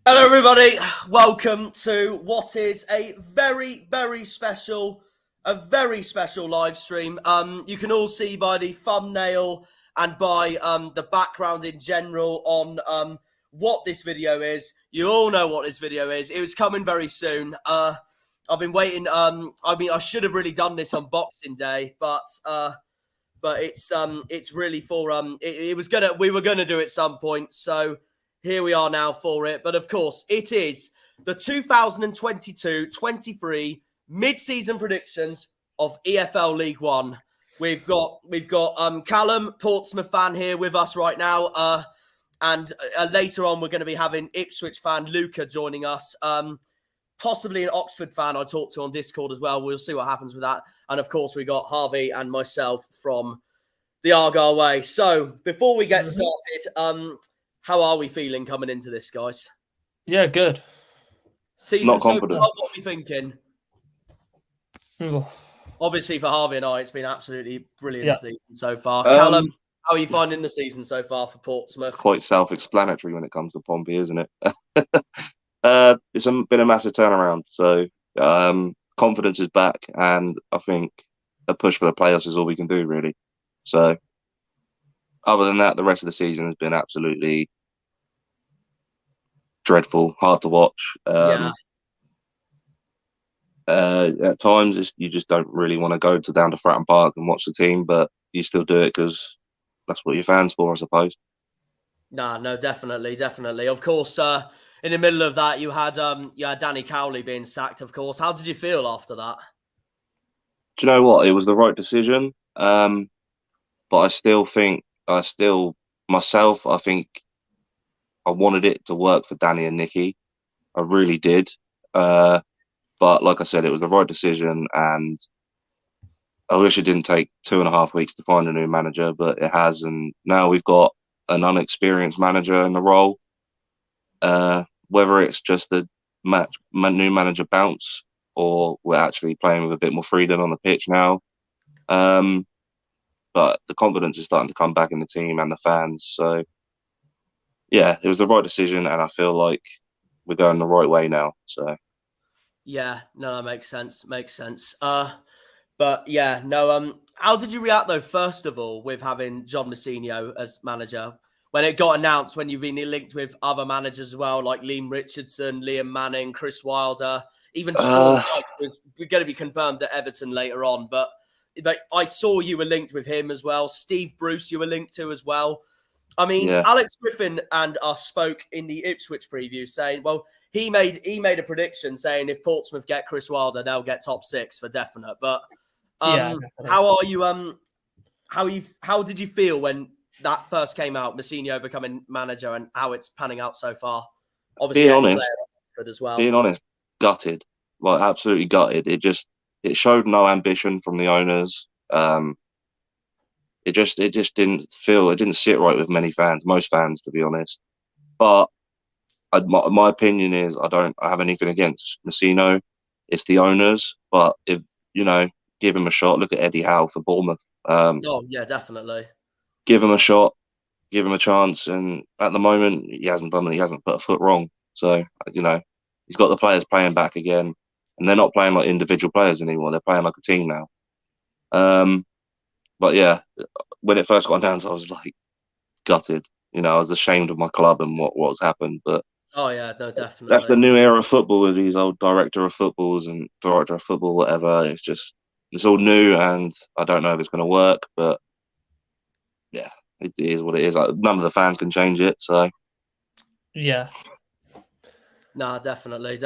Hello everybody, welcome to what is a very special live stream. You can all see by the thumbnail and by the background in general on what this video is. You all know what this video is. It was coming very soon. I've been waiting. I should have really done this on Boxing Day, but it's really for we were gonna do it at some point, so here we are now for it. But of course, it is the 2022-23 mid-season predictions of EFL League One. We've got Callum, Portsmouth fan, here with us right now, and later on we're going to be having Ipswich fan Luca joining us. Possibly an Oxford fan I talked to on Discord as well. We'll see what happens with that. And of course, we got Harvey and myself from the Argyle Way. So before we get started, how are we feeling coming into this, guys? Yeah, good. Season Not confident. So far, what are we thinking? Obviously, for Harvey and I, it's been absolutely brilliant season so far. Callum, how are you finding the season so far for Portsmouth? Quite self-explanatory when it comes to Pompey, isn't it? It's been a massive turnaround. So confidence is back, and I think a push for the playoffs is all we can do, really. So other than that, the rest of the season has been absolutely dreadful, hard to watch. At times, you just don't really want to go down to Fratton Park and watch the team, but you still do it because that's what your fans for, I suppose. No, definitely. Of course, in the middle of that, you had Danny Cowley being sacked. Of course, how did you feel after that? Do you know what? It was the right decision, but I still think, I think I wanted it to work for Danny and Nicky. I really did. But like I said, it was the right decision, and I wish it didn't take 2.5 weeks to find a new manager, but it has. And now we've got an unexperienced manager in the role. Whether it's just the new manager bounce, or we're actually playing with a bit more freedom on the pitch now. But the confidence is starting to come back in the team and the fans. So, yeah, it was the right decision, and I feel like we're going the right way now. So, yeah, no, that makes sense. But yeah, no. How did you react though? First of all, with having John Mousinho as manager, when it got announced, when you've been linked with other managers as well, like Liam Richardson, Liam Manning, Chris Wilder, even Sean White was going to be confirmed at Everton later on, but I saw you were linked with him as well. Steve Bruce, you were linked to as well. I mean, yeah. Alex Griffin and us spoke in the Ipswich preview saying, well, he made a prediction saying if Portsmouth get Chris Wilder, they'll get top 6 for definite. But how are you? How did you feel when that first came out, Mousinho becoming manager, and how it's panning out so far? Obviously, as well. Being honest, gutted, like absolutely gutted. It showed no ambition from the owners. It just didn't sit right with most fans, to be honest. But my opinion is I have anything against Mousinho. It's the owners, but if give him a shot. Look at Eddie Howe for Bournemouth. Definitely. Give him a shot, give him a chance, and at the moment he hasn't done it. He hasn't put a foot wrong. So he's got the players playing back again. And they're not playing like individual players anymore. They're playing like a team now. But yeah, when it first got announced, I was like gutted. I was ashamed of my club and what's happened. But definitely. That's the new era of football with these old director of footballs and director of football, whatever. It's all new, and I don't know if it's going to work. But yeah, it is what it is. None of the fans can change it. So yeah, no, definitely.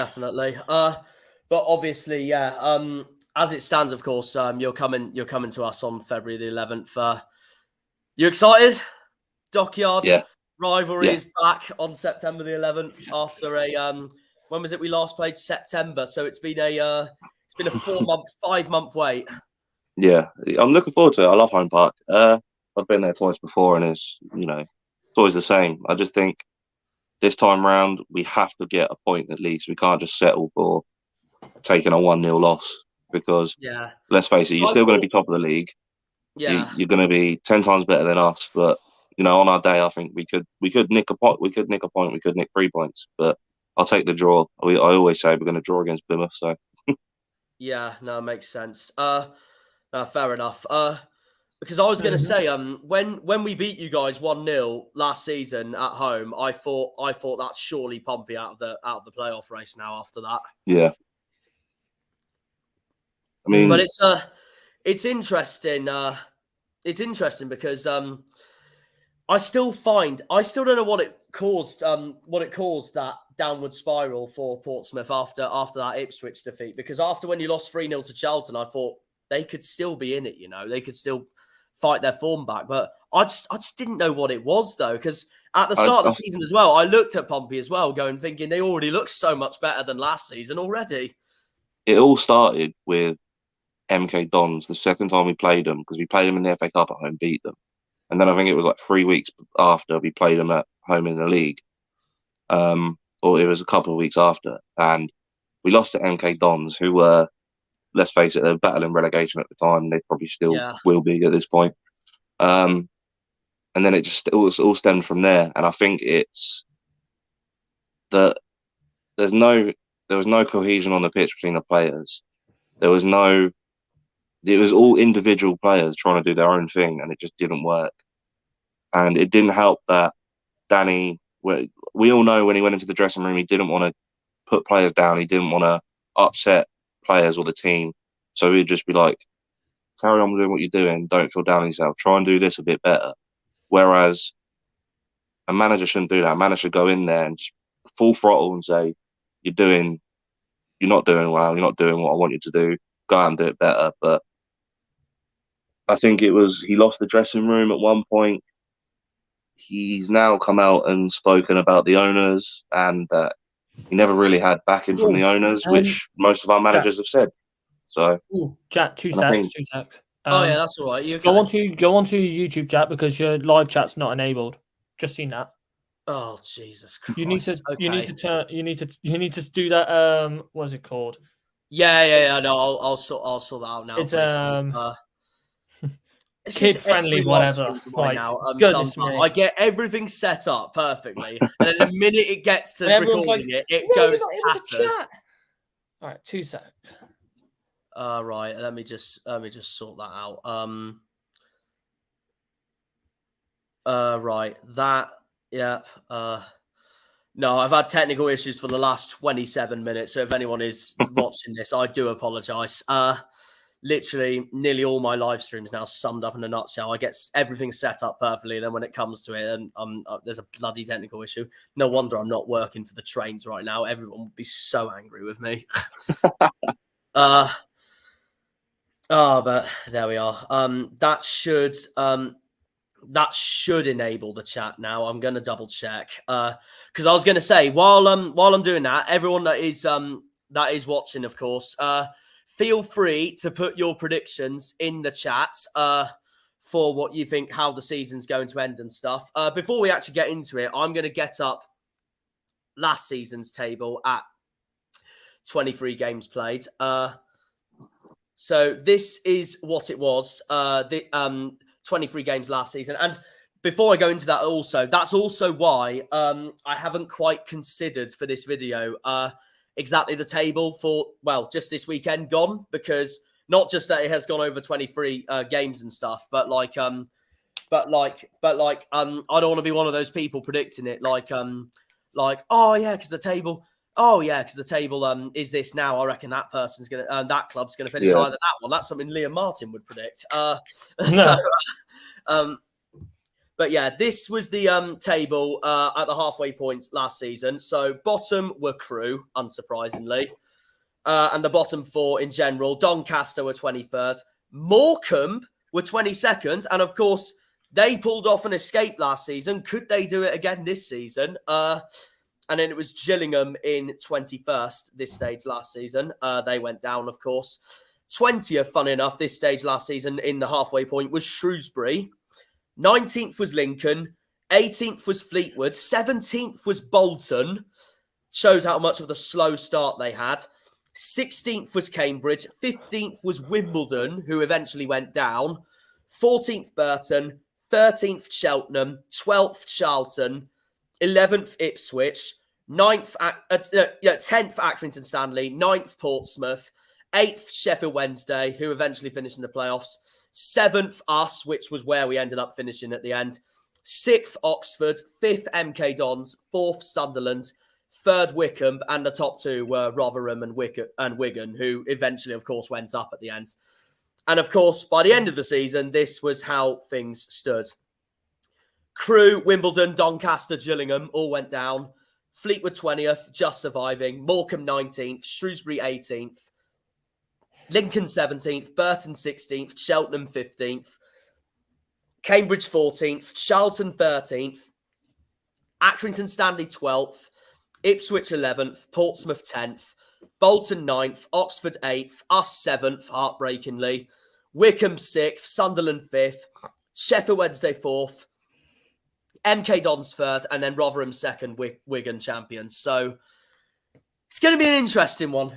But obviously, as it stands, of course, you're coming to us on February the 11th. You excited? Dockyard rivalry is back on September the 11th after when was it we last played? September. So it's been a 5-month wait. Yeah, I'm looking forward to it. I love Home Park. I've been there twice before, and it's always the same. I just think this time round we have to get a point at least. We can't just settle for taking a 1-0 loss, because let's face it, you're still going to be top of the league. Yeah, you're going to be 10 times better than us. But on our day, I think we could nick a point. We could nick 3 points. But I'll take the draw. I always say we're going to draw against Plymouth, so Yeah, no, makes sense. No, fair enough. Because I was going to say, when we beat you guys 1-0 last season at home, I thought that's surely Pompey out of the playoff race now after that. yeah. I mean, but it's interesting. It's interesting because I still don't know what it caused that downward spiral for Portsmouth after that Ipswich defeat. Because after when you lost 3-0 to Charlton, I thought they could still be in it. You know, they could still fight their form back. But I just didn't know what it was though, because at the start of the season as well, I looked at Pompey as well, thinking they already look so much better than last season already. It all started with MK Dons the second time we played them, because we played them in the FA Cup at home, beat them. And then I think it was like 3 weeks after we played them at home in the league. Or it was a couple of weeks after. And we lost to MK Dons, who were, let's face it, they were battling relegation at the time. They probably still will be at this point. And then it all stemmed from there. And I think it's that there was no cohesion on the pitch between the players. It was all individual players trying to do their own thing, and it just didn't work. And it didn't help that Danny, we all know when he went into the dressing room, he didn't want to put players down. He didn't want to upset players or the team. So he'd just be like, carry on doing what you're doing. Don't feel down on yourself. Try and do this a bit better. Whereas a manager shouldn't do that. A manager should go in there and just full throttle and say, you're not doing well. You're not doing what I want you to do. Go out and do it better. But I think he lost the dressing room at one point. He's now come out and spoken about the owners, and he never really had backing from the owners, which most of our managers have said. So, Jack, two secs. Oh yeah, that's all right. You go onto YouTube, Jack, because your live chat's not enabled. Just seen that. Oh Jesus Christ! You need to do that. What's it called? Yeah. No, I'll sort that out now. It's kid friendly, whatever. Right now, I get everything set up perfectly, and then the minute it gets to recording it goes tatters. All right, 2 secs. Right. Let me just sort that out. Right. That. Yep. No, I've had technical issues for the last 27 minutes. So if anyone is watching this, I do apologise. Literally, nearly all my live streams now summed up in a nutshell. I get everything set up perfectly, and then when it comes to it, and there's a bloody technical issue. No wonder I'm not working for the trains right now. Everyone would be so angry with me. But there we are. That should enable the chat now. I'm going to double check because I was going to say while I'm doing that, everyone that is watching, of course, feel free to put your predictions in the chat for what you think, how the season's going to end and stuff. Before we actually get into it, I'm going to get up last season's table at 23 games played. So this is what it was. 23 games last season. And before I go into that also, that's also why I haven't quite considered for this video exactly the table for, well, just this weekend gone, because not just that it has gone over 23 games and stuff, but I don't want to be one of those people predicting it oh yeah, because the table is this now. I reckon that person's going to, that club's going to finish higher than that one. That's something Liam Martin would predict. But yeah, this was the table at the halfway points last season. So bottom were Crewe, unsurprisingly. And the bottom four in general, Doncaster were 23rd. Morecambe were 22nd. And of course, they pulled off an escape last season. Could they do it again this season? And then it was Gillingham in 21st this stage last season. They went down, of course. 20th, fun enough, this stage last season in the halfway point was Shrewsbury. 19th was Lincoln. 18th was Fleetwood. 17th was Bolton. Shows how much of the slow start they had. 16th was Cambridge. 15th was Wimbledon, who eventually went down. 14th Burton. 13th Cheltenham. 12th Charlton. 11th Ipswich. 10th Accrington Stanley, 9th Portsmouth, 8th Sheffield Wednesday, who eventually finished in the playoffs, 7th us, which was where we ended up finishing at the end, 6th Oxford, 5th MK Dons, 4th Sunderland, 3rd Wycombe, and the top 2 were Rotherham and Wigan, who eventually, of course, went up at the end. And of course, by the end of the season, this was how things stood. Crewe, Wimbledon, Doncaster, Gillingham all went down. Fleetwood 20th, just surviving. Morecambe 19th, Shrewsbury 18th, Lincoln 17th, Burton 16th, Cheltenham 15th, Cambridge 14th, Charlton 13th, Accrington Stanley 12th, Ipswich 11th, Portsmouth 10th, Bolton 9th, Oxford 8th, us 7th, heartbreakingly, Wycombe 6th, Sunderland 5th, Sheffield Wednesday 4th, MK Dons 3rd, and then Rotherham 2nd, Wigan champions. So it's going to be an interesting one.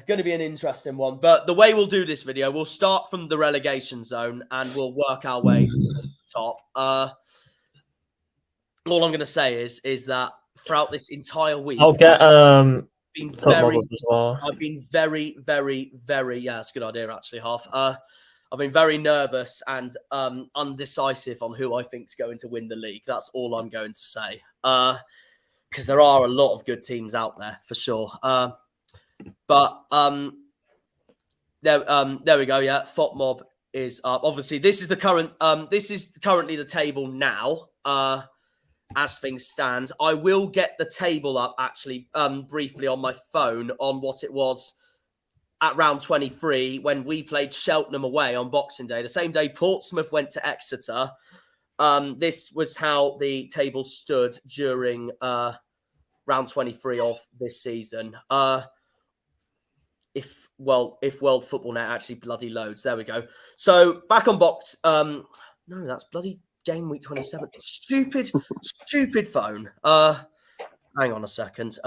But the way we'll do this video, we'll start from the relegation zone and we'll work our way to the top. All I'm going to say is that throughout this entire week, I'll get I've as been very, very, very, yeah, it's a good idea actually, Half. I've been very nervous and undecisive on who I think is going to win the league. That's all I'm going to say. Because there are a lot of good teams out there for sure. But there we go. Yeah, FOTMob is up. Obviously, this is the current. This is currently the table now. As things stand, I will get the table up actually briefly on my phone on what it was at round 23 when we played Cheltenham away on Boxing Day, the same day Portsmouth went to Exeter. This was how the table stood during round 23 of this season. If World Football Net actually bloody loads. There we go. So back on box. No, that's bloody game week 27. Stupid phone. Hang on a second.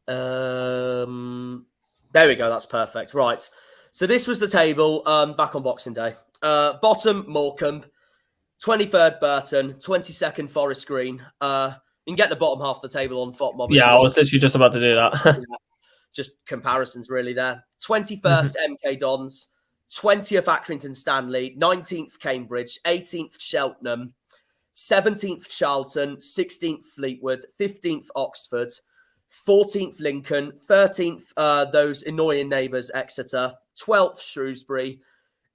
There we go. That's perfect. Right. So this was the table back on Boxing Day. Bottom, Morecambe. 23rd, Burton. 22nd, Forest Green. You can get the bottom half of the table on FOTMob. Yeah, I was literally just about to do that. Yeah, just comparisons really there. 21st, MK Dons. 20th, Accrington Stanley. 19th, Cambridge. 18th, Cheltenham. 17th, Charlton. 16th, Fleetwood. 15th, Oxford. 14th, Lincoln. 13th, those annoying neighbours, Exeter. 12th, Shrewsbury.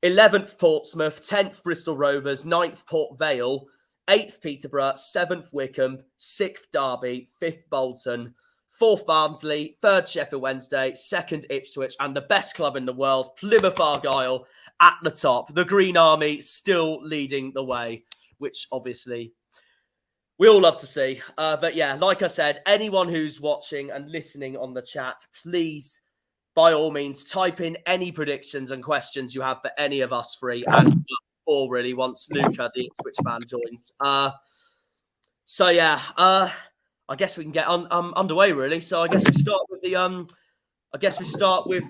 11th, Portsmouth. 10th, Bristol Rovers. 9th, Port Vale. 8th, Peterborough. 7th, Wycombe. 6th, Derby. 5th, Bolton. 4th, Barnsley. 3rd, Sheffield Wednesday. 2nd, Ipswich. And the best club in the world, Plymouth Argyle, at the top. The Green Army still leading the way, which obviously we all love to see. But yeah, like I said, anyone who's watching and listening on the chat, please, by all means, type in any predictions and questions you have for any of us three. And or really, once Luca, the Ipswich fan, joins. So yeah, I guess we can get underway really. So I guess we start with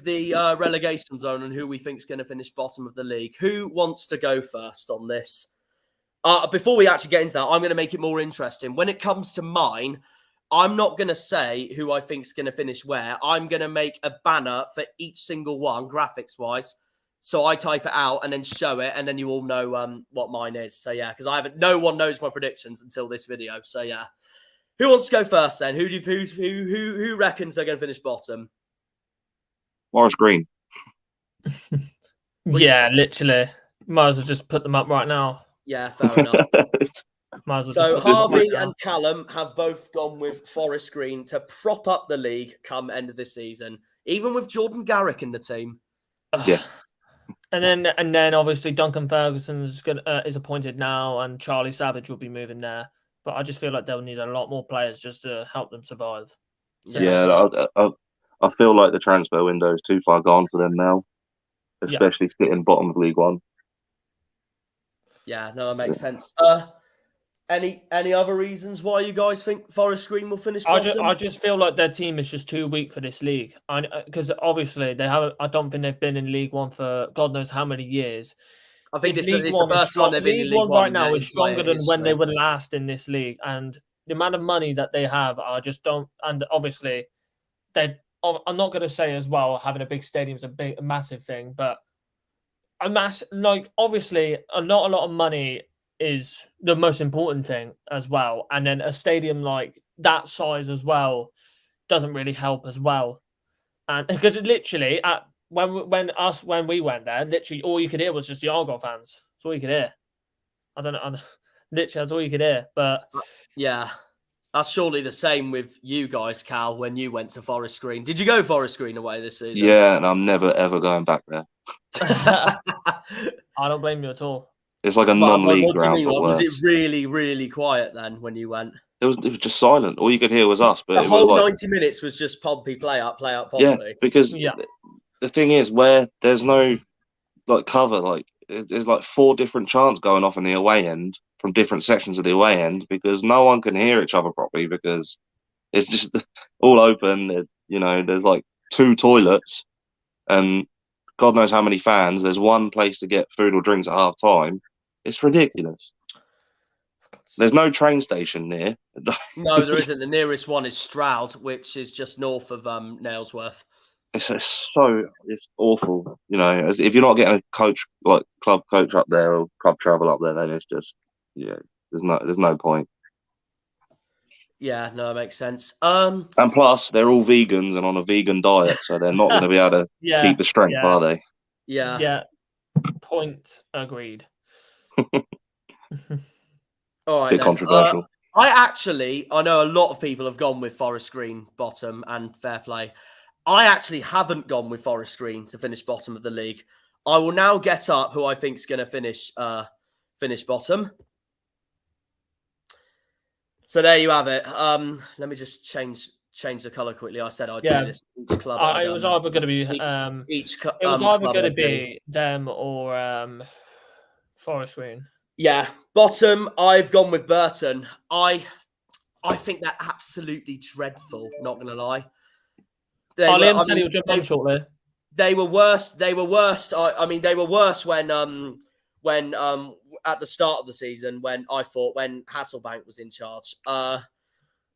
the relegation zone and who we think is going to finish bottom of the league. Who wants to go first on this? Before we actually get into that, I'm going to make it more interesting. When it comes to mine, I'm not going to say who I think is going to finish where. I'm going to make a banner for each single one, graphics-wise. So I type it out and then show it, and then you all know what mine is. So yeah, because no one knows my predictions until this video. So yeah, who wants to go first then? Who reckons they're going to finish bottom? Forest Green. Yeah, literally. Might as well just put them up right now. Yeah, fair enough. So Harvey and Callum have both gone with Forest Green to prop up the league come end of this season, even with Jordan Garrick in the team. Yeah. And then obviously Duncan Ferguson is appointed now, and Charlie Savage will be moving there. But I just feel like they'll need a lot more players just to help them survive. So yeah, I feel like the transfer window is too far gone for them now, especially sitting bottom of League One. Yeah, no, that makes sense. Any other reasons why you guys think Forest Green will finish bottom? I just feel like their team is just too weak for this league. Because obviously they haven't. I don't think they've been in League One for God knows how many years. I think this is the first time they've been in League One right now is stronger than when they were last in this league. And the amount of money that they have, I just don't. And obviously, I'm not going to say as well having a big stadium is a massive thing, but obviously, not a lot of money is the most important thing as well, and then a stadium like that size as well doesn't really help as well, and because it literally when we went there, literally all you could hear was just the Argyle fans. That's all you could hear. I don't know. Literally, that's all you could hear. But yeah, that's surely the same with you guys, Cal, when you went to Forest Green. Did you go Forest Green away this season? Yeah, and I'm never ever going back there. I don't blame you at all. It's like a non-league ground. Was it really, really quiet then when you went? It was just silent. All you could hear was us. But the it whole was 90 minutes was just Pompey play up, Pompey. Yeah, because the thing is, where there's no like cover, like there's like 4 different chants going off in the away end from different sections of the away end because no one can hear each other properly because it's just all open. There's like 2 toilets and God knows how many fans. There's one place to get food or drinks at half time. It's ridiculous. There's no train station near. No, there isn't. The nearest one is Stroud, which is just north of Nailsworth. It's awful. If you're not getting a coach, like club coach up there or club travel up there, then it's just there's no point. Yeah, no, that makes sense. And plus, they're all vegans and on a vegan diet, so they're not going to be able to keep the strength, are they? Yeah. Yeah. Point agreed. All right. Bit controversial. I know a lot of people have gone with Forest Green bottom, and fair play. I actually haven't gone with Forest Green to finish bottom of the league. I will now get up who I think is going to finish bottom. So there you have it. Let me just change the colour quickly. I said I'd do this each club. It was either going to be it was either going to be them or Forest Green. Yeah, bottom. I've gone with Burton. I think they're absolutely dreadful. Not going to lie. Liam said he'll jump on shortly. They were worse. They were worse. They were worse when at the start of the season when Hasselbank was in charge.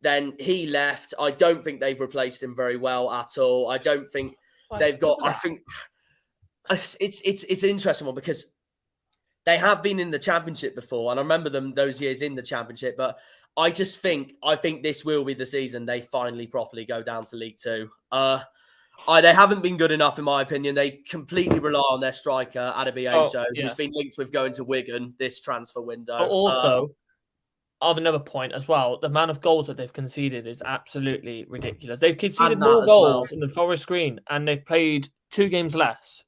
Then he left. I don't think they've replaced him very well at all. I don't think they've got. I think it's an interesting one because they have been in the Championship before, and I remember them those years in the Championship. But I think this will be the season they finally properly go down to League Two. They haven't been good enough, in my opinion. They completely rely on their striker, Addz, who's been linked with going to Wigan this transfer window. But also, I have another point as well. The amount of goals that they've conceded is absolutely ridiculous. They've conceded more goals than the Forest Green, and they've played 2 games less.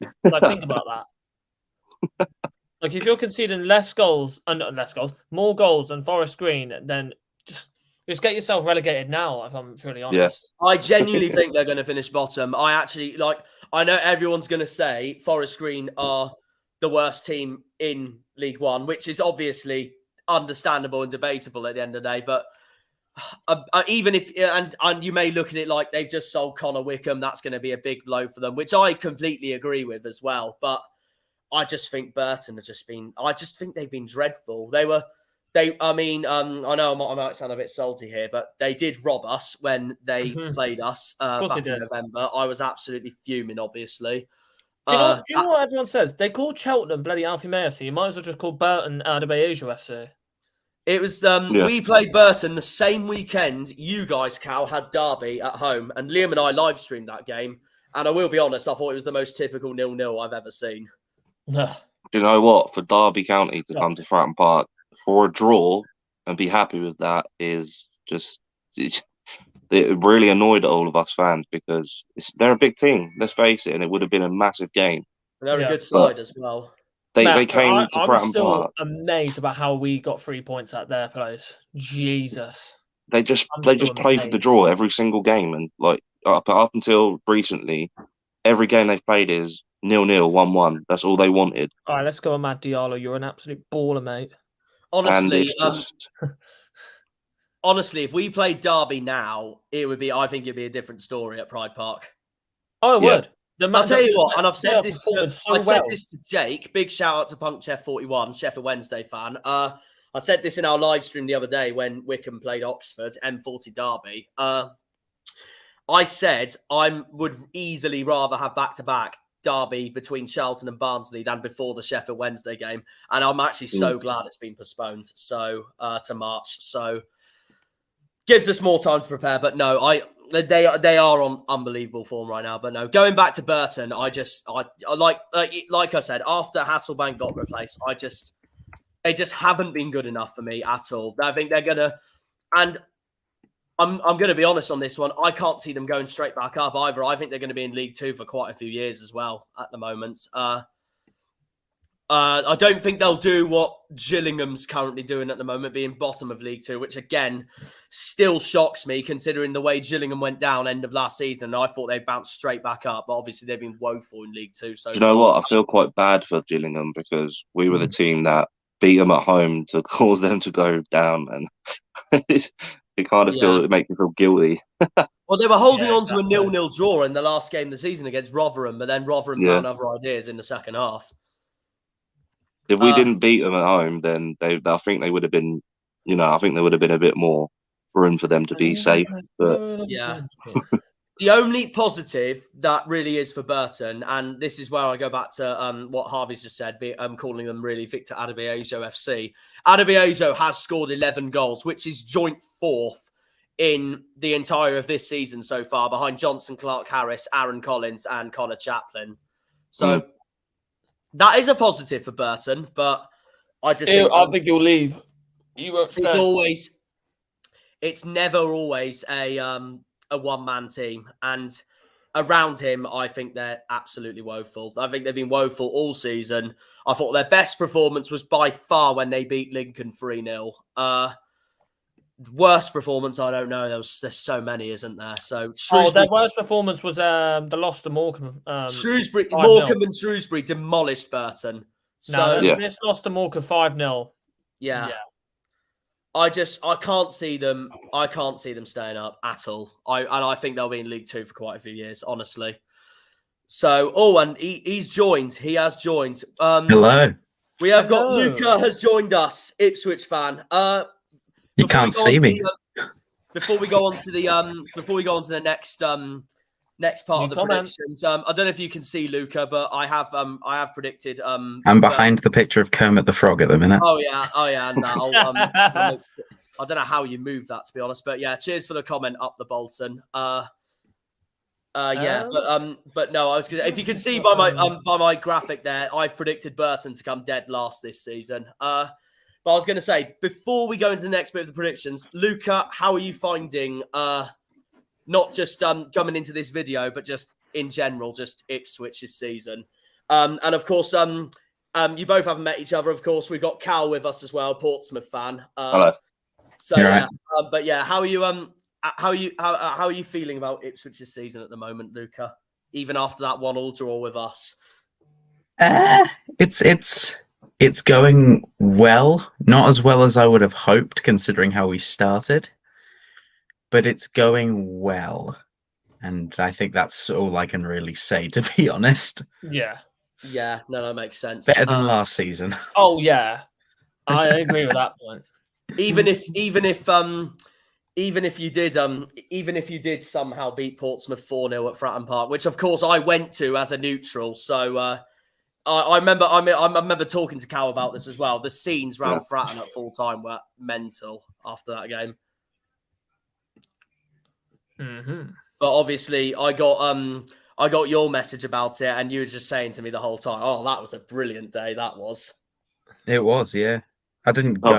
Think about that. Like, if you're conceding more goals than Forest Green, then just get yourself relegated now, if I'm truly honest. Yeah. I genuinely think they're going to finish bottom. I know everyone's going to say Forest Green are the worst team in League One, which is obviously understandable and debatable at the end of the day. But even if, and you may look at it like they've just sold Connor Wycombe, that's going to be a big blow for them, which I completely agree with as well. But I just think Burton I just think they've been dreadful. I know I might sound a bit salty here, but they did rob us when they played us back in November. I was absolutely fuming, obviously. Do you know what everyone says? They call Cheltenham bloody Alfie May FC. You might as well just call Burton Adebayo FC. It was we played Burton the same weekend. You guys, Cal, had Derby at home, and Liam and I live streamed that game. And I will be honest, I thought it was the most typical 0-0 I've ever seen. Do you know what? For Derby County to come to Fratton Park for a draw and be happy with that is just it really annoyed all of us fans because they're a big team. Let's face it, and it would have been a massive game. They're a good side as well. They came to Fratton Park. I'm still amazed about how we got 3 points at their place. Jesus. They just play for the draw every single game, and like up until recently, every game they've played is 0-0, 1-1. That's all they wanted. All right, let's go on, Matt Diallo. You're an absolute baller, mate. Honestly, honestly, if we played Derby now, I think it'd be a different story at Pride Park. Oh, it would. I'll tell you what, and I've said this. I said this to Jake. Big shout out to Punk Chef 41, Sheffield Wednesday fan. I said this in our live stream the other day when Wycombe played Oxford, M40 derby. I said I would easily rather have back-to-back derby between Charlton and Barnsley than before the Sheffield Wednesday game. And I'm actually so glad it's been postponed to March. So gives us more time to prepare. But no, they are on unbelievable form right now. But no, going back to Burton, I like I said, after Hasselbank got replaced, they just haven't been good enough for me at all. I think they're gonna, and I'm going to be honest on this one. I can't see them going straight back up either. I think they're going to be in League Two for quite a few years as well at the moment. I don't think they'll do what Gillingham's currently doing at the moment, being bottom of League Two, which again still shocks me considering the way Gillingham went down end of last season. And I thought they'd bounce straight back up, but obviously they've been woeful in League Two. So you know what? I feel quite bad for Gillingham because we were the team that beat them at home to cause them to go down, and it kind of it makes me feel guilty. Well, they were holding on to a 0-0 draw in the last game of the season against Rotherham, but then Rotherham found other ideas in the second half. If we didn't beat them at home, then I think they would have been, I think there would have been a bit more room for them to be safe. But yeah. The only positive that really is for Burton, and this is where I go back to what Harvey's just said, calling them really Victor Adebiozo FC. Adebiozo has scored 11 goals, which is joint fourth in the entire of this season so far, behind Johnson, Clark Harris, Aaron Collins, and Connor Chaplin. So that is a positive for Burton, but I think you'll leave. You won't stay. It's never always a one-man team, and around him, I think they're absolutely woeful. I think they've been woeful all season. I thought their best performance was by far when they beat Lincoln 3-0. Worst performance, I don't know. There's so many, isn't there? So their worst performance was the loss to Morecambe. Shrewsbury, Morecambe and Shrewsbury demolished Burton. This lost to Morecambe 5-0. Yeah. I can't see them. I can't see them staying up at all. I think they'll be in League Two for quite a few years, honestly. So, and he's joined. He has joined. Hello. We have got Luca has joined us, Ipswich fan. You can't see me. Before we go on to the next part of the predictions, I don't know if you can see Luca, but I have predicted. I'm behind the picture of Kermit the Frog at the minute. Oh yeah, and I don't know how you move that, to be honest, but yeah, cheers for the comment up the Bolton. But no, I was gonna, if you can see by my graphic there, I've predicted Burton to come dead last this season. But I was going to say, before we go into the next bit of the predictions, Luca, how are you finding, not just coming into this video, but just in general, just Ipswich's season? And of course, you both haven't met each other. Of course, we've got Cal with us as well, Portsmouth fan. Hello. So yeah, right. But yeah, how are you feeling about Ipswich's season at the moment, Luca? Even after that 1-1 draw with us. It's going well, not as well as I would have hoped, considering how we started, but it's going well, and I think that's all I can really say, to be honest. Yeah, no, that makes sense. Better than last season. Oh yeah, I agree with that point. Even if you did somehow beat Portsmouth 4-0 at Fratton Park, which of course I went to as a neutral, so. I remember talking to Cal about this as well. The scenes round Fratton at full time were mental after that game. Mm-hmm. But obviously, I got your message about it, and you were just saying to me the whole time, "Oh, that was a brilliant day. That was." It was, yeah. I didn't go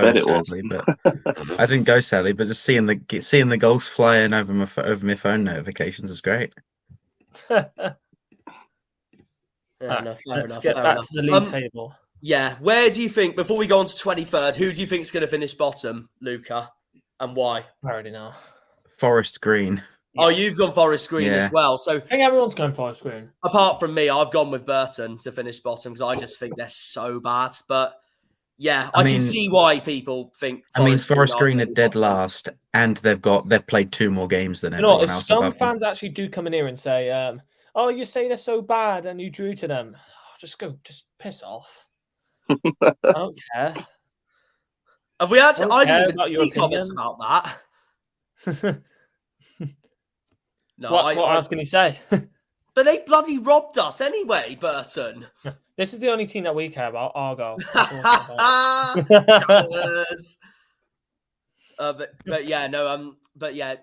sadly, but just seeing the goals flying over my phone notifications is great. Let's get back to the league table. Yeah, where do you think, before we go on to 23rd, who do you think is going to finish bottom, Luca, and why? I already know. Forest Green. Oh, you've gone Forest Green as well. So I think everyone's going Forest Green. Apart from me, I've gone with Burton to finish bottom because I just think they're so bad. But yeah, I can see why people think. Forest Green are dead last, and they've played 2 more games than everyone else. Some fans actually do come in here and say, "Oh, you say they're so bad, and you drew to them." Just piss off. I don't care. Have we actually? I care didn't about even your see comments opinions. about that. No, What else can you say? But they bloody robbed us anyway, Burton. This is the only team that we care about, Argyle. Jammers. But yeah,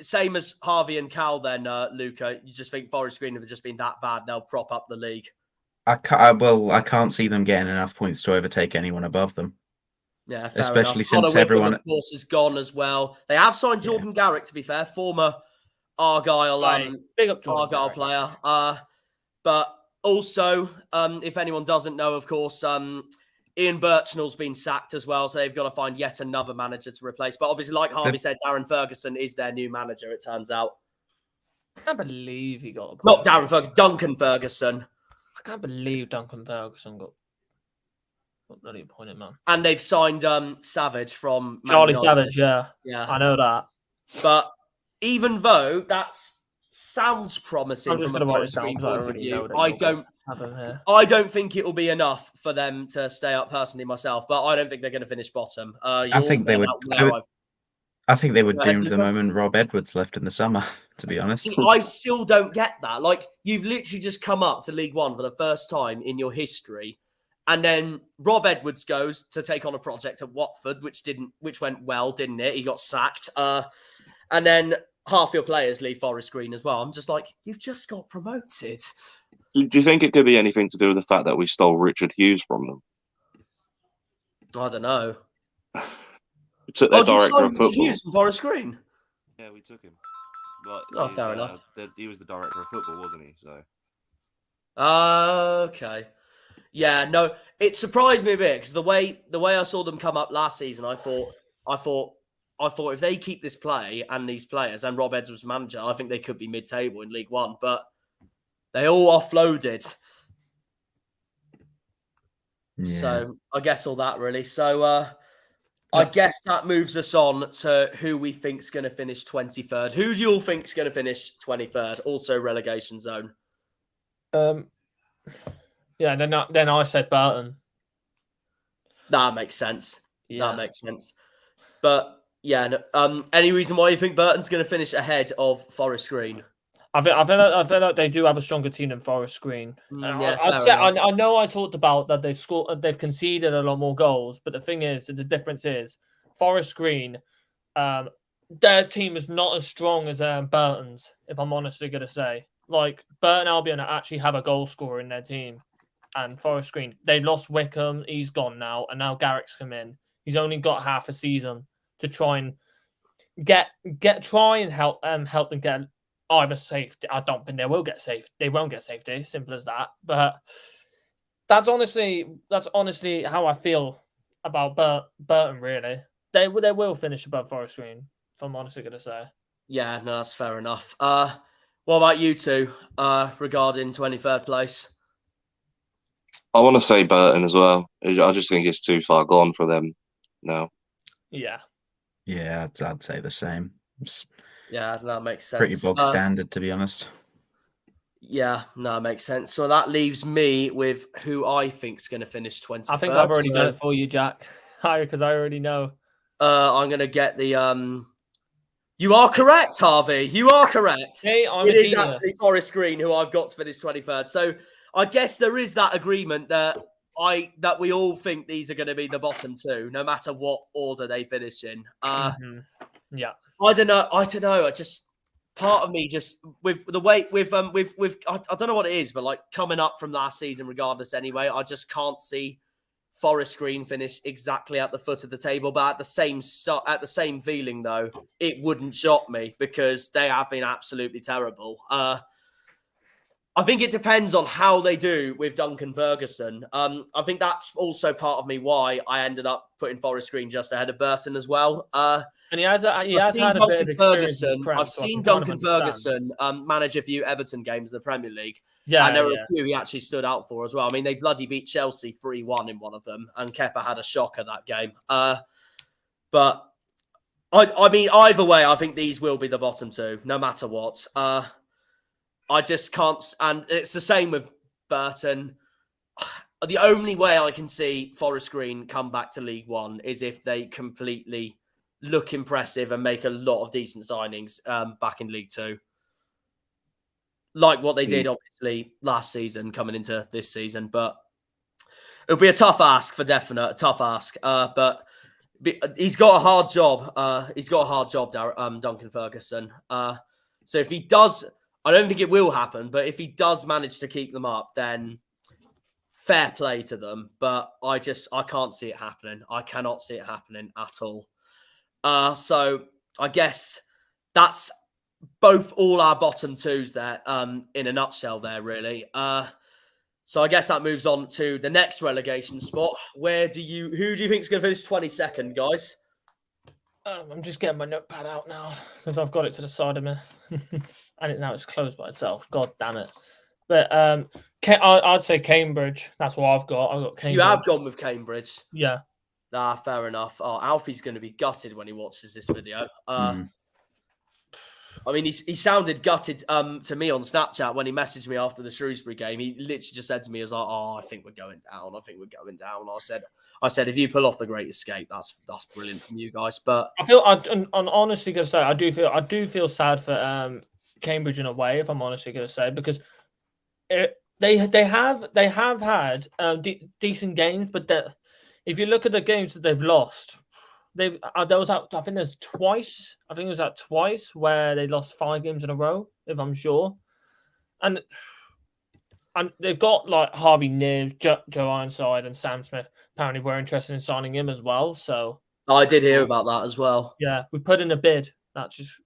same as Harvey and Cal. Then, Luca, you just think Forest Green have just been that bad? They'll prop up the league. I can't see them getting enough points to overtake anyone above them. Yeah, fair especially enough. since Wycombe, everyone, of course, is gone as well. They have signed Jordan Garrick, to be fair, former Argyle, big up Jordan Argyle Garrick. player. But also, if anyone doesn't know, of course, Ian Birchnell's been sacked as well, so they've got to find yet another manager to replace. But obviously, like Harvey said, Darren Ferguson is their new manager, it turns out. I can't believe he got a point. Not Darren Ferguson, Duncan Ferguson. I can't believe Duncan Ferguson got bloody appointed, man. And they've signed Savage from Charlie Man United. Savage, yeah. I know that. But even though that sounds promising I'm just from a going to Forest Green point of view, I don't think it will be enough for them to stay up personally myself, but I don't think they're going to finish bottom. I think they would doom the moment Rob Edwards left in the summer, to be honest. See, I still don't get that. Like, you've literally just come up to League One for the first time in your history, and then Rob Edwards goes to take on a project at Watford, which went well, didn't it? He got sacked. And then half your players leave Forest Green as well. I'm just like, you've just got promoted. Do you think it could be anything to do with the fact that we stole Richard Hughes from them? I don't know. We took their director of football. Hughes from Forest Green? Yeah, we took him. But fair enough. He was the director of football, wasn't he? So. Okay. Yeah, no, it surprised me a bit because the way I saw them come up last season, I thought if they keep this play and these players and Rob Edwards was manager, I think they could be mid-table in League One. But they all offloaded. Yeah. So I guess all that really. So I guess that moves us on to who we think's going to finish 23rd. Who do you all think's going to finish 23rd? Also relegation zone. Yeah, then I said Burton. That makes sense. Yeah. That makes sense. But yeah, any reason why you think Burton's going to finish ahead of Forest Green? I feel like they do have a stronger team than Forest Green. I know I talked about that they've conceded a lot more goals, but the thing is, the difference is Forest Green, their team is not as strong as Burton's. If I'm honestly going to say, like Burton Albion actually have a goal scorer in their team, and Forest Green they lost Wycombe, he's gone now, and now Garrick's come in. He's only got half a season to try and help them get either safety. I don't think they will get safe. They won't get safety. Simple as that. But that's honestly how I feel about Burton. Really, they will finish above Forest Green. If I'm honestly going to say. Yeah, no, that's fair enough. What about you two regarding 23rd place? I want to say Burton as well. I just think it's too far gone for them now. Yeah. Yeah, I'd say the same. Yeah, that makes sense. Pretty bog standard, to be honest. Yeah, no, it makes sense. So that leaves me with who I think's going to finish 23rd. I think I've already done it for you, Jack. Because I already know. I'm going to get the... You are correct, Harvey. You are correct. Hey, it is actually Forest Green who I've got to finish 23rd. So I guess there is that agreement that we all think these are going to be the bottom two, no matter what order they finish in. Yeah. I don't know. I just part of me just with the way with I don't know what it is, but like coming up from last season, regardless. Anyway, I just can't see Forest Green finish exactly at the foot of the table. But at the same feeling though, it wouldn't shock me because they have been absolutely terrible. I think it depends on how they do with Duncan Ferguson. I think that's also part of me why I ended up putting Forest Green just ahead of Burton as well. And I've seen Duncan Ferguson manage a few Everton games in the Premier League. Yeah, and there were a few he actually stood out for as well. I mean, they bloody beat Chelsea 3-1 in one of them, and Kepa had a shocker that game. But I mean, either way, I think these will be the bottom two, no matter what. I just can't, and it's the same with Burton. the only way I can see Forest Green come back to League One is if they completely look impressive and make a lot of decent signings back in League Two. Like what they did, obviously, last season coming into this season. But it'll be a tough ask for definite, a tough ask. But he's got a hard job. Duncan Ferguson. So if he does, I don't think it will happen, but if he does manage to keep them up, then fair play to them. But I can't see it happening. I cannot see it happening at all. So I guess that's both all our bottom twos there, in a nutshell there, really. So I guess that moves on to the next relegation spot. Who do you think is going to finish 22nd, guys? I'm just getting my notepad out now because I've got it to the side of me. And now it's closed by itself. God damn it. But I'd say Cambridge. That's what I've got. I've got Cambridge. You have gone with Cambridge. Yeah. Fair enough. Oh, Alfie's going to be gutted when he watches this video. I mean, he sounded gutted to me on Snapchat when he messaged me after the Shrewsbury game. He literally just said to me, "He was like, oh, I think we're going down. I said, if you pull off the Great Escape, that's brilliant from you guys." But I'm honestly going to say, I do feel sad for Cambridge in a way, if I'm honestly going to say, because they have had decent games, but if you look at the games that they've lost. I think it was twice where they lost 5 games in a row, if I'm sure. And they've got like Harvey Nives, Joe Ironside, and Sam Smith. Apparently, we're interested in signing him as well. So I did hear about that as well. Yeah, we put in a bid.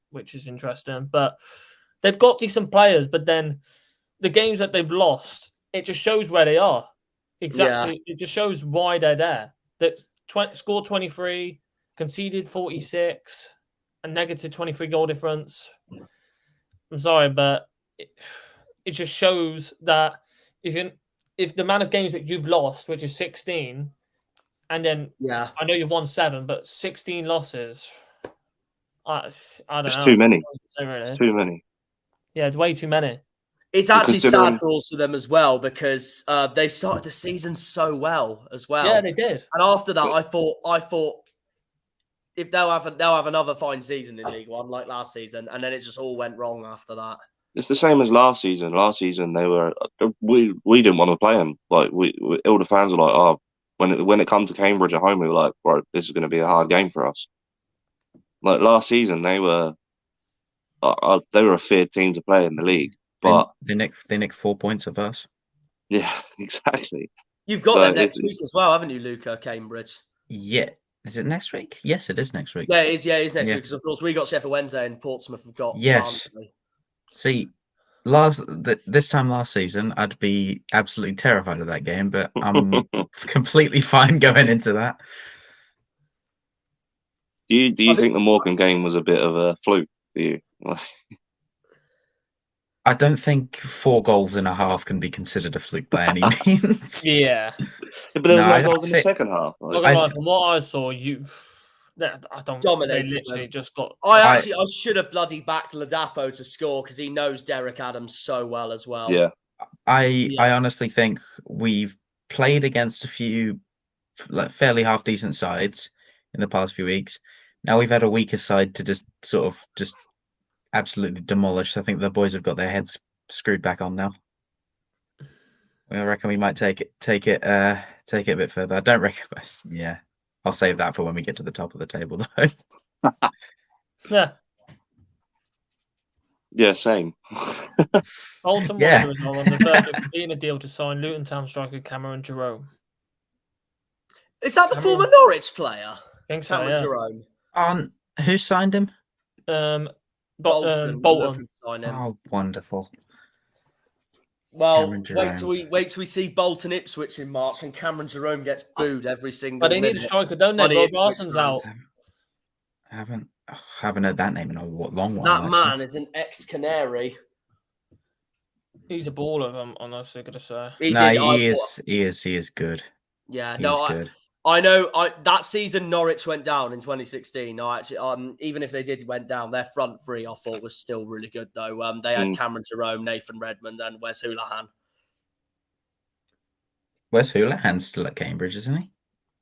Which is interesting. But they've got decent players. But then the games that they've lost, it just shows where they are. Exactly, yeah. It just shows why they're there. That scored 23. Conceded 46, a negative 23 goal difference. I'm sorry, but it just shows that if the amount of games that you've lost, which is 16, and then I know you've won 7, but 16 losses, I don't know. It's too many. It's too many. Yeah, it's way too many. It's actually sad for also them as well because they started the season so well as well. Yeah, they did. And after that, I thought. If they'll have another fine season in League One like last season, and then it just all went wrong after that. It's the same as last season. Last season we didn't want to play them. Like all the fans were like, oh, when it comes to Cambridge at home, we were like, bro, this is going to be a hard game for us. Like last season, they were a feared team to play in the league, but they nicked 4 points of us. Yeah, exactly. You've got them next week as well, haven't you, Luca? Cambridge. Yeah. Is it next week? Yes, it is next week. Yeah, it is. Yeah, it is next week because, of course, we got Sheffield Wednesday and Portsmouth have got Barnsley. See, this time last season, I'd be absolutely terrified of that game, but I'm completely fine going into that. Do you think the Morecambe game was a bit of a fluke for you? I don't think 4 goals in a half can be considered a fluke by any means. Yeah. But there was no goals in the second half. From what I saw, I don't dominated. They literally just got. I should have bloody backed Ladapo to score because he knows Derek Adams so well as well. Yeah. I honestly think we've played against a few fairly half decent sides in the past few weeks. Now we've had a weaker side to just absolutely demolished. I think the boys have got their heads screwed back on now. I reckon we might take it a bit further. I don't reckon. Yeah, I'll save that for when we get to the top of the table, though. Yeah. Yeah, same. Bolton Wanderers are on the verge of completing a deal to sign Luton Town striker Cameron Jerome. Is that the former Norwich player? I think so, Cameron Jerome. Who signed him? Bolton. Oh, wonderful. Well, wait till we see Bolton Ipswich in March and Cameron Jerome gets booed every single But they minute. need a striker, don't they? Rob Larson's out. I haven't heard that name in a long while. That man is an ex-Canary. He's a baller, I'm honestly going to say. He is good. Yeah, good. I know that season Norwich went down in 2016. Even if they went down, their front three I thought was still really good though. They had Cameron Jerome, Nathan Redmond, and Wes Hoolahan. Where's Houlihan still at Cambridge, isn't he?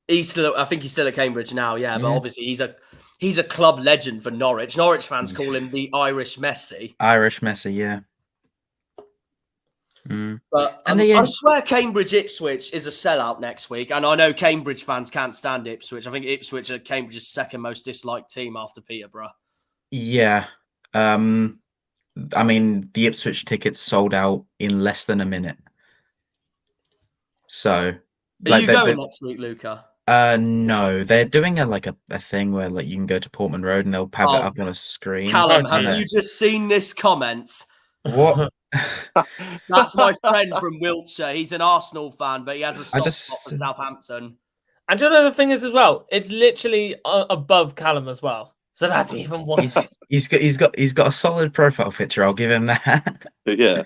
I think he's still at Cambridge now, yeah. But obviously he's a club legend for Norwich. Norwich fans call him the Irish Messi. Irish Messi, yeah. But I swear Cambridge Ipswich is a sellout next week. And I know Cambridge fans can't stand Ipswich. I think Ipswich are Cambridge's second most disliked team after Peterborough. Yeah. I mean, the Ipswich tickets sold out in less than a minute. So, are you going next week, Luca? No, they're doing a thing where like you can go to Portman Road and they'll have it up on a screen. Callum, have you just seen this comment? What? That's my friend from Wiltshire. He's an Arsenal fan, but he has a soft spot for Southampton. And do you know the thing is as well? It's literally above Callum as well. So that's even worse. He's got a solid profile picture. I'll give him that. Yeah.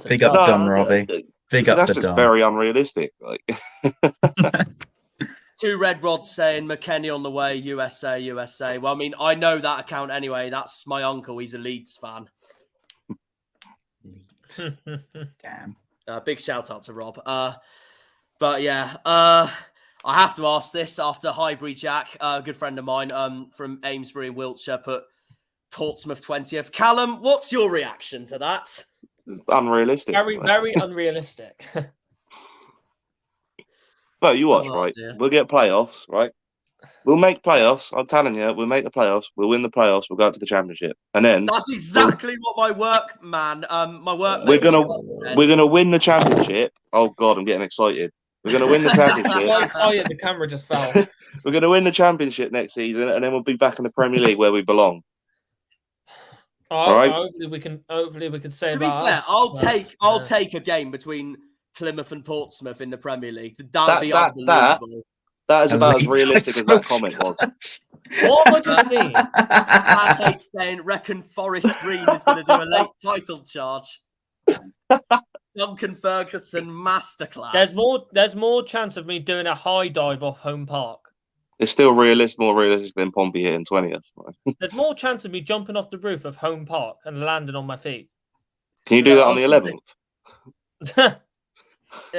Big up Don Robbie. Big up that's to just Don. very unrealistic. Like. 2 red rods saying McKenny on the way, USA, USA. Well, I mean, I know that account anyway. That's my uncle. He's a Leeds fan. Damn. Big shout out to Rob. But yeah, I have to ask this after Highbury Jack, a good friend of mine from Amesbury in Wiltshire, put Portsmouth 20th. Callum, what's your reaction to that? It's unrealistic. Very, very unrealistic. No, you watch, right? Dear. We'll get playoffs, right? We'll make playoffs. I'm telling you, we'll make the playoffs. We'll win the playoffs. We'll go to the championship, and then that's exactly what my work we're gonna win the championship. Oh God, I'm getting excited. We're gonna win the championship. I'm excited. The camera just fell. We're gonna win the championship next season, and then we'll be back in the Premier League where we belong. All right. Hopefully we can say to be about fair, us. I'll take a game between Plymouth and Portsmouth in the Premier League. That'd be unbelievable. That is about as realistic as that comment was. What have I just seen? I hate saying, reckon Forest Green is going to do a late title charge. Duncan Ferguson masterclass. There's more chance of me doing a high dive off home park. It's still more realistic than Pompey hitting 20th. There's more chance of me jumping off the roof of home park and landing on my feet. Can you do that on the 11th?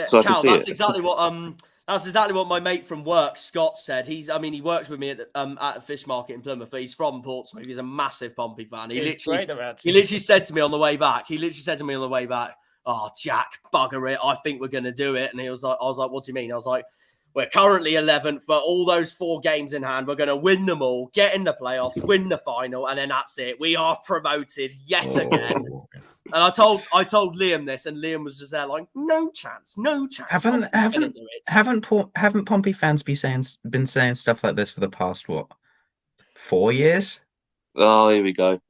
So Cal, that's exactly what my mate from work, Scott, said. He worked with me at a fish market in Plymouth, but he's from Portsmouth. He's a massive Pompey fan. He literally said to me on the way back, "Oh, Jack, bugger it. I think we're going to do it." And I was like, "What do you mean?" I was like, "We're currently 11th, but all those 4 games in hand, we're going to win them all, get in the playoffs, win the final, and then that's it. We are promoted yet again." And I told Liam this, and Liam was just there like, no chance. Haven't Pompey fans been saying stuff like this for the past 4 years? Oh, here we go.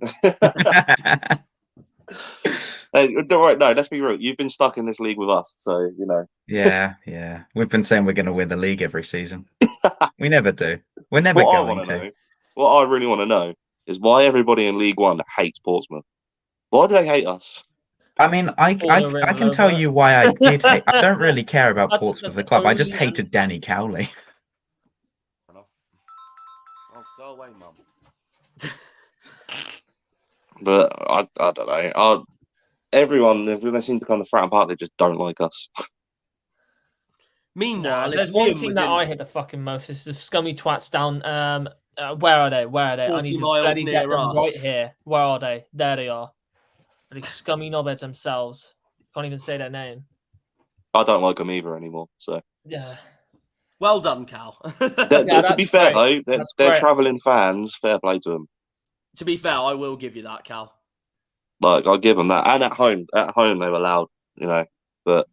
Hey, right, no, let's be real. You've been stuck in this league with us, so you know. Yeah. We've been saying we're going to win the league every season. We never do. We're never going to. What I really want to know is why everybody in League One hates Portsmouth. Why do they hate us? I mean, I can tell you why I did hate. I don't really care about Portsmouth, the club. I just hated Danny Cowley. Oh, go away, Mum. But I don't know. Everyone seems to kind of frown apart. They just don't like us. Meanwhile, there's one team that I hate the fucking most. It's the scummy twats down. Where are they? 40 miles near us. Right here. Where are they? There they are. These scummy knobheads themselves. Can't even say their name. I don't like them either anymore. So yeah. Well done, Cal. To be fair, though, they're travelling fans. Fair play to them. To be fair, I will give you that, Cal. Like, I'll give them that. And at home they were loud, you know. But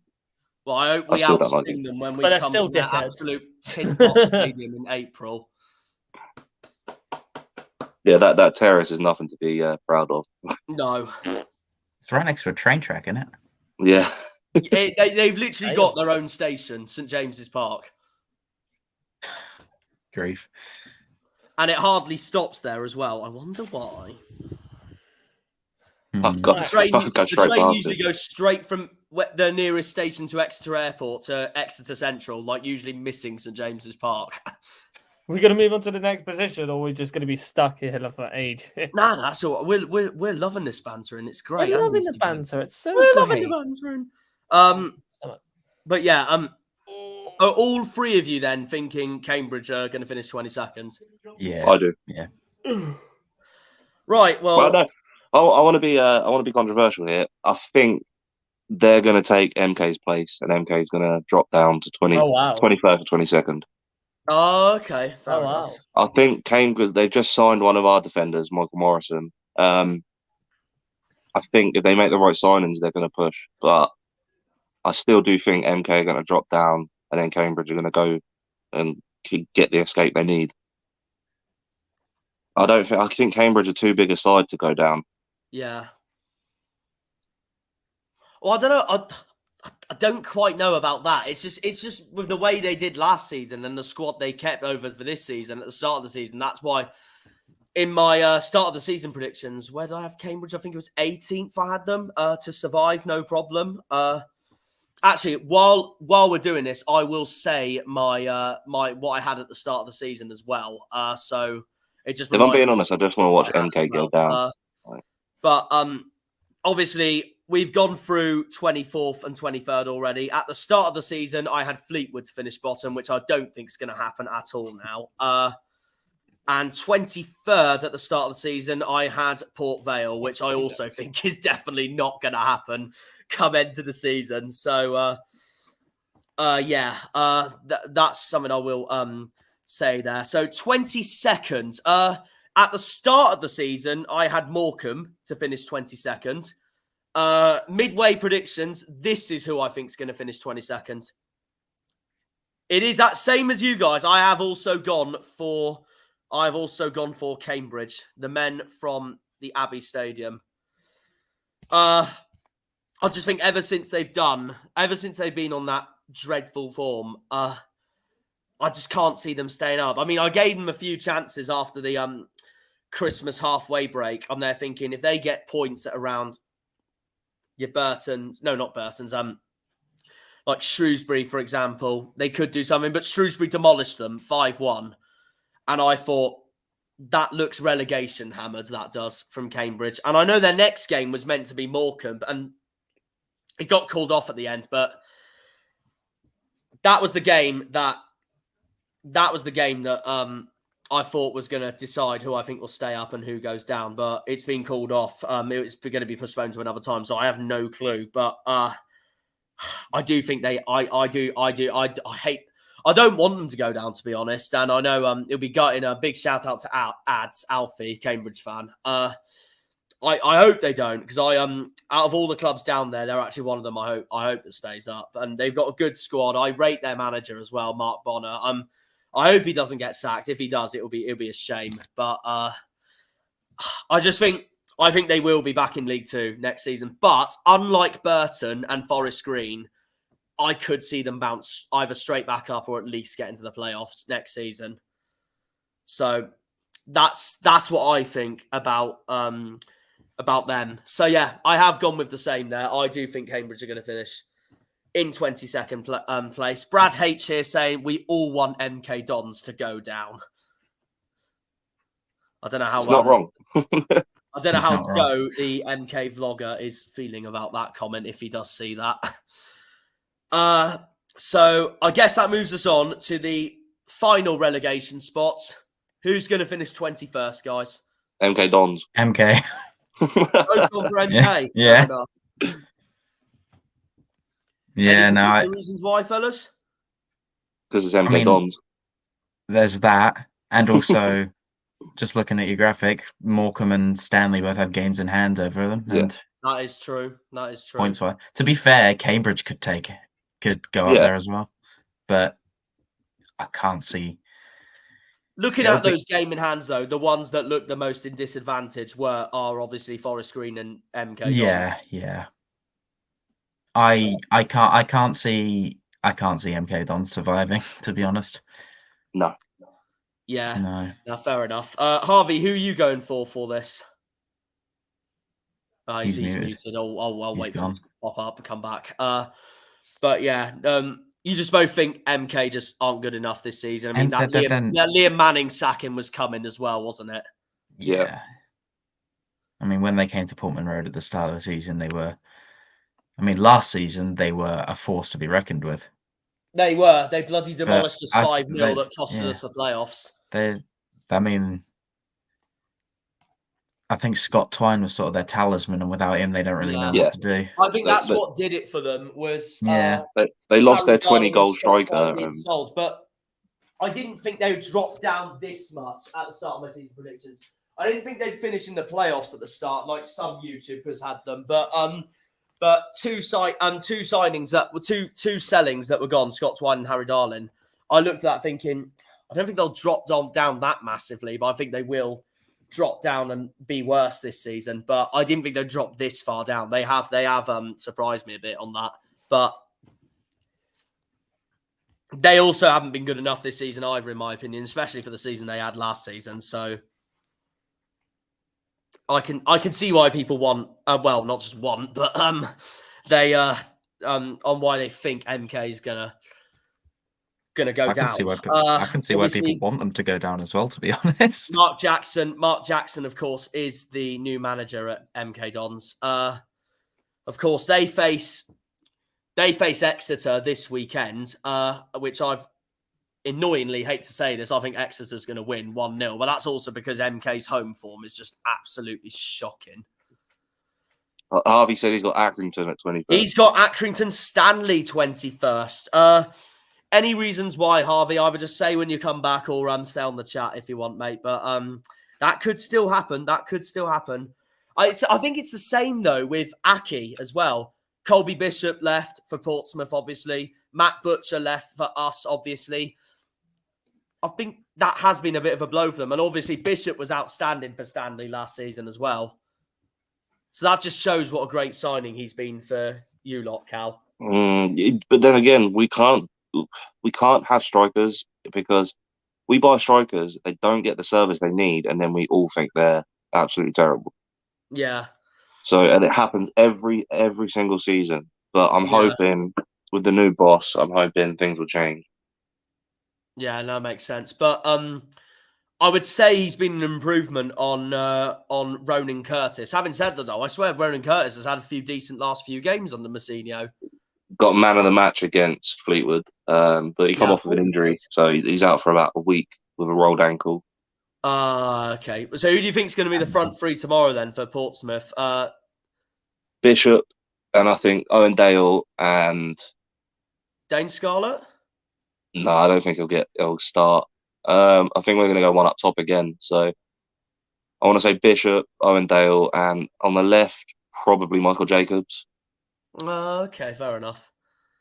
well, I hope we outsting them when we come to that absolute tin-pot stadium in April. Yeah, that terrace is nothing to be proud of. No. It's right next to a train track, isn't it? Yeah. They've literally got their own station, St James's Park. Grief. And it hardly stops there as well. I wonder why. The train usually goes straight from the nearest station to Exeter Airport to Exeter Central, like usually missing St James's Park. We're going to move on to the next position, or we're just going to be stuck here for age? Nah, that's all. We're loving this banter, and it's great. We're loving the banter. It's so we're great. loving the banter. But yeah, Are all three of you then thinking Cambridge are going to finish 22nd? Yeah, I do. Yeah. Right. Well, Well, no, I want to be controversial here. I think they're going to take MK's place, and MK is going to drop down to 21st or 22nd. Oh, okay. Fair enough. Wow. I think because they've just signed one of our defenders, Michael Morrison. I think if they make the right signings, they're going to push. But I still do think MK are going to drop down, and then Cambridge are going to go and get the escape they need. I think Cambridge are too big a side to go down. Yeah. Well, I don't know. I don't quite know about that. It's just with the way they did last season and the squad they kept over for this season at the start of the season. That's why in my start of the season predictions, where did I have Cambridge? I think it was 18th. I had them to survive, no problem. Actually, while we're doing this, I will say my what I had at the start of the season as well. So it just. If I'm being honest, I just want to watch MK go down. But obviously, we've gone through 24th and 23rd already. At the start of the season, I had Fleetwood to finish bottom, which I don't think is going to happen at all now. And 23rd at the start of the season, I had Port Vale, which I also think is definitely not going to happen come into the season. So, that's something I will say there. So 22nd, at the start of the season, I had Morecambe to finish 22nd. Midway predictions, this is who I think is going to finish 22nd. It is that same as you guys. I've also gone for Cambridge, the men from the Abbey Stadium. I just think ever since they've been on that dreadful form, I just can't see them staying up. I mean, I gave them a few chances after the Christmas halfway break. I'm there thinking if they get points at around your Burton's, no, not Burton's, like Shrewsbury, for example, they could do something, but Shrewsbury demolished them 5-1. And I thought, that looks relegation hammered, that does, from Cambridge. And I know their next game was meant to be Morecambe, and it got called off at the end, but that was the game that I thought was going to decide who I think will stay up and who goes down, but it's been called off. It's going to be postponed to another time, so I have no clue. But I do think I don't want them to go down, to be honest. And I know it'll be gutting. A big shout out to Addz, Alfie, Cambridge fan. I hope they don't, because out of all the clubs down there, they're actually one of them. I hope that stays up, and they've got a good squad. I rate their manager as well, Mark Bonner. I hope he doesn't get sacked. If he does, it'll be a shame. But I think they will be back in League Two next season. But unlike Burton and Forest Green, I could see them bounce either straight back up or at least get into the playoffs next season. So that's what I think about them. So yeah, I have gone with the same there. I do think Cambridge are going to finish in 22nd place. Brad H here saying we all want MK Dons to go down. I don't know how. It's not wrong. I don't know how Joe, the MK vlogger, is feeling about that comment if he does see that. So I guess that moves us on to the final relegation spots. Who's going to finish 21st, guys? MK Dons. MK. Both gone for MK. Yeah. Yeah, Any no. particular reasons why, fellas? Because it's MK Dons. There's that, and also just looking at your graphic, Morecambe and Stanley both have games in hand over them. Yeah. And That is true. points wise, to be fair, Cambridge could go up there as well, but I can't see. Looking at those game in hands, though, the ones that look the most in disadvantage are obviously Forest Green and MK. Yeah. I can't see MK Dons surviving, to be honest. No. Yeah. No, fair enough. Harvey, who are you going for this? He's muted. I'll wait for him to pop up and come back. But yeah, you just both think MK just aren't good enough this season. I mean, that Liam Manning sacking was coming as well, wasn't it? Yeah. I mean, when they came to Portman Road at the start of the season, last season they were a force to be reckoned with. They were. They bloody demolished us I- 5-0 they- that costed yeah. us the playoffs. I mean, I think Scott Twine was sort of their talisman, and without him, they don't really know Yeah. what to do. I think that's what did it for them was Yeah. They lost Harry their 20 Darling goal and Scott striker. Twine being sold, but I didn't think they would drop down this much at the start of my season predictions. I didn't think they'd finish in the playoffs at the start, like some YouTubers had them. But two signings that were two sellings that were gone, Scott Twine and Harry Darling. I looked at that thinking, I don't think they'll drop down that massively, but I think they will drop down and be worse this season. But I didn't think they'd drop this far down. They have surprised me a bit on that, but they also haven't been good enough this season either, in my opinion, especially for the season they had last season. So I can see why people want, well, not just want, but they on why they think MK is gonna go down. I can see why people want them to go down as well, to be honest. Mark Jackson, of course, is the new manager at MK Dons. Of course, they face Exeter this weekend, which I've annoyingly hate to say this. I think Exeter's going to win 1-0, but that's also because MK's home form is just absolutely shocking. Harvey said he's got Accrington at 21st. He's got Accrington Stanley 21st. Any reasons why, Harvey? Either just say when you come back or stay on the chat if you want, mate. But that could still happen. I think it's the same, though, with Aki as well. Colby Bishop left for Portsmouth, obviously. Matt Butcher left for us, obviously. I think that has been a bit of a blow for them. And obviously, Bishop was outstanding for Stanley last season as well. So that just shows what a great signing he's been for you lot, Cal. But then again, we can't have strikers because we buy strikers, they don't get the service they need, and then we all think they're absolutely terrible. Yeah. So, and it happens every single season. But I'm hoping with the new boss, I'm hoping things will change. Yeah, no, makes sense. But I would say he's been an improvement on Ronan Curtis. Having said that, though, I swear Ronan Curtis has had a few decent last few games under Mousinho. Got man of the match against Fleetwood, but he come off with an injury, so he's out for about a week with a rolled ankle. Okay. So who do you think is going to be the front three tomorrow then for Portsmouth? Bishop, and I think Owen Dale and Dane Scarlett? No, I don't think he'll start. I think we're going to go one up top again. So I want to say Bishop, Owen Dale, and on the left, probably Michael Jacobs. Okay, fair enough.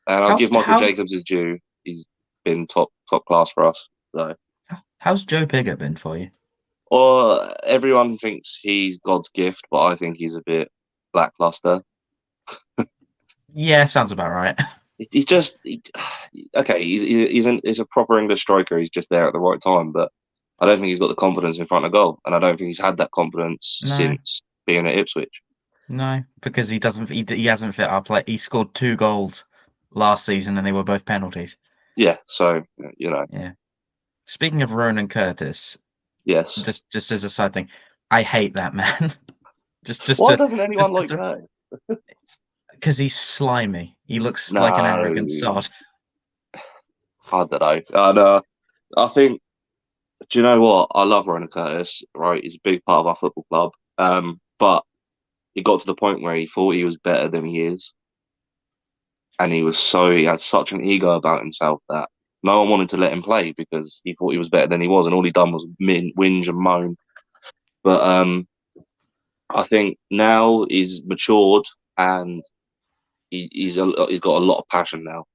And I'll give Michael Jacobs his due. He's been top class for us. So how's Joe Pigott been for you? Well, everyone thinks he's God's gift, but I think he's a bit lackluster. Yeah, sounds about right. He's just okay. He's a proper English striker. He's just there at the right time, but I don't think he's got the confidence in front of goal, and I don't think he's had that confidence since being at Ipswich. No, because he hasn't fit our play. He scored 2 goals last season, and they were both penalties. Yeah, so Yeah. Speaking of Ronan Curtis, yes. Just as a side thing, I hate that man. Why doesn't anyone like that? Because he's slimy. He looks like an arrogant sod. I don't know. I think. Do you know what? I love Ronan Curtis. Right, he's a big part of our football club. But he got to the point where he thought he was better than he is, and he had such an ego about himself that no one wanted to let him play because he thought he was better than he was, and all he done was whinge and moan. But I think now he's matured and he's got a lot of passion now,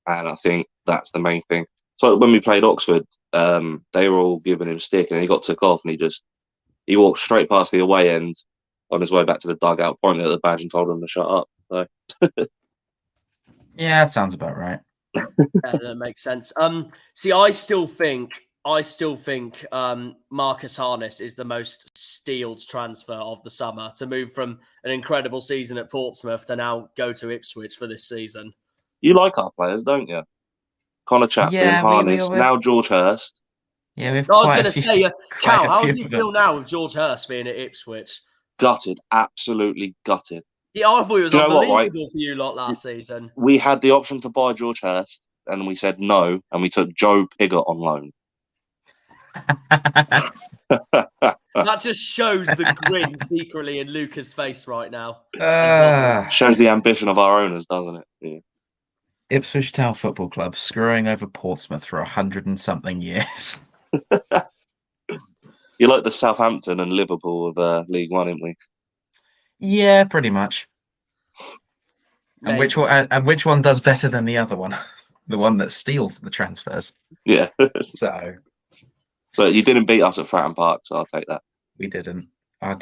and I think that's the main thing. So when we played Oxford, they were all giving him stick, and he got took off, and he walked straight past the away end on his way back to the dugout, pointed at the badge and told them to shut up. So. Yeah, that sounds about right. Yeah, that makes sense. See, I still think Marcus Harness is the most steeled transfer of the summer to move from an incredible season at Portsmouth to now go to Ipswich for this season. You like our players, don't you? Connor Chaplin, Harness, now George Hurst. Yeah, we've. I was going to say, Cal, how do you feel now with George Hurst being at Ipswich? Gutted, absolutely gutted. Yeah, I thought it was unbelievable for you lot last season. We had the option to buy George Hurst, and we said no, and we took Joe Pigott on loan. That just shows the grin secretly in Luca's face right now. Shows the ambition of our owners, doesn't it? Yeah. Ipswich Town Football Club screwing over Portsmouth for 100 and something years. You're like the Southampton and Liverpool of League One, aren't we? Yeah, pretty much. And Maybe. which one does better than the other one? The one that steals the transfers. Yeah. So But you didn't beat us at Fratton Park, so I'll take that. we didn't.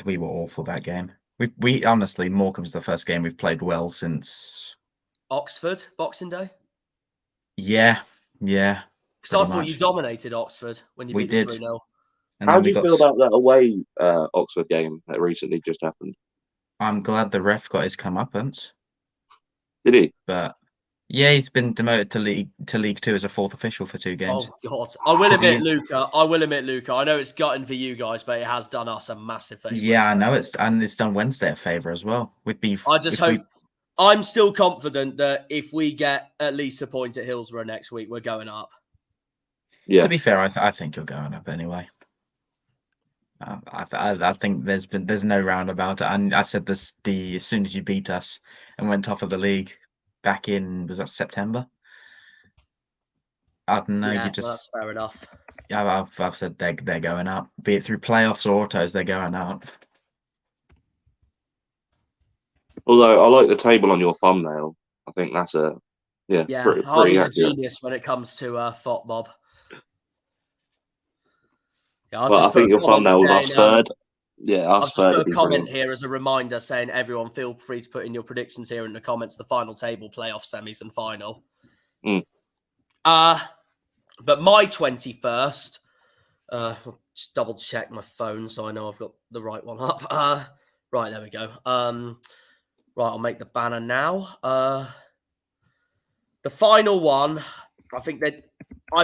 We were awful that game. We honestly, Morecambe's the first game we've played well since Oxford, Boxing Day? Yeah. Because I Pretty thought much. you dominated Oxford when you We beat them did. 3-0. And How then do we you got feel about that away Oxford game that recently just happened? I'm glad the ref got his comeuppance. Did he? But yeah, he's been demoted to League Two as a fourth official for 2 games. Oh, God. I will admit, Luca, I know it's gutting for you guys, but it has done us a massive favour. Yeah, I know it's done Wednesday a favour as well. I just hope. I'm still confident that if we get at least a point at Hillsborough next week, we're going up. Yeah. To be fair, I think you're going up anyway. I think there's no round about it. And I said this as soon as you beat us and went top of the league back in, was that September? I don't know. Yeah, You just that's fair enough. Yeah, I've said they're going up. Be it through playoffs or autos, they're going up. Although I like the table on your thumbnail. I think that's pretty Harvey's a accurate. genius when it comes to FOTMob. Yeah, Well, I think your thumbnail was us third. Yeah, I've us just third. put would a be comment brilliant. here as a reminder saying everyone feel free to put in your predictions here in the comments, the final table, playoff, semis and final. Mm. But my 21st, I'll just double check my phone so I know I've got the right one up. Right, there we go. Right, I'll make the banner now. The final one, I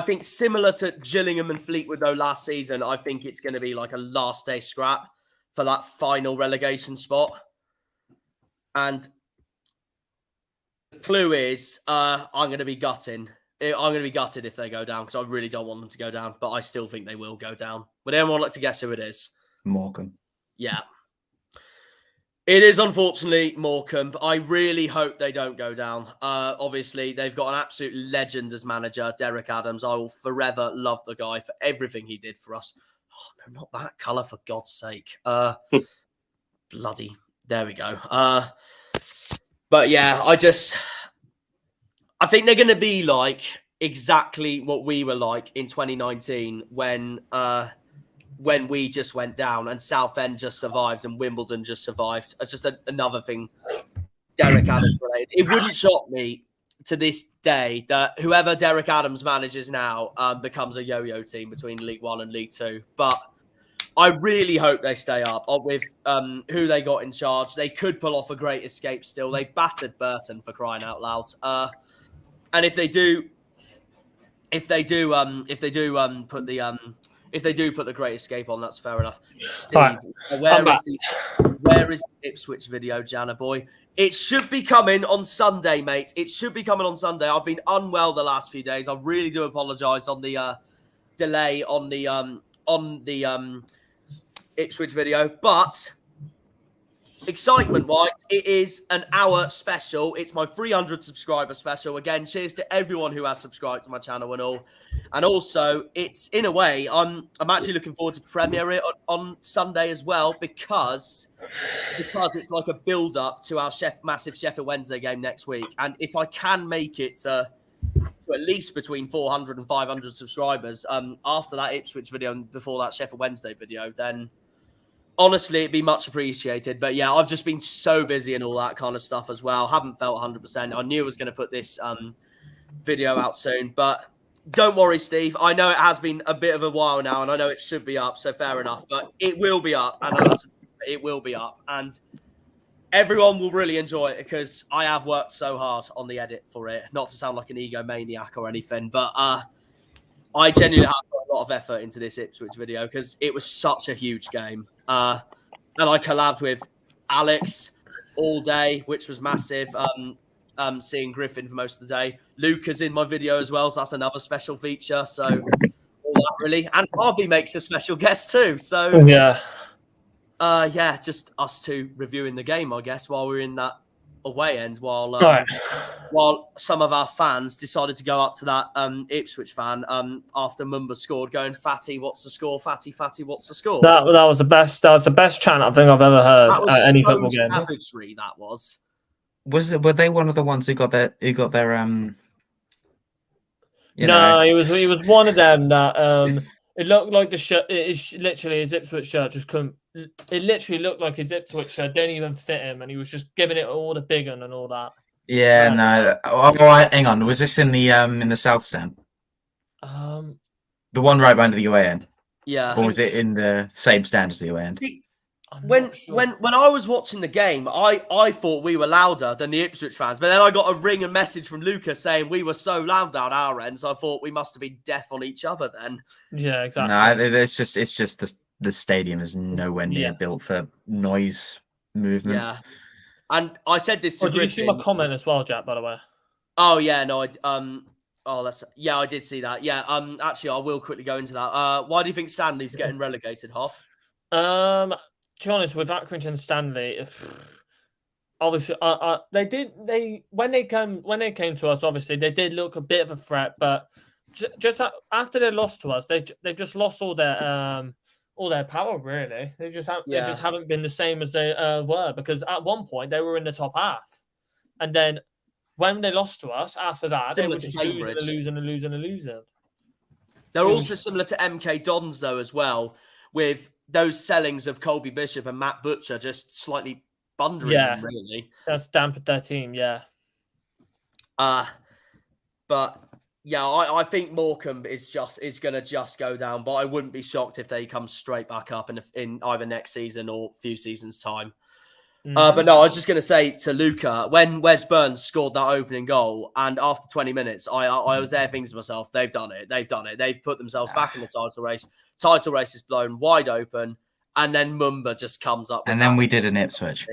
think similar to Gillingham and Fleetwood though last season, I think it's going to be like a last day scrap for that final relegation spot. And the clue is I'm going to be gutting. I'm going to be gutted if they go down because I really don't want them to go down, but I still think they will go down. Would anyone like to guess who it is? Morecambe. Yeah. It is unfortunately Morecambe. I really hope they don't go down. Obviously, they've got an absolute legend as manager, Derek Addz. I will forever love the guy for everything he did for us. Oh, no, not that colour, for God's sake. Bloody. There we go. But yeah, I think they're going to be like exactly what we were like in 2019 when we just went down and Southend just survived and Wimbledon just survived. It's just another thing Derek Addz related. It wouldn't shock me to this day that whoever Derek Addz manages now becomes a yo-yo team between League One and League Two. But I really hope they stay up with who they got in charge. They could pull off a great escape still. They battered Burton, for crying out loud. And if they do put the Great Escape on, that's fair enough. Steve, Right. Where is the Ipswich video, Jana boy? It should be coming on Sunday, mate. It should be coming on Sunday. I've been unwell the last few days. I really do apologise on the delay on the Ipswich video, but excitement-wise, it is an hour special. It's my 300 subscriber special. Again, cheers to everyone who has subscribed to my channel and all. And also, it's in a way, I'm actually looking forward to premiere it on Sunday as well because it's like a build-up to our massive Sheffield Wednesday game next week. And if I can make it to at least between 400 and 500 subscribers after that Ipswich video and before that Sheffield Wednesday video, then honestly, it'd be much appreciated. But yeah, I've just been so busy and all that kind of stuff as well. Haven't felt 100%. I knew I was going to put this video out soon. But don't worry, Steve. I know it has been a bit of a while now, and I know it should be up, so fair enough. But it will be up, and it will be up. And everyone will really enjoy it because I have worked so hard on the edit for it. Not to sound like an egomaniac or anything, but I genuinely have put a lot of effort into this Ipswich video because it was such a huge game. And I collabed with Alex all day, which was massive. seeing Griffin for most of the day. Luca's in my video as well, so that's another special feature. So all that really, and Harvey makes a special guest too. So yeah, just us two reviewing the game, I guess, while we're in that away end, while some of our fans decided to go up to that Ipswich fan after Mumba scored, going, "Fatty, what's the score? Fatty, what's the score?" that was the best. That was the best chant I think I've ever heard at any football game. Savagery, that was. Were they one of the ones who got their No, he was one of them that it looked like the shirt. It is literally his Ipswich shirt just couldn't. It literally looked like his Ipswich shirt didn't even fit him, and he was just giving it all the big one and all that. Yeah, no. Hang on. Was this in the south stand? The one right behind the away end. Yeah. Or was it in the same stand as the away end? When I was watching the game, I thought we were louder than the Ipswich fans, but then I got a ring and message from Lucas saying we were so loud down our end, so I thought we must have been deaf on each other then. Yeah, exactly. No, it's just the stadium is nowhere near built for noise movement. Yeah, and I said this to Griffin. Did you see my comment as well, Jack? By the way. Oh yeah, no, I did see that. Yeah, actually, I will quickly go into that. Why do you think Stanley's getting relegated, Hoff? To be honest, with Accrington Stanley, obviously, when they came to us, obviously they did look a bit of a threat, but just after they lost to us, they just lost all their power. Really, they just haven't been the same as they were, because at one point they were in the top half, and then when they lost to us after that, they were just losing. They're also similar to MK Dons though as well, with those sellings of Colby Bishop and Matt Butcher just slightly bundling them, really. That's dampened their team, yeah. But yeah, I think Morecambe is going to just go down, but I wouldn't be shocked if they come straight back up in either next season or a few seasons' time. But no, I was just going to say to Luca, when Wes Burns scored that opening goal, and after 20 minutes, I was there thinking to myself, they've done it. They've put themselves back in the title race. Title race is blown wide open, and then Mumba just comes up. And then we did an Ipswich.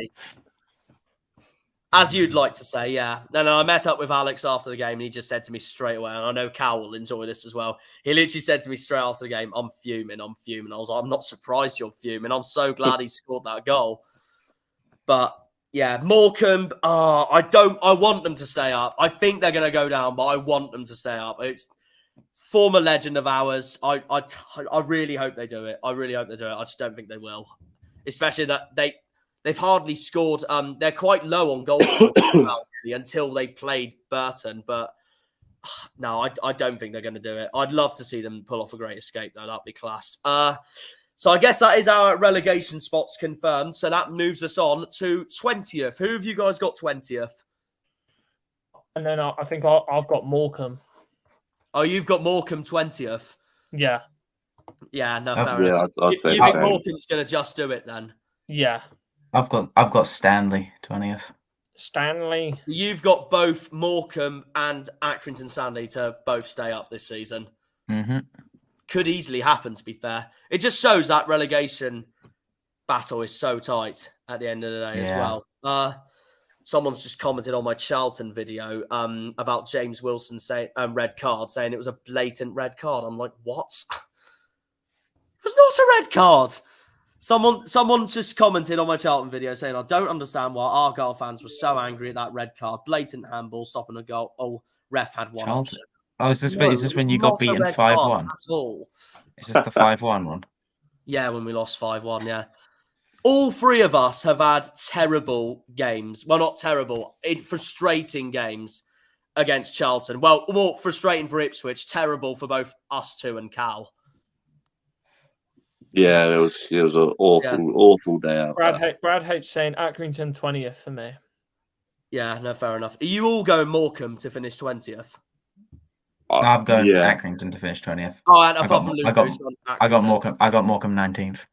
As you'd like to say, yeah. And I met up with Alex after the game, and he just said to me straight away, and I know Cal will enjoy this as well. He literally said to me straight after the game, I'm fuming. I was like, I'm not surprised you're fuming. I'm so glad he scored that goal. But yeah, Morecambe, I want them to stay up. I think they're going to go down, but I want them to stay up. It's former legend of ours. I really hope they do it. I just don't think they will. Especially that they've hardly scored. They're quite low on goal scoring until they played Burton. But no, I don't think they're going to do it. I'd love to see them pull off a great escape, though. That'd be class. So I guess that is our relegation spots confirmed. So that moves us on to 20th. Who have you guys got 20th? And then I think I've got Morecambe. Oh, you've got Morecambe 20th? Yeah. Yeah, no, fair enough. You think Morecambe's going to just do it then? Yeah. I've got Stanley 20th. Stanley. You've got both Morecambe and Accrington Stanley to both stay up this season. Mm-hmm. Could easily happen, to be fair. It just shows that relegation battle is so tight at the end of the day as well. Someone's just commented on my Charlton video about James Wilson saying red card, saying it was a blatant red card. I'm like, what? It was not a red card. Someone's just commented on my Charlton video saying, I don't understand why Argyle fans were so angry at that red card. Blatant handball, stopping a goal. Oh, ref had one option. Oh, is this when you got beaten 5-1? At all. Is this the 5-1 one? Yeah, when we lost 5-1, yeah. All three of us have had terrible games. Well, not terrible, frustrating games against Charlton. Well, more frustrating for Ipswich, terrible for both us two and Cal. Yeah, it was an awful day out. Brad H saying Accrington 20th for me. Yeah, no, fair enough. Are you all going Morecambe to finish 20th? I'm going Accrington to finish 20th. Oh, and apart from Luke, I got Morecambe 19th.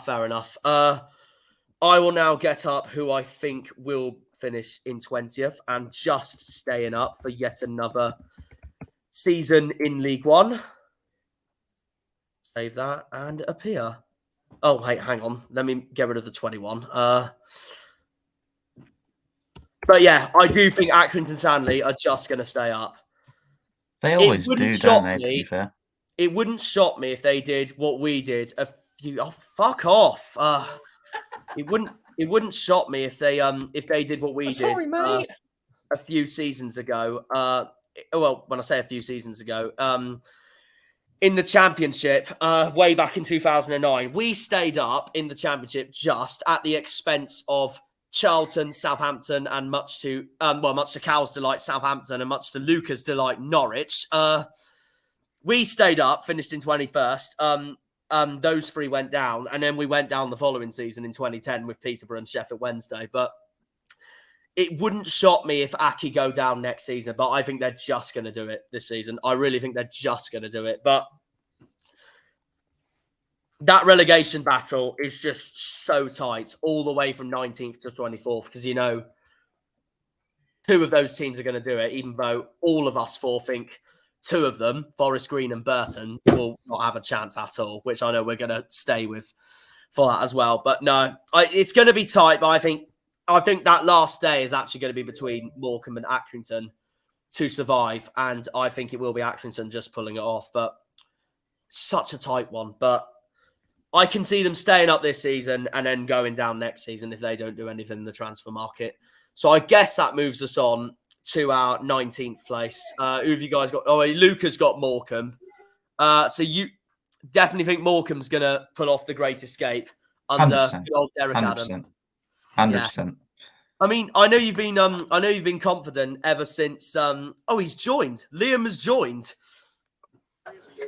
Fair enough. I will now get up who I think will finish in 20th and just staying up for yet another season in League One. Save that and appear. Oh, wait, hang on. Let me get rid of the 21. But yeah, I do think Accrington Stanley are just going to stay up. They always do, don't they, to be fair? It wouldn't shock me if they did what we did fuck off. It wouldn't shock me if they did what we did a few seasons ago. Well, when I say a few seasons ago, in the Championship, way back in 2009, we stayed up in the Championship just at the expense of Charlton, Southampton, and much to Cal's delight, Southampton, and much to Luca's delight, Norwich. We stayed up, finished in 21st. Those three went down, and then we went down the following season in 2010 with Peterborough and Sheffield Wednesday. But it wouldn't shock me if Aki go down next season, but I think they're just going to do it this season. I really think they're just going to do it. But that relegation battle is just so tight, all the way from 19th to 24th, because, you know, two of those teams are going to do it, even though all of us four think two of them, Forest Green and Burton, will not have a chance at all, which I know we're going to stay with for that as well. But no, it's going to be tight, but I think that last day is actually going to be between Morecambe and Accrington to survive, and I think it will be Accrington just pulling it off. But such a tight one. But I can see them staying up this season and then going down next season if they don't do anything in the transfer market. So I guess that moves us on to our 19th place. Who have you guys got? Oh, Luca's got Morecambe. So you definitely think Morecambe's going to pull off the Great Escape under 100%. good old Derek Adam. 100%. Yeah. I mean, I know you've been confident ever since. He's joined. Liam has joined.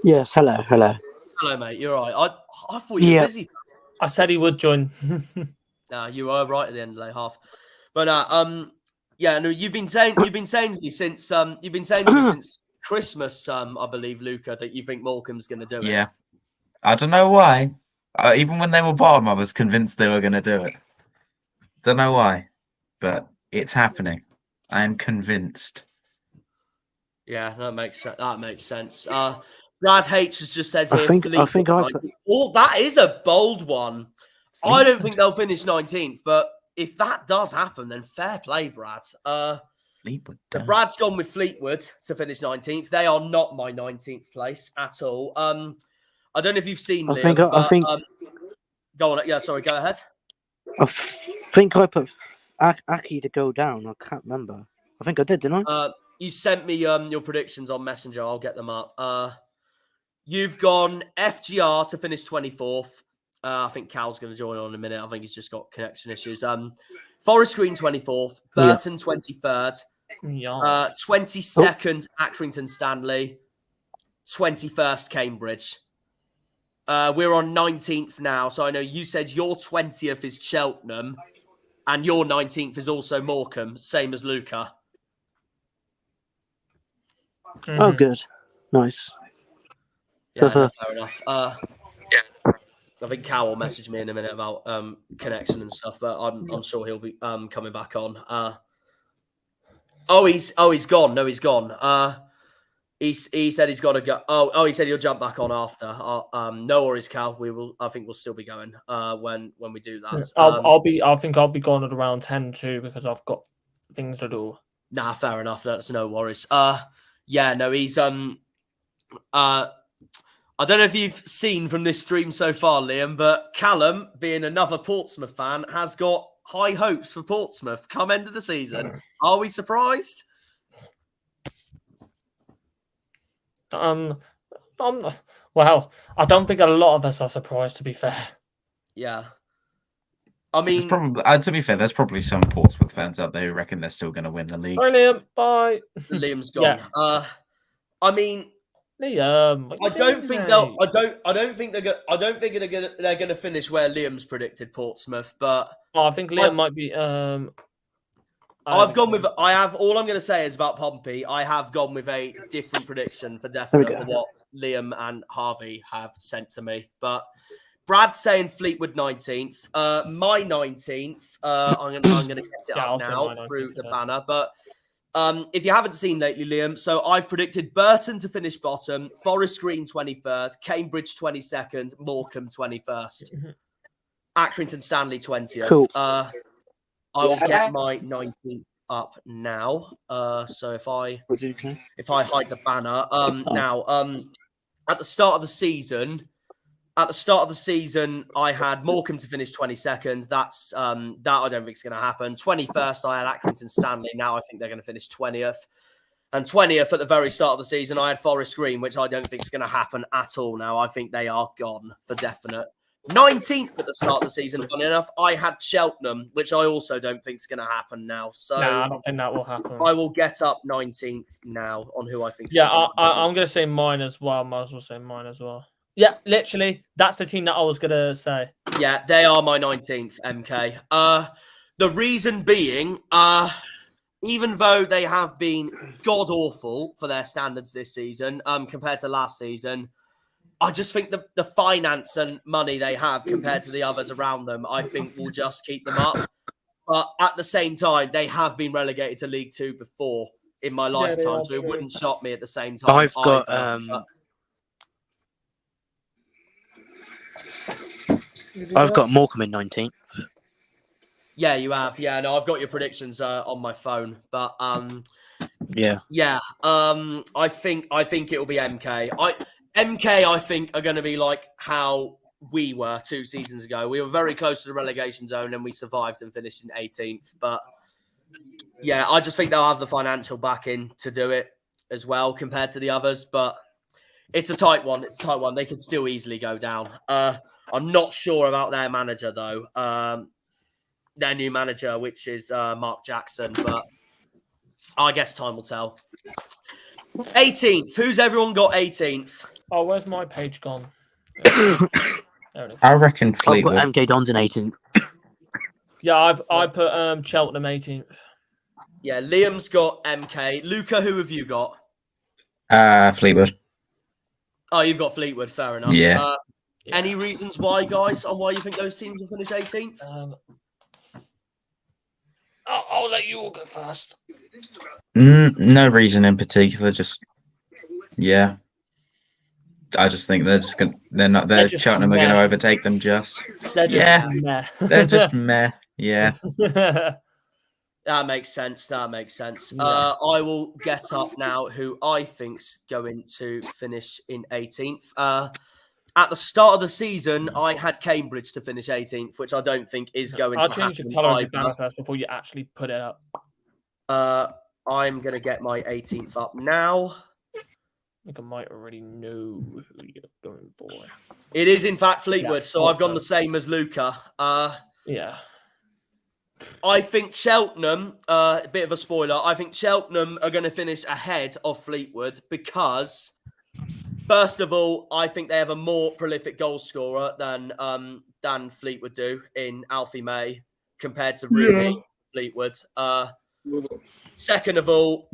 Yes. Hello. Hello, mate. You're right. I thought you were busy. I said he would join. No, you were right at the end of the half. But no, you've been saying to me since since Christmas, I believe, Luca, that you think Morecambe's going to do it. Yeah, I don't know why. Even when they were bottom, I was convinced they were going to do it. Don't know why, but it's happening. I am convinced. Yeah, that makes sense. Brad H has just said here. That is a bold one. I don't think they'll finish 19th, but if that does happen, then fair play, Brad. Fleetwood. Brad's gone with Fleetwood to finish 19th. They are not my 19th place at all. I don't know if you've seen Liam. I think. Go on. Yeah, sorry. Go ahead. I think I put Aki to go down. I can't remember. I think I did, didn't I? You sent me your predictions on Messenger. I'll get them up. You've gone FGR to finish 24th. I think Cal's going to join on in a minute. I think he's just got connection issues. Forest Green 24th, Burton 23rd, 22nd Accrington Stanley, 21st Cambridge. We're on 19th now, so I know you said your 20th is Cheltenham, and your 19th is also Morecambe, same as Luca. Mm-hmm. Oh, good. Nice. Yeah, no, fair enough. I think Cal will message me in a minute about connection and stuff, but I'm sure he'll be coming back on. He's gone. No, he's gone. He said he's got to go. He said he'll jump back on after. No worries, Cal. I think we'll still be going when we do that. I think I'll be gone at around 10 too because I've got things to do. Nah, fair enough. That's no worries. He's I don't know if you've seen from this stream so far, Liam, but Callum, being another Portsmouth fan, has got high hopes for Portsmouth come end of the season. Are we surprised? Well, I don't think a lot of us are surprised, to be fair. Yeah. I mean, to be fair, there's probably some Portsmouth fans out there who reckon they're still going to win the league. Bye, Liam. Bye. Liam's gone. Yeah. I mean, Liam, I don't think they're gonna finish where Liam's predicted Portsmouth, but I think Liam might be. All I'm going to say is about Pompey. I have gone with a different prediction for definite for what Liam and Harvey have sent to me. But Brad's saying Fleetwood 19th. My 19th. I'm going to get it up now through the banner. But if you haven't seen lately, Liam, so I've predicted Burton to finish bottom, Forest Green 23rd, Cambridge 22nd, Morecambe 21st, Accrington Stanley 20th. Cool. I will get my 19th up now. So if I What did you say? hide the banner, now at the start of the season, I had Morecambe to finish 22nd. That's that I don't think is going to happen. 21st, I had Accrington Stanley. Now I think they're going to finish 20th. And 20th at the very start of the season, I had Forest Green, which I don't think is going to happen at all now. I think they are gone for definite. 19th at the start of the season, funny enough, I had Cheltenham, which I also don't think is going to happen now. So No, I don't think that will happen. I will get up 19th now on who I think. Yeah, I'm going to say mine as well. Might as well say mine as well. Yeah, literally, that's the team that I was going to say. Yeah, they are my 19th, MK. The reason being, even though they have been god-awful for their standards this season compared to last season, I just think the finance and money they have compared to the others around them, I think will just keep them up. But at the same time, they have been relegated to League Two before in my lifetime, so it wouldn't shock me at the same time. I've got Morecambe in 19th. Yeah, you have. Yeah, no, I've got your predictions on my phone, but yeah. I think it'll be MK. I think are going to be like how we were 2 seasons ago. We were very close to the relegation zone and we survived and finished in 18th. But yeah, I just think they'll have the financial backing to do it as well compared to the others. But it's a tight one. They could still easily go down. I'm not sure about their manager though. Their new manager, which is Mark Jackson, but I guess time will tell. 18th. Who's everyone got 18th? Oh, where's my page gone? There it is. I reckon I've Fleetwood. got MK Dons in 18th. Yeah, I put Cheltenham 18th. Yeah, Liam's got MK. Luca, who have you got? Fleetwood. Oh, you've got Fleetwood. Fair enough. Yeah. Any reasons why, guys, on why you think those teams will finish 18th? I'll let you all go first. No reason in particular. Just I just think they're just gonna. They're not. Cheltenham are going to overtake them. They're just meh. They're just meh. Yeah. That makes sense. Yeah. I will get up now who I think's going to finish in 18th. At the start of the season, I had Cambridge to finish 18th, which I don't think is going to happen. I'll change the colour of your banner first before you actually put it up. I'm going to get my 18th up now. I think I might already know who you're going for. It is, in fact, Fleetwood, Yeah, so I've gone the same as Luca. Yeah. I think Cheltenham, a bit of a spoiler, I think Cheltenham are going to finish ahead of Fleetwood because... First of all, I think they have a more prolific goal scorer than Fleetwood do in Alfie May compared to really Fleetwood. Second of all,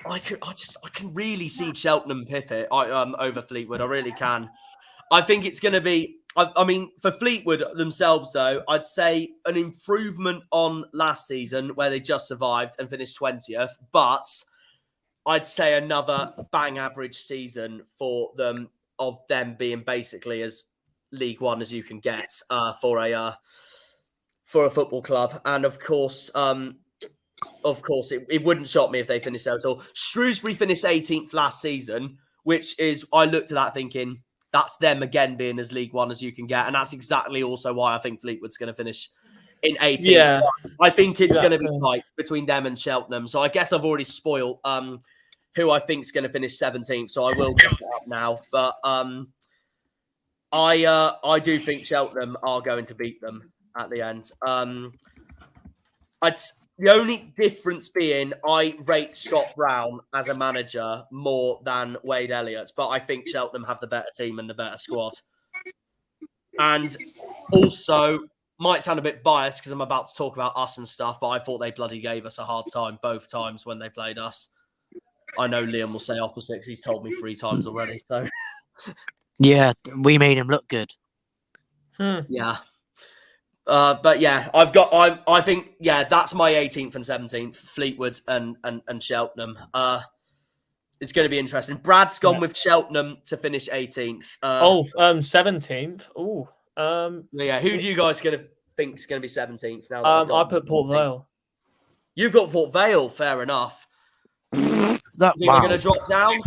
I can really see Cheltenham pip it over Fleetwood. I really can. I think it's going to be. I mean, for Fleetwood themselves, though, I'd say an improvement on last season where they just survived and finished 20th, but. I'd say another bang average season for them of them being basically as League One as you can get for a football club. And of course, it wouldn't shock me if they finished there at all. Shrewsbury finished 18th last season, which is I looked at that thinking that's them again being as League One as you can get, and that's exactly also why I think Fleetwood's going to finish in 18th. Yeah. I think it's going to be tight between them and Cheltenham. So I guess I've already spoiled who I think is going to finish 17th. So I will get it up now. But I do think Cheltenham are going to beat them at the end. The only difference being I rate Scott Brown as a manager more than Wade Elliott. But I think Cheltenham have the better team and the better squad. And also... Might sound a bit biased because I'm about to talk about us and stuff, but I thought they bloody gave us a hard time both times when they played us. I know Liam will say opposite because he's told me 3 times already. So, yeah, we made him look good. Yeah, but yeah, I think that's my 18th and 17th, Fleetwood and Cheltenham. It's going to be interesting. Brad's gone with Cheltenham to finish 18th. 17th. Oh. Who do you guys think is going to be 17th? Now, I put Port Vale. You've got Port Vale, fair enough. That Think they're going to drop down?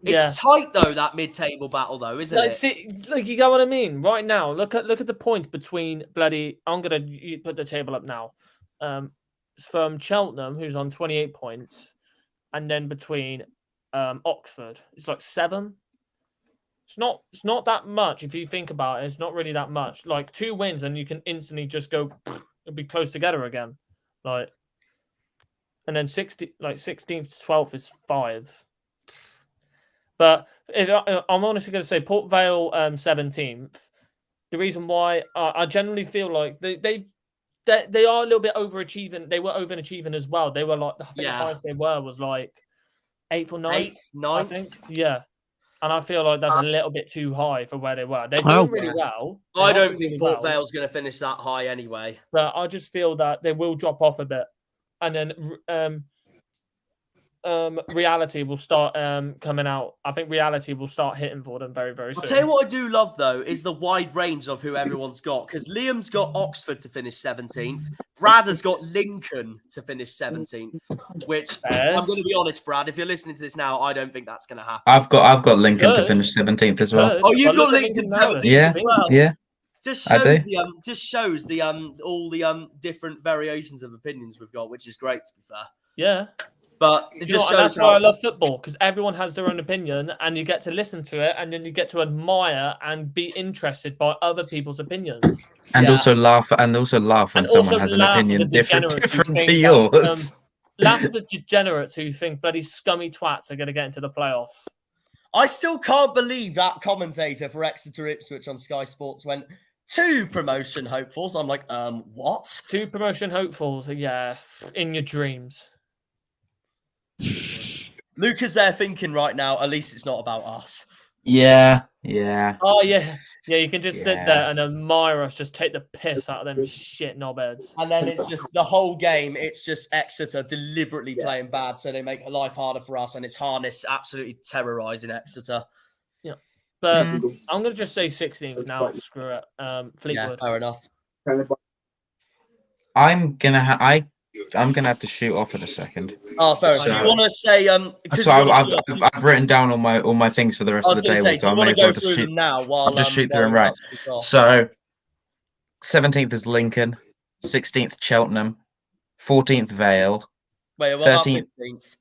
Yeah. It's tight though, that mid-table battle though, isn't Like, it? see, like, you get what I mean? Right now, look at the points between bloody. I'm gonna put the table up now. It's from Cheltenham, who's on 28 points, and then between Oxford, it's like 7. It's not that much if you think about it. It's not really that much. Like 2 wins, and you can instantly just go. It'll be close together again, like. And then 16th to 12th is 5. But I'm honestly going to say Port Vale 17th. The reason why I generally feel like they are a little bit overachieving. They were overachieving as well. They were like, I think the highest they were was like 8th or 9th. 9th. I think. Yeah. And I feel like that's a little bit too high for where they were. They're doing really well. I don't think Port Vale's going to finish that high anyway. But I just feel that they will drop off a bit. And then reality will start coming out. I think reality will start hitting for them very, very soon. I'll tell you what I do love, though, is the wide range of who everyone's got. Because Liam's got Oxford to finish 17th. Brad has got Lincoln to finish 17th. Which, I'm going to be honest, Brad, if you're listening to this now, I don't think that's going to happen. I've got Lincoln to finish 17th as well. Oh, you've got Lincoln 17th as well? Yeah. Just shows the all the different variations of opinions we've got, which is great, to be fair. Yeah. But it just shows that's why I love football, because everyone has their own opinion and you get to listen to it and then you get to admire and be interested by other people's opinions. And also laugh when someone has an opinion different to yours. Laugh at the degenerates who think bloody scummy twats are going to get into the playoffs. I still can't believe that commentator for Exeter Ipswich on Sky Sports went 2 promotion hopefuls. I'm like, what? 2 promotion hopefuls, yeah, in your dreams. Luca's there thinking right now, at least it's not about us. Yeah. Oh, yeah. Yeah, you can just sit there and admire us just take the piss out of them shit knobheads. And then it's just the whole game, it's just Exeter deliberately playing bad so they make life harder for us, and it's Harness absolutely terrorising Exeter. Yeah. But I'm going to just say 16th now. Screw it. Fleetwood. Yeah, fair enough. I'm gonna have to shoot off in a second. Oh, fair enough. Do you want to say? So I've written down all my things for the rest of the table. So I may as well just shoot now. I'll just shoot through them right. So 17th is Lincoln, 16th Cheltenham, 14th Vale. Wait, what about 15th?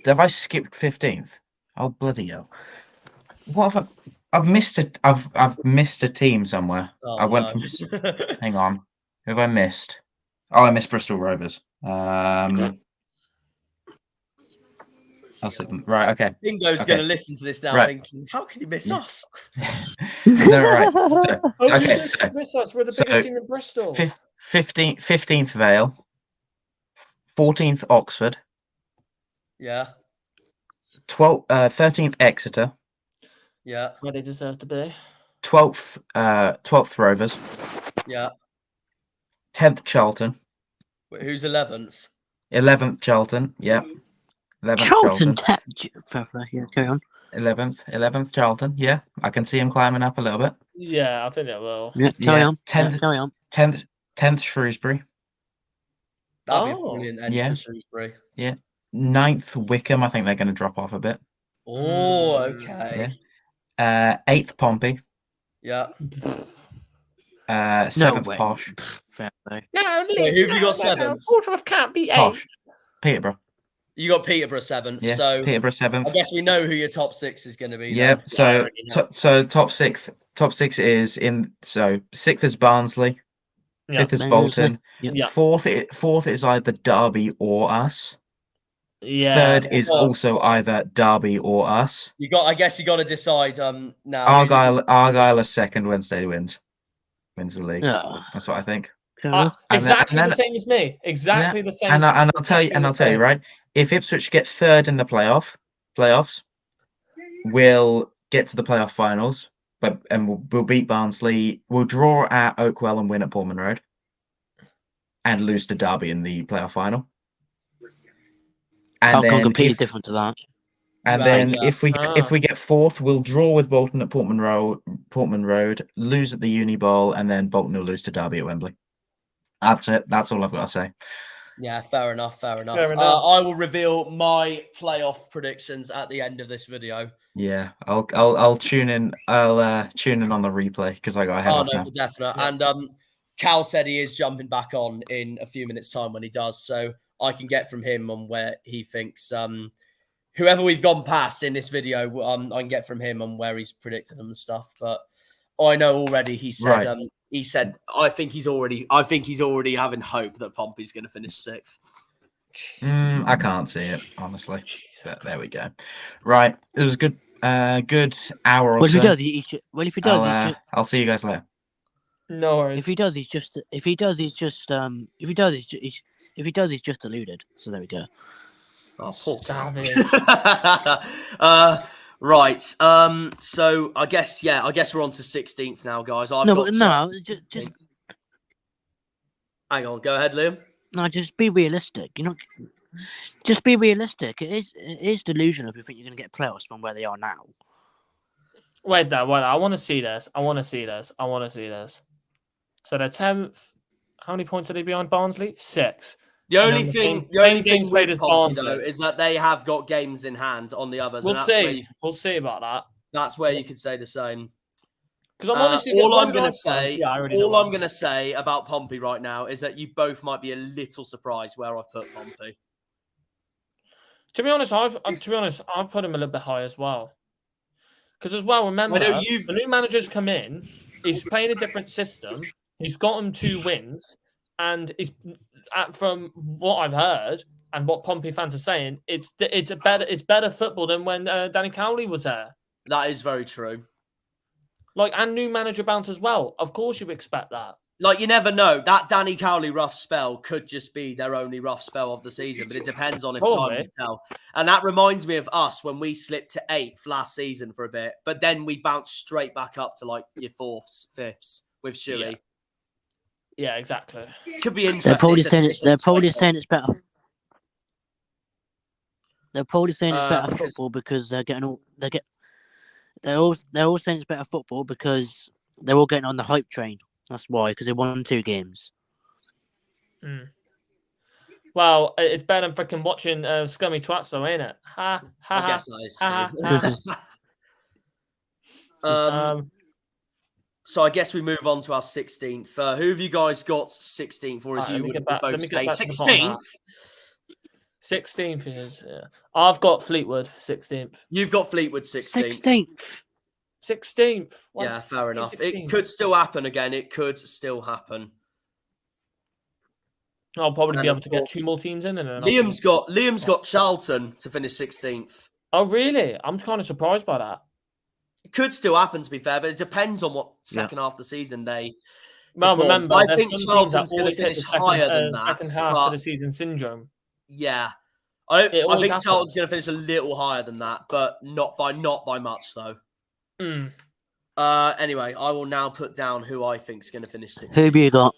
Have I skipped 15th? Oh bloody hell! What have I've missed it? I've missed a team somewhere. Oh, I went from. Hang on. Who have I missed? Oh, I missed Bristol Rovers. I'll sit them. Right, okay. Bingo's going to listen to this now thinking, how can you miss us? No, right. So, miss us. We're the biggest team in Bristol. 15th Vale. 14th Oxford. Yeah. 13th Exeter. Yeah. Where they deserve to be. 12th Rovers. Yeah. 10th Charlton. Wait, who's 11th? 11th Charlton. Yeah. 11th Charlton. Yeah, carry on. 11th Charlton. Yeah, I can see him climbing up a little bit. Yeah, I think they will. Yeah, carry on. 10th Shrewsbury. That'd be a brilliant end for Shrewsbury. Yeah. 9th Wycombe. I think they're going to drop off a bit. Oh, okay. Yeah. 8th Pompey. Yeah. 7th Posh. No, wait, who have you got 7th? Portsmouth can't be 8th. Posh. Peterborough. You got Peterborough 7th. Yeah, so Peterborough 7th. I guess we know who your top 6 is going to be. Yeah. Then. So top six is in. So 6th is Barnsley. 5th is Bolton. Yeah. 4th is either Derby or us. Yeah. 3rd is also either Derby or us. I guess you got to decide now. Argyle are 2nd. Wednesday wins the league. Yeah. That's what I think. Exactly the same as me. Exactly the same. And I'll tell you, right? If Ipswich get 3rd in the playoffs, we'll get to the playoff finals. And we'll beat Barnsley. We'll draw at Oakwell and win at Portman Road, and lose to Derby in the playoff final. And Outcome completely different to that. And then if we get 4th, we'll draw with Bolton at Portman Road, lose at the Uni Bowl, and then Bolton will lose to Derby at Wembley. That's it. That's all I've got to say. Yeah, fair enough. Fair enough. Fair enough. I will reveal my playoff predictions at the end of this video. Yeah, I'll tune in. I'll tune in on the replay because I got a head off now. For definite. Yeah. And Cal said he is jumping back on in a few minutes' time when he does, so I can get from him on where he thinks whoever we've gone past in this video, I can get from him on where he's predicted them and stuff. But I know already he said Right. I think he's already having hope that Pompey's going to finish 6th. I can't see it honestly. But there we go. Right, it was a good hour or Well, if so. he does, if he does, I'll see you guys later. No worries. if he does, he's just deluded. So there we go. Oh, poor Savage. right. So I guess we're on to 16th now, guys. Just hang on. Go ahead, Liam. no, just be realistic. Just be realistic. It is delusional if you think you're going to get playoffs from where they are now. Wait, I want to see this. So they're 10th. How many points are they behind Barnsley? 6. The only thing played with as Pompey, Barnsley though, is that they have got games in hand on the others. We'll and see. We'll see about that. That's where you could say the same. Because I'm honestly all I'm going to say about Pompey right now is that you both might be a little surprised where I've put Pompey. To be honest, I've put him a little bit high as well. Because as well, remember, the new manager's come in. He's playing a different system. He's got him 2 wins, and from what I've heard and what Pompey fans are saying, it's better football than when Danny Cowley was there. That is very true. And new manager bounce as well. Of course, you expect that. You never know. That Danny Cowley rough spell could just be their only rough spell of the season, but it depends on if time will tell. And that reminds me of us when we slipped to 8th last season for a bit, but then we bounced straight back up to your 4th, 5th with Shuey. Yeah, exactly. Could be interesting. They're probably saying it's better. They're probably saying it's better football because they're all saying it's better football because they're all getting on the hype train. That's why, because they won 2 games. Well, it's better than freaking watching scummy twats, though, ain't it? I guess that is true. So I guess we move on to our 16th. Who have you guys got 16th, or as you would both say 16th? 16th is, yeah. I've got Fleetwood 16th. You've got Fleetwood 16th. 16th. Yeah, fair enough. 16th. It could still happen again. It could still happen. I'll probably be able to get 2 more teams in. And Liam's got Charlton to finish 16th. Oh, really? I'm kind of surprised by that. It could still happen, to be fair, but it depends on what second half of the season they. Well, remember, I think Charlton's going to finish higher than that. Second half of the season syndrome. Yeah, I think Charlton's going to finish a little higher than that, but not by much though. Anyway, I will now put down who I think is going to finish 16th. Who have you got?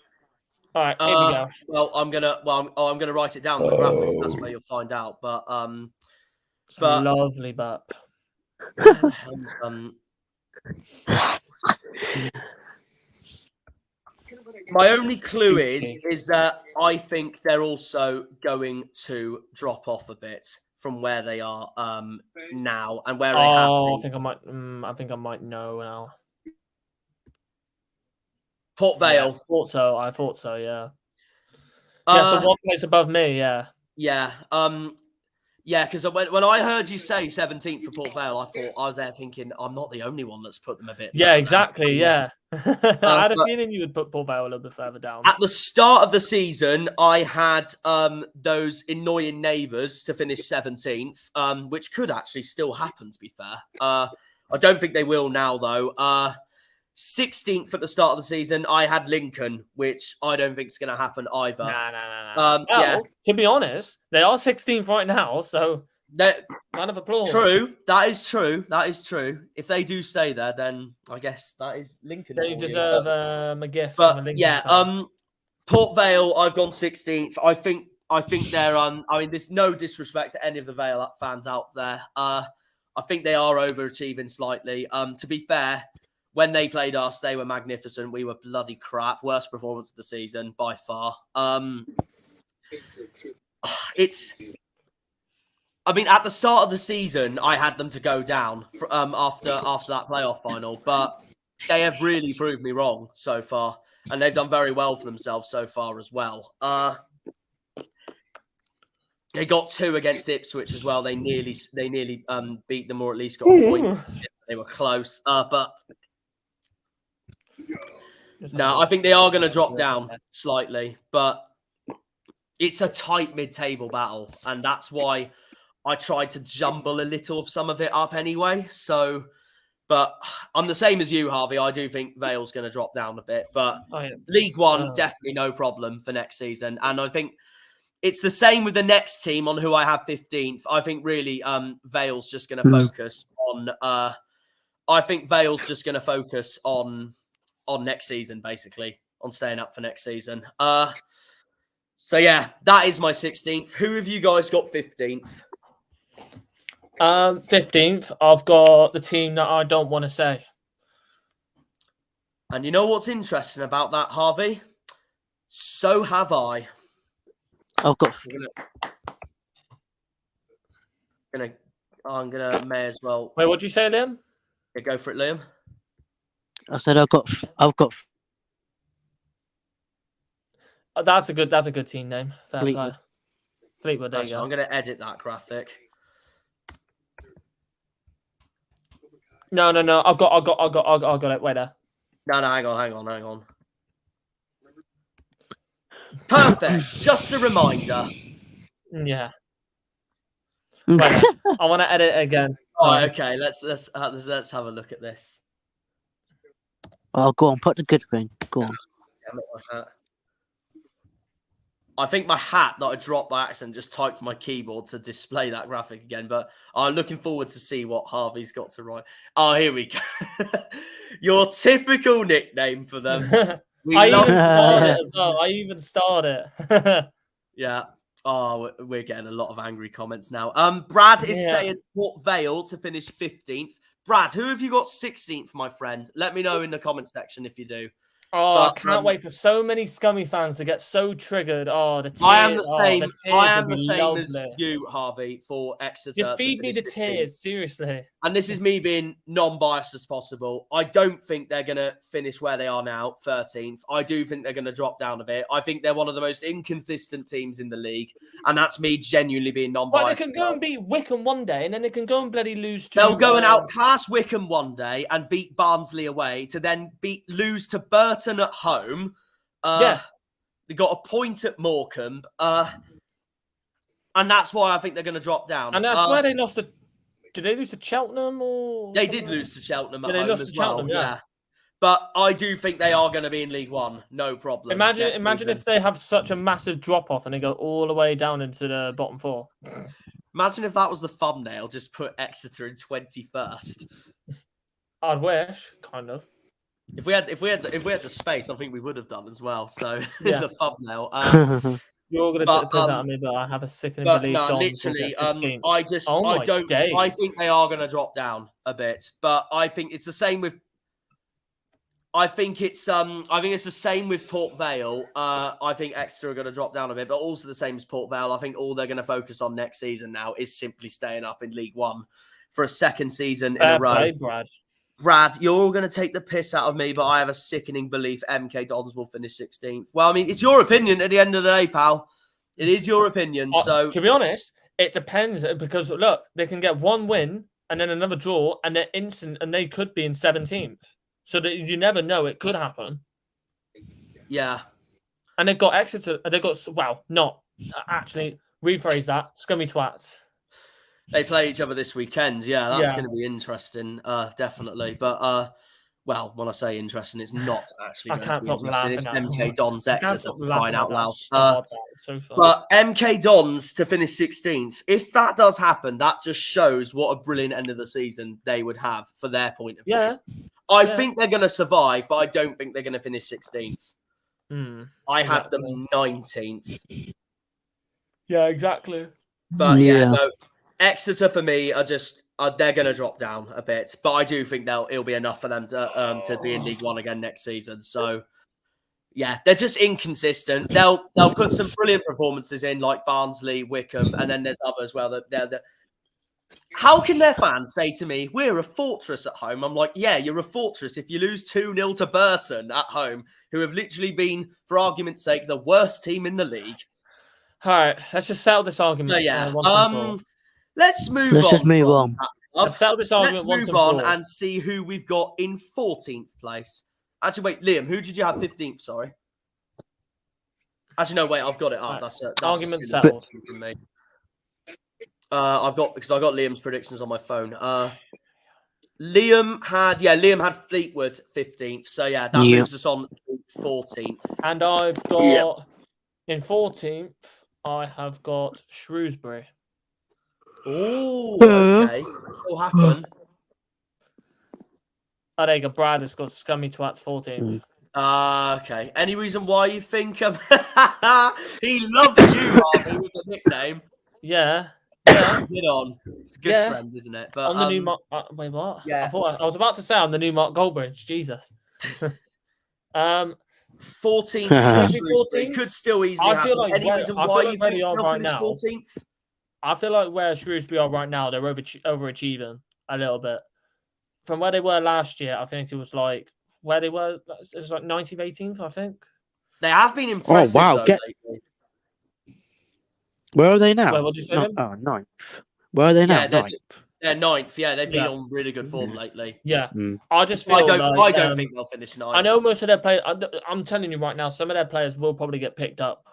All right, here we go. Well, I'm gonna write it down on the graphic. That's where you'll find out. But lovely bup. My only clue is that I think they're also going to drop off a bit from where they are now and where they have been. I think I might know now. Port Vale. Yeah, I thought so. Yeah. Yeah. So 1 place above me. Yeah. Yeah. Yeah, because when I heard you say 17th for Port Vale, I was there thinking I'm not the only one that's put them a bit. Yeah, exactly. Yeah, I had a feeling you would put Port Vale a little bit further down. At the start of the season, I had those annoying neighbours to finish 17th, which could actually still happen. To be fair, I don't think they will now though. 16th at the start of the season, I had Lincoln, which I don't think is going to happen either. Nah. Yeah. To be honest, they are 16th right now, so round of applause. True, that is true. If they do stay there, then I guess that is Lincoln. They deserve a gift. But from a yeah, fan. Port Vale, I've gone 16th. I think they're I mean, there's no disrespect to any of the Vale fans out there. I think they are overachieving slightly. To be fair, when they played us, they were magnificent. We were bloody crap. Worst performance of the season by far. I mean, at the start of the season, I had them to go down after that playoff final, but they have really proved me wrong so far, and they've done very well for themselves so far as well. They got 2 against Ipswich as well. They nearly beat them, or at least got a point. They were close, but no, I think they are going to drop down slightly, but it's a tight mid-table battle, and that's why I tried to jumble a little of some of it up anyway. So, but I'm the same as you, Harvey. I do think Vale's going to drop down a bit, but League One, definitely no problem for next season. And I think it's the same with the next team on who I have 15th. I think really Vale's just going to focus on, I think Vale's just going to focus on next season, basically, on staying up for next season. So yeah, that is my 16th. Who have you guys got 15th? 15th, I've got the team that I don't want to say. And you know what's interesting about that, Harvey? So have I. I've got. I'm gonna may as well. Wait, what did you say, Liam? Yeah, go for it, Liam. I said I've got. That's a good team name. Fleetwood. Fleetwood. There you go. I'm gonna edit that graphic. No. I've got it. Wait there. No, hang on. Perfect. Just a reminder. Yeah. Wait there. I want to edit it again. Oh, okay. Let's have a look at this. Oh, go on. Put the good thing. Go on. I think my hat that I dropped by accident just typed my keyboard to display that graphic again, but I'm looking forward to see what Harvey's got to write. Oh, here we go. Your typical nickname for them. I even started it as well. I even started it. Yeah. Oh, we're getting a lot of angry comments now. Brad is saying Port Vale to finish 15th. Brad, who have you got 16th, my friend? Let me know in the comment section if you do. Oh, I can't wait for so many scummy fans to get so triggered. Oh, the tears. I am the same. I am the same as you, Harvey, for Exeter. Just feed me the tears, seriously. And this is me being non-biased as possible. I don't think they're going to finish where they are now, 13th. I do think they're going to drop down a bit. I think they're one of the most inconsistent teams in the league. And that's me genuinely being non-biased. Well, they can go and beat Wycombe one day, and then they can go and bloody lose to... They'll go and outclass Wycombe one day and beat Barnsley away to then lose to Burton at home. They got a point at Morecambe. And that's why I think they're going to drop down. And that's where they lost to... Did they lose to Cheltenham or... They did lose to Cheltenham at home lost as to well. Cheltenham, yeah. But I do think they are going to be in League One. No problem. Imagine if they have such a massive drop-off and they go all the way down into the bottom 4. Imagine if that was the thumbnail, just put Exeter in 21st. I'd wish, kind of. If we had the space, I think we would have done as well. So the thumbnail. You're going to take the piss out of me, but I have a sickening belief. No, literally, I think they are going to drop down a bit, but I think it's the same with. I think it's the same with Port Vale. I think Exeter are going to drop down a bit, but also the same as Port Vale. I think all they're going to focus on next season now is simply staying up in League One for a second season in a row. Brad, you're all going to take the piss out of me, but I have a sickening belief MK Dons will finish 16th. Well, I mean, it's your opinion at the end of the day, pal. It is your opinion. So, to be honest, it depends because look, they can get one win and then another draw, and they're instant, and they could be in 17th. So that you never know, it could happen. Yeah, and they've got Exeter. They've got not actually rephrase that scummy twats. They play each other this weekend. Yeah, that's going to be interesting. Definitely. But, well, when I say interesting, it's not actually I can't stop laughing. It's MK Dons Exeter for crying out loud. So but MK Dons to finish 16th, if that does happen, that just shows what a brilliant end of the season they would have for their point of view. Yeah. I think they're going to survive, but I don't think they're going to finish 16th. I had them 19th. Yeah, exactly. But no, Exeter for me are just they're going to drop down a bit, but I do think it'll be enough for them to be in League One again next season. So, yeah, they're just inconsistent. They'll put some brilliant performances in, like Barnsley, Wycombe, and then there's others as well. How can their fans say to me, "We're a fortress at home"? I'm like, yeah, you're a fortress if you lose 2-0 to Burton at home, who have literally been, for argument's sake, the worst team in the league. All right, let's just settle this argument. So, yeah, once and for all. let's move on. Let's just move on. Let's settle this argument. Let's move on and see who we've got in 14th place. Actually, wait, Liam, who did you have 15th? Sorry. Actually, no, wait, I've got it. Right. That's argument settled. From me. I've got Liam's predictions on my phone. Liam had Fleetwood 15th. So yeah, that moves us on to 14th. And I've got in 14th, I have got Shrewsbury. Oh, okay. What'll happen? Oh, there you go. Brad has got Scummy Twats 14th. Okay. Any reason why you think he loves you, Harvey, with the nickname? Yeah. Get on. It's a good trend, isn't it? But on the new Mark. Wait, what? Yeah. I was about to say I'm the new Mark Goldbridge. Jesus. 14th. 14th? Could still easily happen. Any reason why you think they'll finish 14th? I feel like where Shrewsbury are right now, they're overachieving a little bit. From where they were last year, I think it was like where they were. It was like 19th, 18th, I think. They have been impressive. Oh wow! Lately. Where are they now? Wait, what did you say? Ninth. Where are they now? They're ninth. Yeah, they've been on really good form lately. Yeah, I just feel I don't think they'll finish ninth. I know most of their players. I'm telling you right now, some of their players will probably get picked up,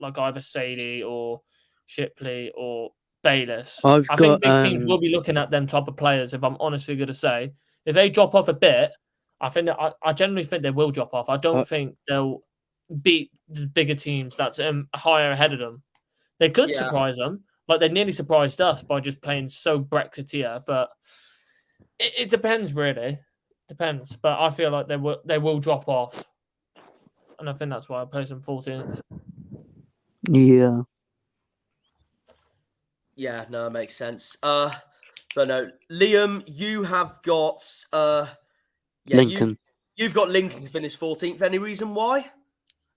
like either Sadie or Shipley or Bayliss. I think big teams will be looking at them type of players. If I'm honestly going to say, if they drop off a bit, I generally think they will drop off. I don't think they'll beat the bigger teams that's higher ahead of them. They could surprise them, like they nearly surprised us by just playing so Brexiteer. But it depends, really. Depends, but I feel like they will drop off, and I think that's why I place them 14th. Yeah. Yeah, no, it makes sense. But no, Liam, you have got Lincoln. You've got Lincoln to finish 14th. Any reason why?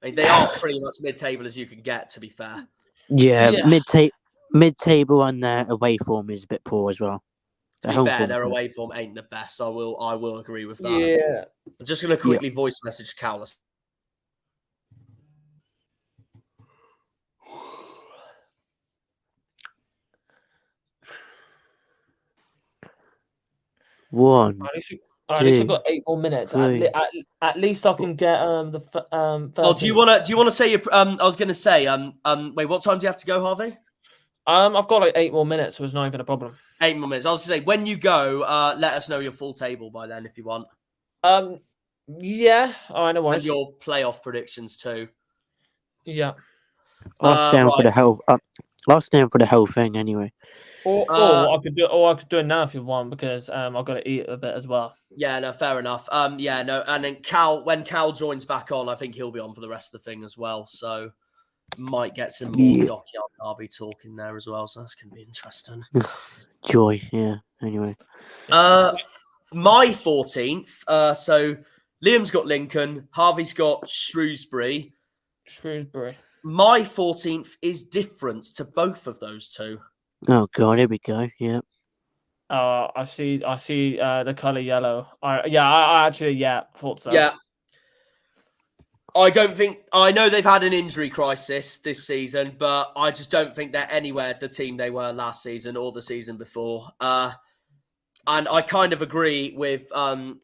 I mean, they are pretty much mid-table as you can get, to be fair. Yeah. Mid-table and their away form is a bit poor as well. To be fair, their away form ain't the best. I will agree with that. Yeah. I'm just going to quickly voice message Cowless. One. At least I've got 8 more minutes. At least I can get the. Oh, do you want to say your? I was going to say. Wait, what time do you have to go, Harvey? I've got like 8 more minutes, so it's not even a problem. 8 more minutes. I was going to say, when you go, let us know your full table by then if you want. Yeah. I know what. And your playoff predictions too. Yeah. I'll stand for the whole. I'll stand for the whole thing anyway. Or I could do it now if you want, because I've got to eat a bit as well. Yeah, no, fair enough. Yeah, no, and then when Cal joins back on, I think he'll be on for the rest of the thing as well. So might get some more Dockyard Derby talking there as well. So that's gonna be interesting. Joy, yeah. Anyway, my 14th. So Liam's got Lincoln, Harvey's got Shrewsbury. My 14th is different to both of those two. Oh God, here we go. Yeah. I see the colour yellow. I actually thought so. Yeah. I know they've had an injury crisis this season, but I just don't think they're anywhere the team they were last season or the season before. And I kind of agree with what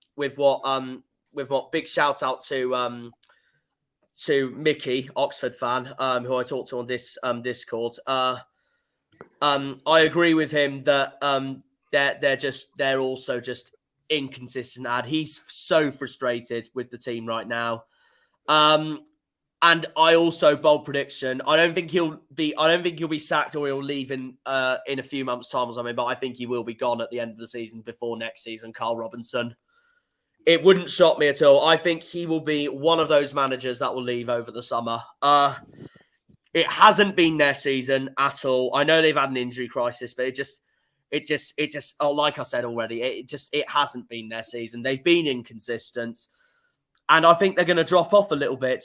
big shout out to Mickey, Oxford fan, who I talked to on this Discord. I agree with him that they're also just inconsistent. And he's so frustrated with the team right now. And I also bold prediction. I don't think he'll be sacked or he'll leave in a few months' time or something. But I think he will be gone at the end of the season before next season. Carl Robinson. It wouldn't shock me at all. I think he will be one of those managers that will leave over the summer. It hasn't been their season at all. I know they've had an injury crisis, but it just like I said already, it hasn't been their season. They've been inconsistent. And I think they're going to drop off a little bit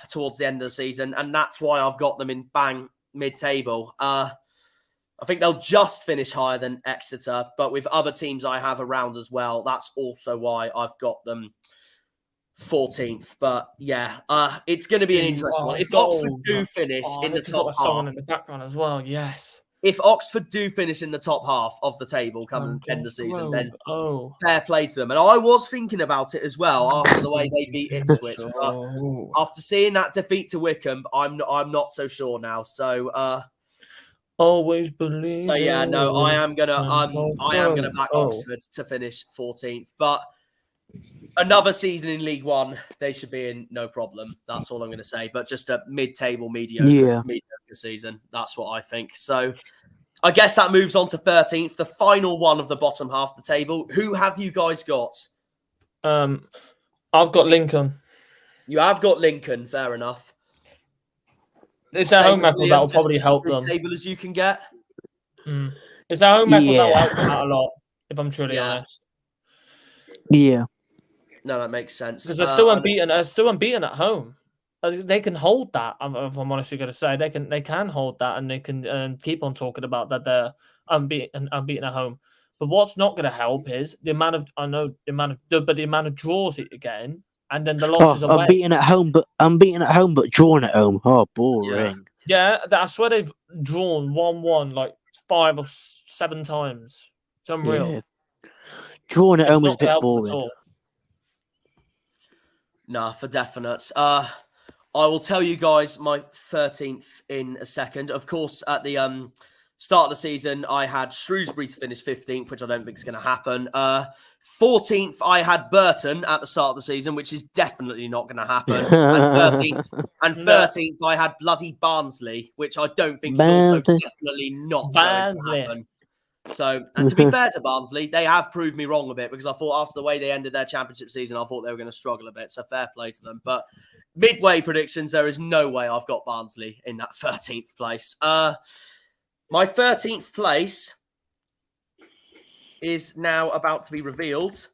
towards the end of the season. And that's why I've got them in bang mid-table. I think they'll just finish higher than Exeter. But with other teams I have around as well, that's also why I've got them 14th. But yeah, it's going to be an interesting one. If Oxford do finish in the top half. In the background as well, yes. If Oxford do finish in the top half of the table come end of the season, then fair play to them. And I was thinking about it as well after the way they beat Ipswich. But after seeing that defeat to Wycombe, I'm not so sure now. So always believe. So yeah, no, I am gonna back Oxford to finish 14th. But another season in League One, they should be in no problem. That's all I'm going to say. But just a mid-table, mediocre season. That's what I think. So I guess that moves on to 13th, the final one of the bottom half of the table. Who have you guys got? I've got Lincoln. You have got Lincoln. Fair enough. It's their home record that will probably help them. Table as you can get. It's their home record that will help them out a lot, if I'm truly honest. Yeah. No, that makes sense. Because they're still unbeaten. They're still unbeaten at home. They can hold that. If I'm honestly going to say, they can hold that, and they can keep on talking about that they're unbeaten at home. But what's not going to help is the amount of the amount of draws that you're getting, and then the losses away. Unbeaten at home, but drawn at home. Oh, boring. Yeah, I swear they've drawn 1-1 like 5 or 7 times. It's unreal. Yeah. Drawn at home is a bit boring. Nah, for definite. I will tell you guys my 13th in a second. Of course, at the start of the season, I had Shrewsbury to finish 15th, which I don't think is going to happen. 14th, I had Burton at the start of the season, which is definitely not going to happen. And 13th, I had bloody Barnsley, which I don't think is also definitely not going to happen. So, and to be fair to Barnsley, they have proved me wrong a bit, because I thought after the way they ended their championship season, I thought they were going to struggle a bit. So fair play to them. But midway predictions, there is no way I've got Barnsley in that 13th place. My 13th place is now about to be revealed.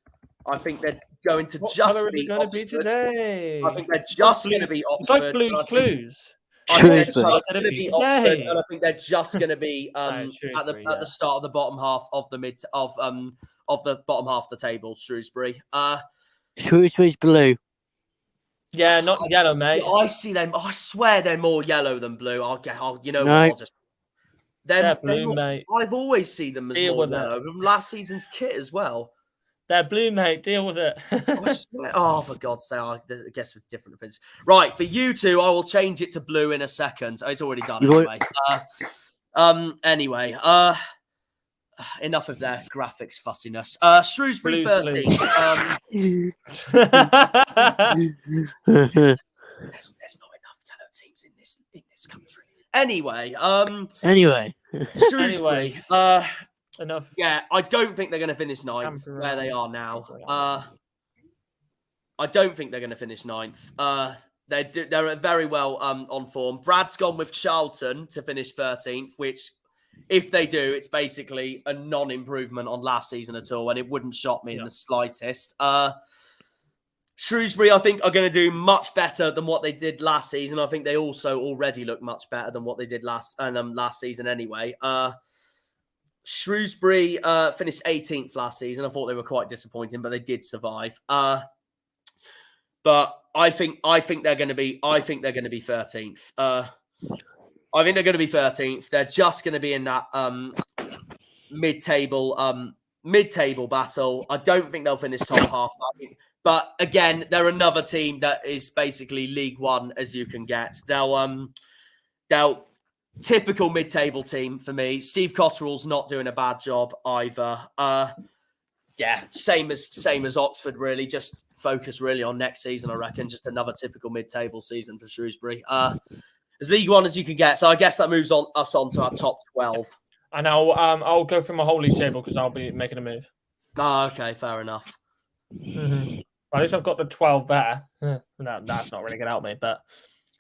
I think they're going to just be Oxford. I think they're just going to be Oxford. It's like Clues. I think they're just going to be Oxford, and I think they're just going to be at the start of the bottom half of the bottom half of the table. Shrewsbury. Shrewsbury's blue. Yeah, not yellow, mate. I see them. I swear they're more yellow than blue. They're blue, mate. I've always seen them as more yellow from last season's kit as well. They're blue, mate. Deal with it. I swear, for God's sake, I guess with different opinions. Right, for you two, I will change it to blue in a second. It's already done anyway. Enough of their graphics fussiness. Shrewsbury 13. There's not enough yellow teams in this country. Anyway. Shrewsbury. Enough. Yeah, I don't think they're going to finish 9th where they are now. I don't think they're going to finish 9th. They're very well on form. Brad's gone with Charlton to finish 13th, which, if they do, it's basically a non-improvement on last season at all, and it wouldn't shock me in the slightest. Shrewsbury, I think, are going to do much better than what they did last season. I think they also already look much better than what they did last season anyway. Shrewsbury finished 18th last season. I thought they were quite disappointing, but they did survive. But I think they're going to be 13th. I think they're going to be 13th. They're just going to be in that mid-table battle. I don't think they'll finish top half. But again, they're another team that is basically League One as you can get. They'll typical mid-table team for me. Steve Cotterill's not doing a bad job either. Same as Oxford, really. Just focus really on next season, I reckon. Just another typical mid-table season for Shrewsbury. As League One as you can get. So I guess that moves us on to our top 12. And I'll go through my whole league table because I'll be making a move. Okay, fair enough. Mm-hmm. Well, at least I've got the 12 there. No, that's not really going to help me, but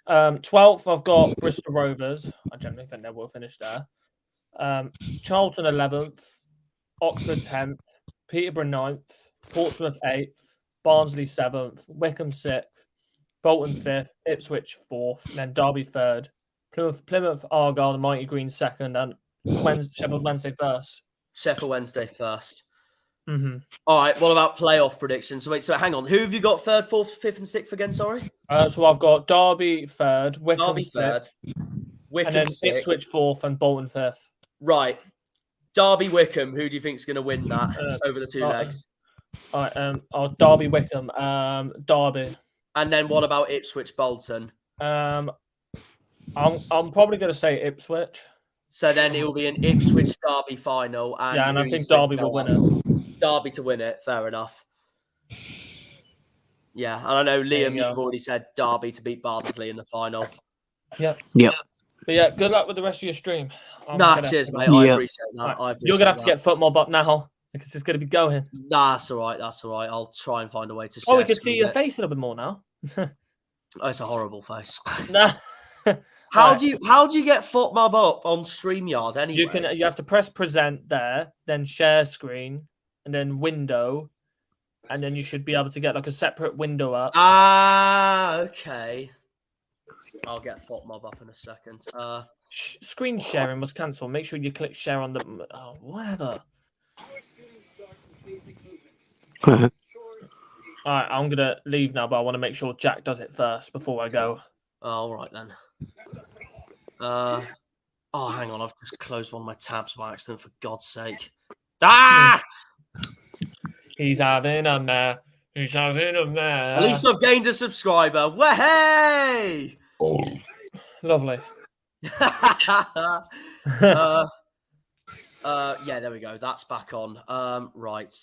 12th, I've got Bristol Rovers. I generally think they will finish there. Charlton 11th. Oxford 10th, Peterborough 9th, Portsmouth 8th, Barnsley 7th, Wycombe 6th, Bolton 5th, Ipswich 4th, then Derby 3rd, Plymouth Argyle, the Mighty Green 2nd, and Sheffield Wednesday 1st. Sheffield Wednesday 1st. Mm-hmm. All right, what about playoff predictions? So wait, so hang on. Who have you got 3rd, 4th, 5th, and 6th again? Sorry? So I've got Derby 3rd, Wycombe Derby 6th, 3rd, Wycombe and then 6th. Ipswich 4th and Bolton 5th. Right. Derby Wycombe, who do you think is going to win that over the two legs? All right, Derby Wycombe, Derby. And then what about Ipswich Bolton? I'm probably going to say Ipswich. So then it will be an Ipswich Derby final. And I think Derby will win it. Derby to win it, fair enough. Yeah, and I know Liam, you've already said Derby to beat Barnsley in the final. Yep. Yep. But yeah, good luck with the rest of your stream. Cheers, mate. I appreciate that. Right. You're going to have to get foot mob up now because it's going to be going. Nah, that's all right. That's all right. I'll try and find a way to share. We can see your face a little bit more now. Oh, it's a horrible face. Nah. How do you get foot mob up on StreamYard anyway? You have to press present there, then share screen, and then window, and then you should be able to get like a separate window up. Okay. I'll get foot mob up in a second. Screen sharing was cancelled. Make sure you click share on the whatever. All right, I'm gonna leave now, but I want to make sure Jack does it first before I go. All right then. Hang on, I've just closed one of my tabs by accident. For God's sake! He's having a mare. He's having a mare. At least I've gained a subscriber. Way! Oh, lovely. Yeah, there we go. That's back on. Right.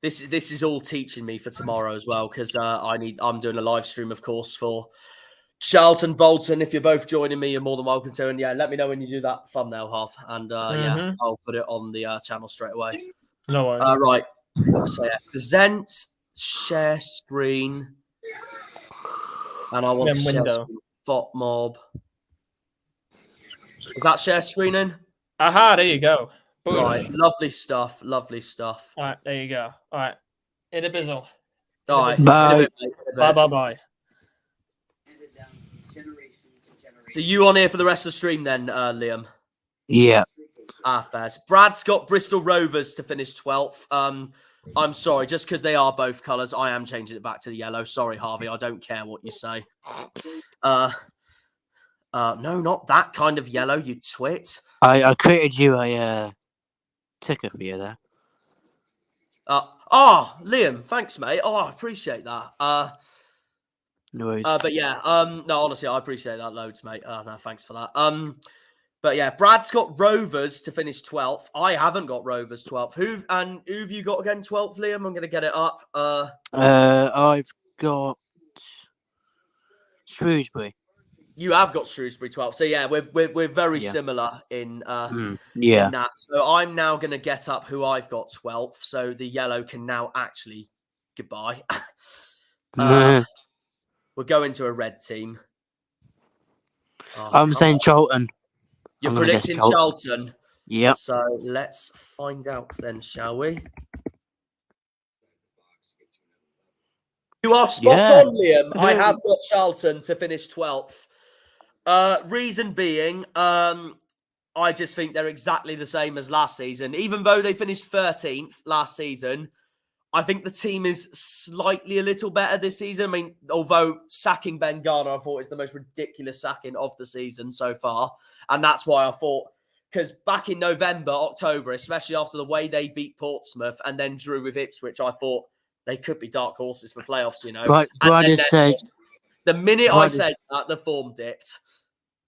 This is all teaching me for tomorrow as well because I'm doing a live stream, of course, for Charlton, Bolton. If you're both joining me, you're more than welcome to. And yeah, let me know when you do that thumbnail half, and yeah, I'll put it on the channel straight away. No worries. Right. So yeah, present, share screen, and I want to share screen, bot mob. Is that share screening? Aha, there you go. Boom. Right, lovely stuff. Lovely stuff. All right, there you go. All right, in a bizzle. All right, bye. Bye. So you on here for the rest of the stream then, Liam? Yeah. Fair. Brad's got Bristol Rovers to finish 12th. I'm sorry, just because they are both colours, I am changing it back to the yellow. Sorry, Harvey, I don't care what you say. No, not that kind of yellow, you twit. I created you a ticker for you there. Liam, thanks, mate. I appreciate that. No worries. But yeah, no, honestly, I appreciate that loads, mate. No, thanks for that. But yeah, Brad's got Rovers to finish 12th. I haven't got Rovers 12th. Who have you got again 12th, Liam? I'm going to get it up. I've got Shrewsbury. You have got Shrewsbury 12th. So yeah, we're very similar in in that. So I'm now going to get up who I've got 12th. So the yellow can now actually goodbye. We're going to a red team. I'm saying Charlton. You're predicting Charlton. Yep. So let's find out then, shall we? You are spot on, Liam. I have got Charlton to finish 12th. Reason being, I just think they're exactly the same as last season. Even though they finished 13th last season, I think the team is slightly a little better this season. I mean, although sacking Ben Garner, I thought is the most ridiculous sacking of the season so far. And that's why I thought, because back in November, October, especially after the way they beat Portsmouth and then drew with Ipswich, I thought they could be dark horses for playoffs, you know. Brad has said... The minute I said that, the form dipped.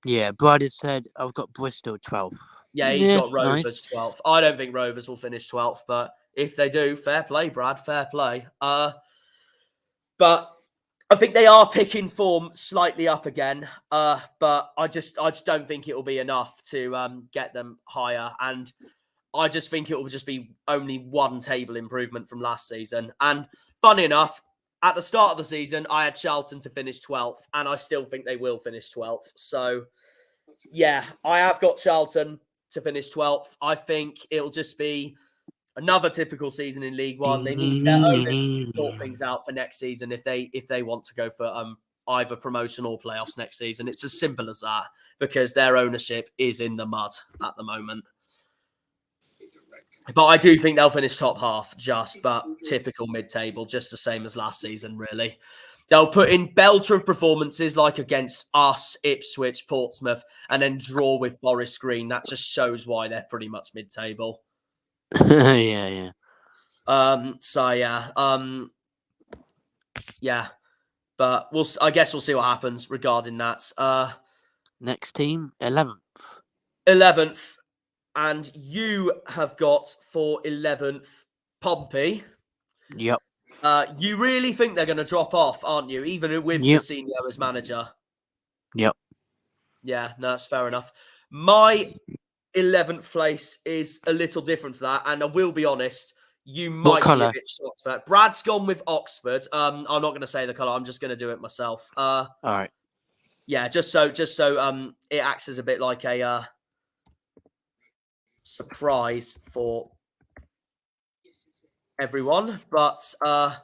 Yeah, Brad has said, I've got Bristol 12th. Yeah, he's got Rovers 12th. I don't think Rovers will finish 12th, but if they do, fair play, Brad, fair play. But I think they are picking form slightly up again. But I just don't think it will be enough to get them higher. And I just think it will just be only one table improvement from last season. And funny enough, at the start of the season, I had Charlton to finish 12th, and I still think they will finish 12th. So, yeah, I have got Charlton to finish 12th. I think it'll just be another typical season in League One. They need their owners to sort things out for next season if they want to go for either promotion or playoffs next season. It's as simple as that, because their ownership is in the mud at the moment. But I do think they'll finish top half, but typical mid-table, just the same as last season, really. They'll put in belter of performances like against us, Ipswich, Portsmouth, and then draw with Forest Green. That just shows why they're pretty much mid-table. Yeah. Yeah. But I guess we'll see what happens regarding that. Next team, 11th. 11th. And you have got for 11th, Pompey. Yep. You really think they're going to drop off, aren't you? Even with Mousinho as manager. Yep. Yeah, no, that's fair enough. My 11th place is a little different to that. And I will be honest, you might be a bit shocked for that. Brad's gone with Oxford. I'm not going to say the colour. I'm just going to do it myself. All right. Yeah, just so it acts as a bit like a surprise for everyone. But what?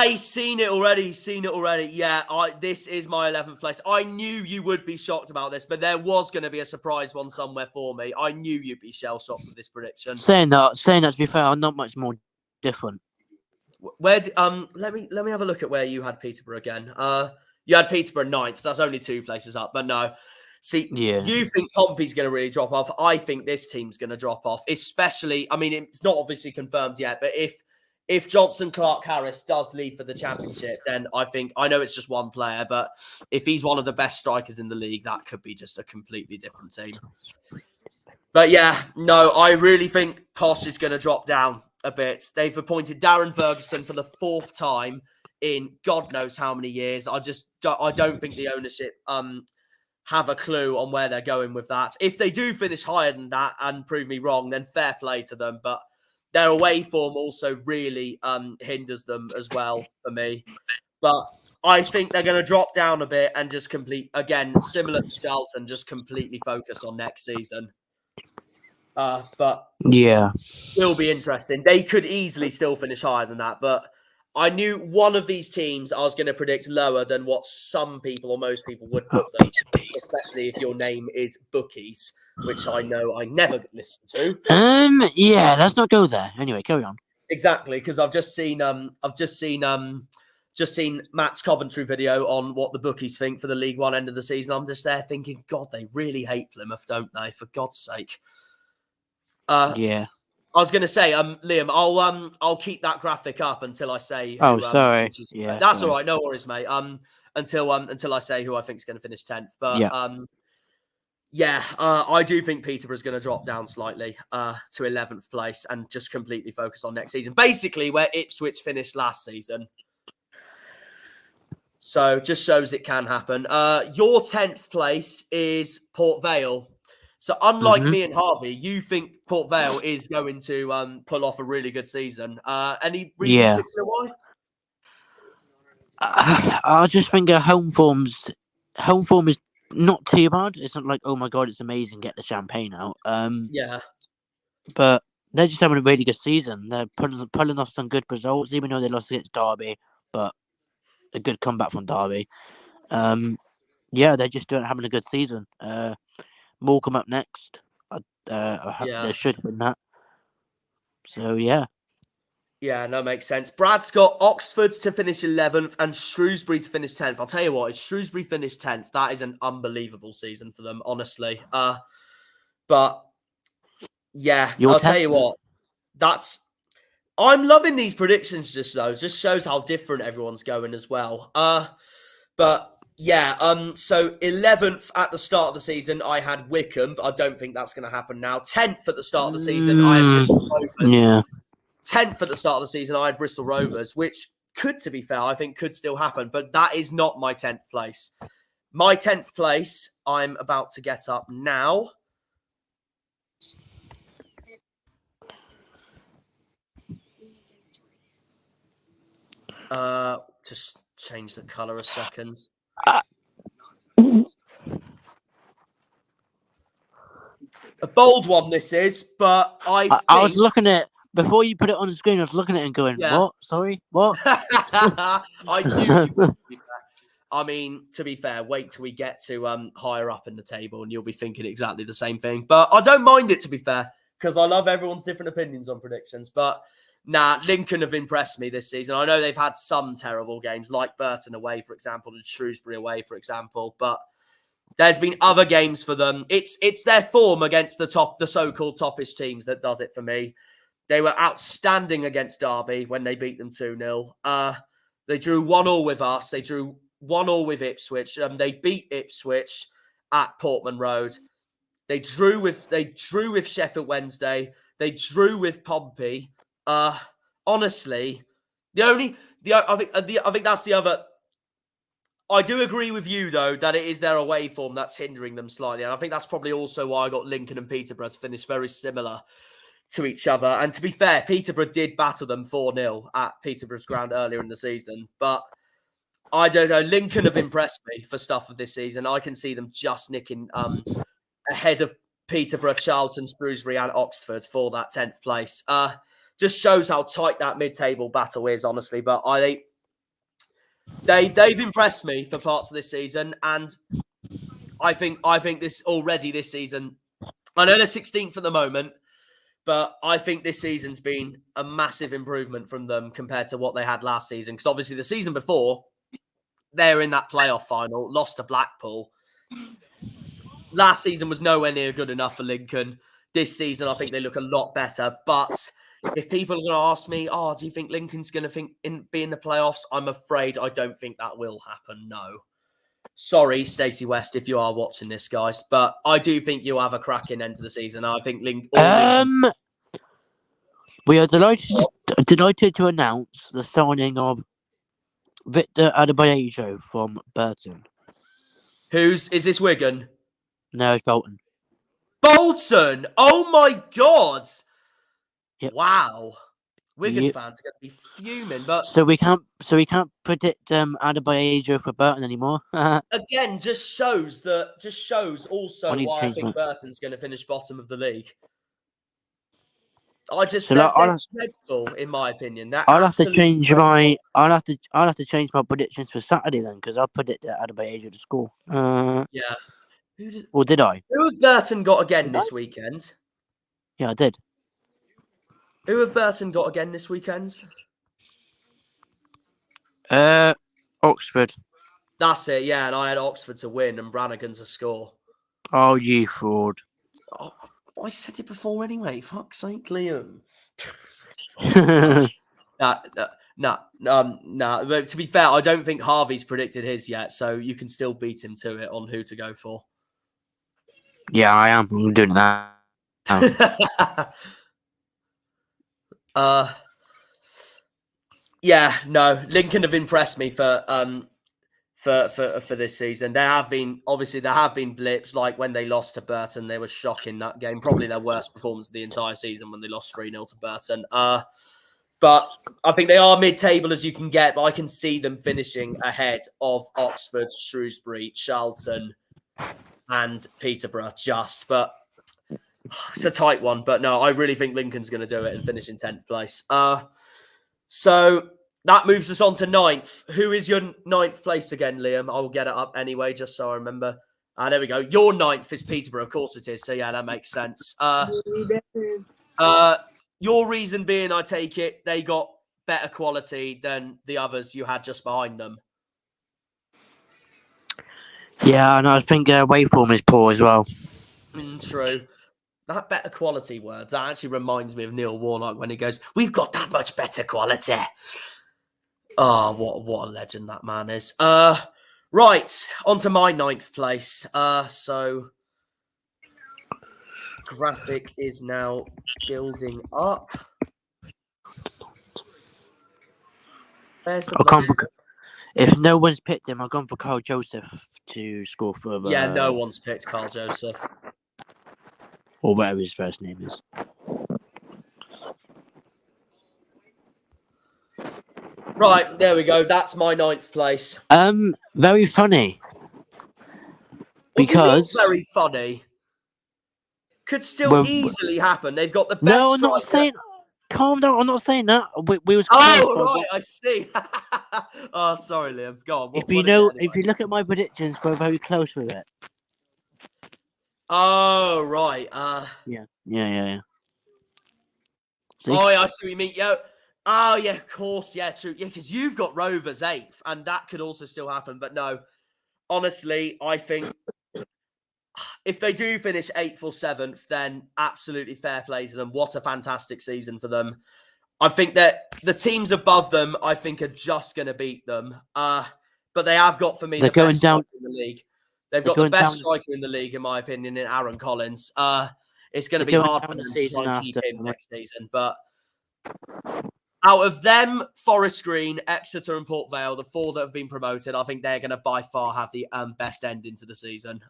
He's seen it already. Yeah, this is my 11th place. I knew you would be shocked about this, but there was going to be a surprise one somewhere for me. I knew you'd be shell-shocked with this prediction. Saying that, to be fair, I'm not much more different. Let me have a look at where you had Peterborough again. You had Peterborough 9th, so that's only 2 places up. But no, see, you think Pompey's going to really drop off. I think this team's going to drop off, especially. I mean, it's not obviously confirmed yet, but if Johnson Clark-Harris does leave for the Championship, then I know it's just one player, but if he's one of the best strikers in the league, that could be just a completely different team. But yeah, no, I really think Posh is going to drop down a bit. They've appointed Darren Ferguson for the 4th time in God knows how many years. I don't think the ownership have a clue on where they're going with that. If they do finish higher than that and prove me wrong, then fair play to them. But their away form also really hinders them as well for me. But I think they're going to drop down a bit and just again, similar to Charlton, just completely focus on next season. But yeah, it'll be interesting. They could easily still finish higher than that, but I knew one of these teams I was going to predict lower than what some people or most people would put them, especially if your name is Bookies, which I know I never listen to. Yeah, let's not go there. Anyway, carry on. Exactly, because I've just seen Matt's Coventry video on what the bookies think for the League One end of the season. I'm just there thinking, God, they really hate Plymouth, don't they? For God's sake. Yeah. I was going to say, Liam, I'll keep that graphic up until I say. Who, sorry. Yeah, that's all right. No worries, mate. Until I say who I think is going to finish 10th. But I do think Peterborough is going to drop down slightly to 11th place and just completely focus on next season. Basically, where Ipswich finished last season. So just shows it can happen. Your 10th place is Port Vale. So unlike me and Harvey, you think Port Vale is going to pull off a really good season. Any reason particular why? I just think home form is not too bad. It's not like, oh my God, it's amazing, get the champagne out. But they're just having a really good season. They're pulling off some good results, even though they lost against Derby, but a good comeback from Derby. They're just having a good season. Morecambe up next. They should win that. So, yeah. Yeah, no, makes sense. Brad's got Oxford to finish 11th and Shrewsbury to finish 10th. I'll tell you what, if Shrewsbury finished 10th, that is an unbelievable season for them, honestly. But, yeah, I'll tell you what, I'm loving these predictions just though. It just shows how different everyone's going as well. But... yeah, so 11th at the start of the season, I had Wycombe, but I don't think that's going to happen now. 10th at the start of the season, I had Bristol Rovers. Yeah. 10th at the start of the season, I had Bristol Rovers, which could, to be fair, I think could still happen, but that is not my 10th place. My 10th place, I'm about to get up now. Just change the colour a second. A bold one this is, but I was looking at before you put it on the screen. I was looking at it and going, "What? Sorry, what?" I knew you would. I mean, to be fair, wait till we get to higher up in the table, and you'll be thinking exactly the same thing. But I don't mind it, to be fair, because I love everyone's different opinions on predictions. But nah, Lincoln have impressed me this season. I know they've had some terrible games, like Burton away, for example, and Shrewsbury away, for example, but there's been other games for them. It's their form against the so-called toppish teams that does it for me. They were outstanding against Derby when they beat them 2-0. They drew 1-1 with us. They drew 1-1 with Ipswich. They beat Ipswich at Portman Road. They drew with Sheffield Wednesday. They drew with Pompey. Honestly, I think that's the other. I do agree with you, though, that it is their away form that's hindering them slightly. And I think that's probably also why I got Lincoln and Peterborough to finish very similar to each other. And to be fair, Peterborough did batter them 4-0 at Peterborough's ground earlier in the season. But I don't know. Lincoln have impressed me for stuff of this season. I can see them just nicking ahead of Peterborough, Charlton, Shrewsbury and Oxford for that 10th place. Just shows how tight that mid-table battle is, honestly. But They've impressed me for parts of this season, and I think this season. I know they're 16th at the moment, but I think this season's been a massive improvement from them compared to what they had last season. Because obviously the season before, they were in that playoff final, lost to Blackpool. Last season was nowhere near good enough for Lincoln. This season, I think they look a lot better, but if people are going to ask me, do you think Lincoln's going to be in the playoffs? I'm afraid I don't think that will happen, no. Sorry, Stacey West, if you are watching this, guys. But I do think you'll have a cracking end to the season. I think Lincoln... We are delighted to announce the signing of Victor Adebayo from Burton. Is this Wigan? No, it's Bolton. Bolton! Oh my God! Yep. Wow, Wigan fans are going to be fuming. But so we can't predict Adebayo for Burton anymore. Again, just shows also why I think Burton's going to finish bottom of the league. They're dreadful, in my opinion. I'll have to change my predictions for Saturday then, because I'll predict Adebayo to score. Yeah. Or did I? Who have Burton got again this weekend? Yeah, I did. Who have Burton got again this weekend? Oxford. That's it, yeah. And I had Oxford to win and Brannigan to score. Oh, you fraud. Oh, I said it before anyway. Fuck's sake, Liam. Nah. But to be fair, I don't think Harvey's predicted his yet, so you can still beat him to it on who to go for. Yeah, I am. I'm doing that. Lincoln have impressed me for this season. There have been blips, like when they lost to Burton. They were shocking that game, probably their worst performance of the entire season when they lost 3-0 to Burton. But I think they are mid-table as you can get, but I can see them finishing ahead of Oxford, Shrewsbury, Charlton and Peterborough but it's a tight one. But no, I really think Lincoln's going to do it and finish in 10th place. So that moves us on to 9th. Who is your 9th place again, Liam? I will get it up anyway, just so I remember. There we go. Your 9th is Peterborough. Of course it is. So yeah, that makes sense. Your reason being, I take it, they got better quality than the others you had just behind them. Yeah, and I think waveform is poor as well. True. That better quality word, that actually reminds me of Neil Warnock when he goes, "We've got that much better quality." Oh, what a legend that man is. Right, on to my 9th place. So graphic is now building up. If no one's picked him, I've gone for Carl Joseph to score further. Yeah, no one's picked Carl Joseph. Or whatever his first name is. Right, there we go. That's my 9th place. Very funny. Because very funny. could still easily happen. They've got the best. No, I'm not saying. Calm down. I'm not saying that. We was. Oh right, I see. Oh, sorry, Liam. Go on. If you look at my predictions, we're very close with it. Oh right. Yeah. See? Oh, yeah, I see what you mean. Yeah. Oh yeah, of course. Yeah, true. Yeah, because you've got Rovers 8th, and that could also still happen. But no, honestly, I think if they do finish 8th or 7th, then absolutely fair play to them. What a fantastic season for them. I think that the teams above them, I think, are just going to beat them. But they have got, for me, the best striker in the league. They've got the best striker in the league, in my opinion, in Aaron Collins. It's going to be hard for them to try and keep him next season. But out of them, Forest Green, Exeter and Port Vale, the 4 that have been promoted, I think they're going to by far have the best ending to the season.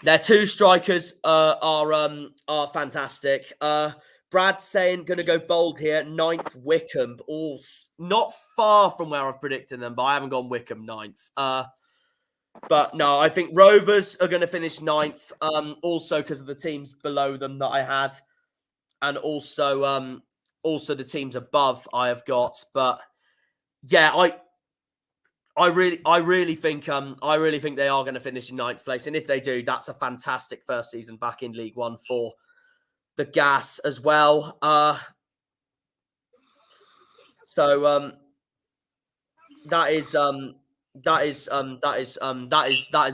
Their 2 strikers are fantastic. Brad's saying, going to go bold here, 9th Wycombe. All not far from where I've predicted them, but I haven't gone Wycombe 9th. But no, I think Rovers are going to finish 9th, also because of the teams below them that I had. And also the teams above I have got. But yeah, I really think they are going to finish in 9th place. And if they do, that's a fantastic first season back in League One for the Gas as well. So that is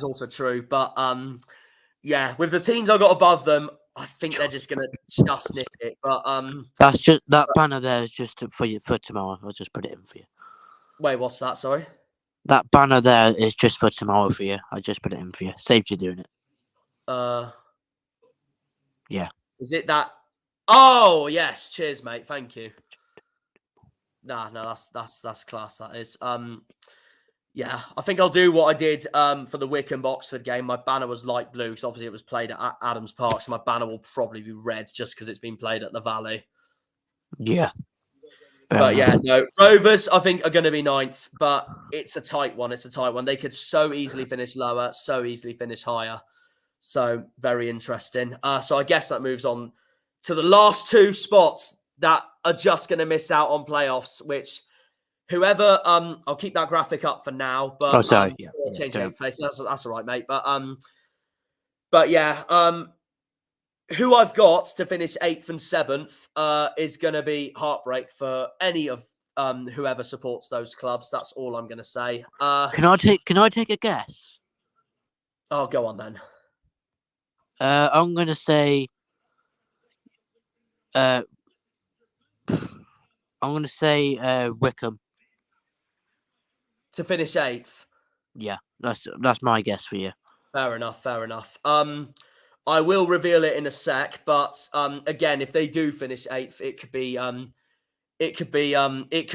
also true. But yeah, with the teams I got above them, I think they're just gonna just nick it. But that's just that banner there is just for you for tomorrow. I'll just put it in for you. Wait, what's that? Sorry. That banner there is just for tomorrow for you. I just put it in for you. Saved you doing it. Yeah. Is it that? Oh yes. Cheers, mate. Thank you. No, that's class. That is. Yeah, I think I'll do what I did for the Wycombe Oxford game. My banner was light blue because obviously it was played at Adams Park, so my banner will probably be red just because it's been played at the Valley. Yeah. But yeah, no, Rovers I think are going to be 9th, but it's a tight one. They could so easily finish lower, so easily finish higher. So very interesting. So I guess that moves on to the last 2 spots that are just going to miss out on playoffs, which whoever, I'll keep that graphic up for now, but I'll change 8th place. That's all right, mate. But yeah, who I've got to finish 8th and 7th is going to be heartbreak for any of whoever supports those clubs. That's all I'm going to say. Can I take a guess? Oh, go on then. I'm going to say. I'm going to say Wycombe. To finish 8th? Yeah, that's my guess for you. Fair enough. I will reveal it in a sec, but again, if they do finish 8th, it could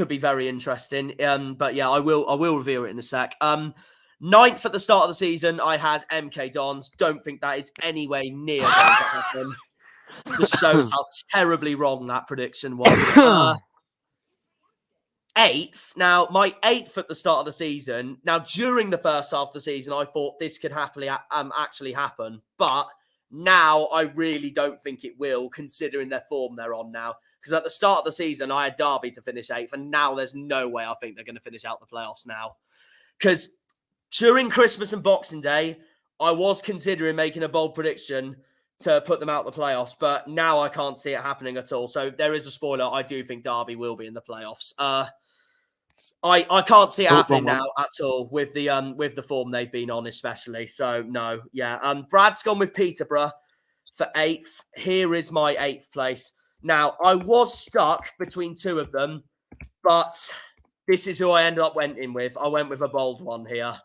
be very interesting. But yeah, I will reveal it in a sec. 9th at the start of the season, I had MK Dons. Don't think that is anywhere near going to happen. This shows how terribly wrong that prediction was. 8th. Now, my 8th at the start of the season. Now, during the first half of the season, I thought this could happily actually happen. But now I really don't think it will, considering their form they're on now. Because at the start of the season, I had Derby to finish 8th. And now there's no way I think they're going to finish out the playoffs now. Because during Christmas and Boxing Day, I was considering making a bold prediction to put them out the playoffs, but now I can't see it happening at all. So there is a spoiler. I do think Derby will be in the playoffs. I can't see it happening now at all with the form they've been on, especially. So no, yeah. Brad's gone with Peterborough for 8th. Here is my 8th place. Now I was stuck between 2 of them, but this is who I ended up went with. I went with a bold one here.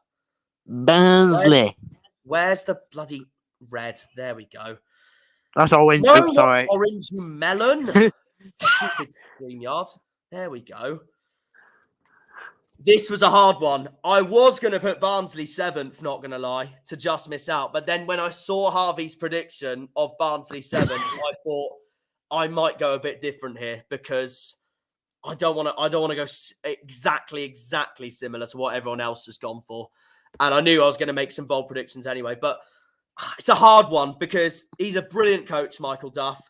Barnsley. Where's the bloody red? There we go. That's orange. No, sorry. Orange melon. Stupid StreamYard. There we go. This was a hard one. I was going to put Barnsley 7th, not going to lie, to just miss out. But then when I saw Harvey's prediction of Barnsley 7th, I thought I might go a bit different here because I don't want to go exactly similar to what everyone else has gone for. And I knew I was going to make some bold predictions anyway. But it's a hard one because he's a brilliant coach, Michael Duff.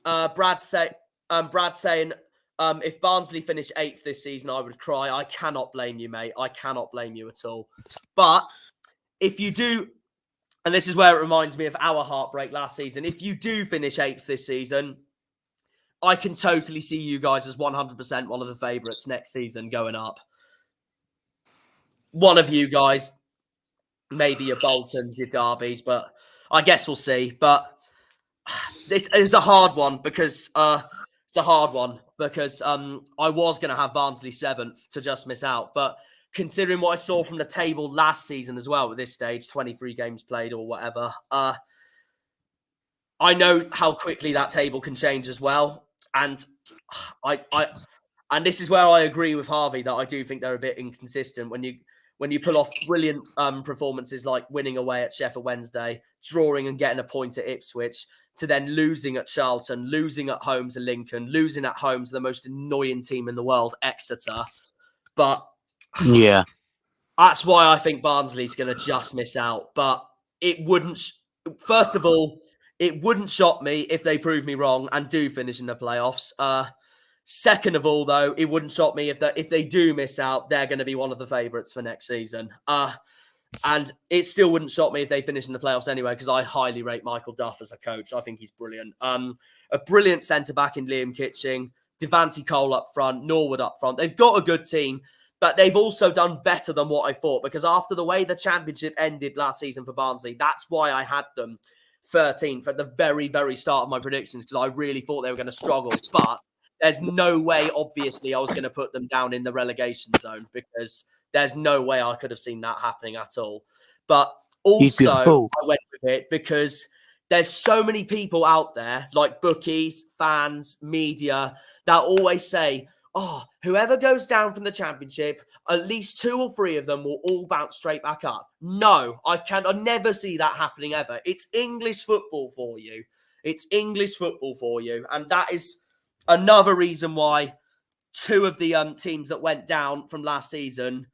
Brad's saying, if Barnsley finish 8th this season, I would cry. I cannot blame you, mate. I cannot blame you at all. But if you do, and this is where it reminds me of our heartbreak last season, if you do finish 8th this season, I can totally see you guys as 100% one of the favourites next season going up. One of you guys, maybe your Boltons, your Derbys, but I guess we'll see. But it's a hard one because I was going to have Barnsley 7th to just miss out. But considering what I saw from the table last season as well at this stage, 23 games played or whatever, I know how quickly that table can change as well. And and this is where I agree with Harvey that I do think they're a bit inconsistent when you pull off brilliant performances like winning away at Sheffield Wednesday, drawing and getting a point at Ipswich, to then losing at Charlton, losing at home to Lincoln, losing at home to the most annoying team in the world, Exeter. But yeah, that's why I think Barnsley's going to just miss out. But it wouldn't, first of all, it wouldn't shock me if they prove me wrong and do finish in the playoffs. Second of all, though, it wouldn't shock me if they do miss out, they're going to be one of the favourites for next season. And it still wouldn't shock me if they finish in the playoffs anyway, because I highly rate Michael Duff as a coach. I think he's brilliant. A brilliant centre-back in Liam Kitching, Devante Cole up front, Norwood up front. They've got a good team, but they've also done better than what I thought, because after the way the championship ended last season for Barnsley, that's why I had them 13th at the very, very start of my predictions, because I really thought they were going to struggle. But there's no way, obviously, I was going to put them down in the relegation zone, because there's no way I could have seen that happening at all. But also, I went with it because there's so many people out there, like bookies, fans, media, that always say, oh, whoever goes down from the championship, at least 2 or 3 of them will all bounce straight back up. No, I never see that happening ever. It's English football for you. It's English football for you. And that is another reason why 2 of the teams that went down from last season,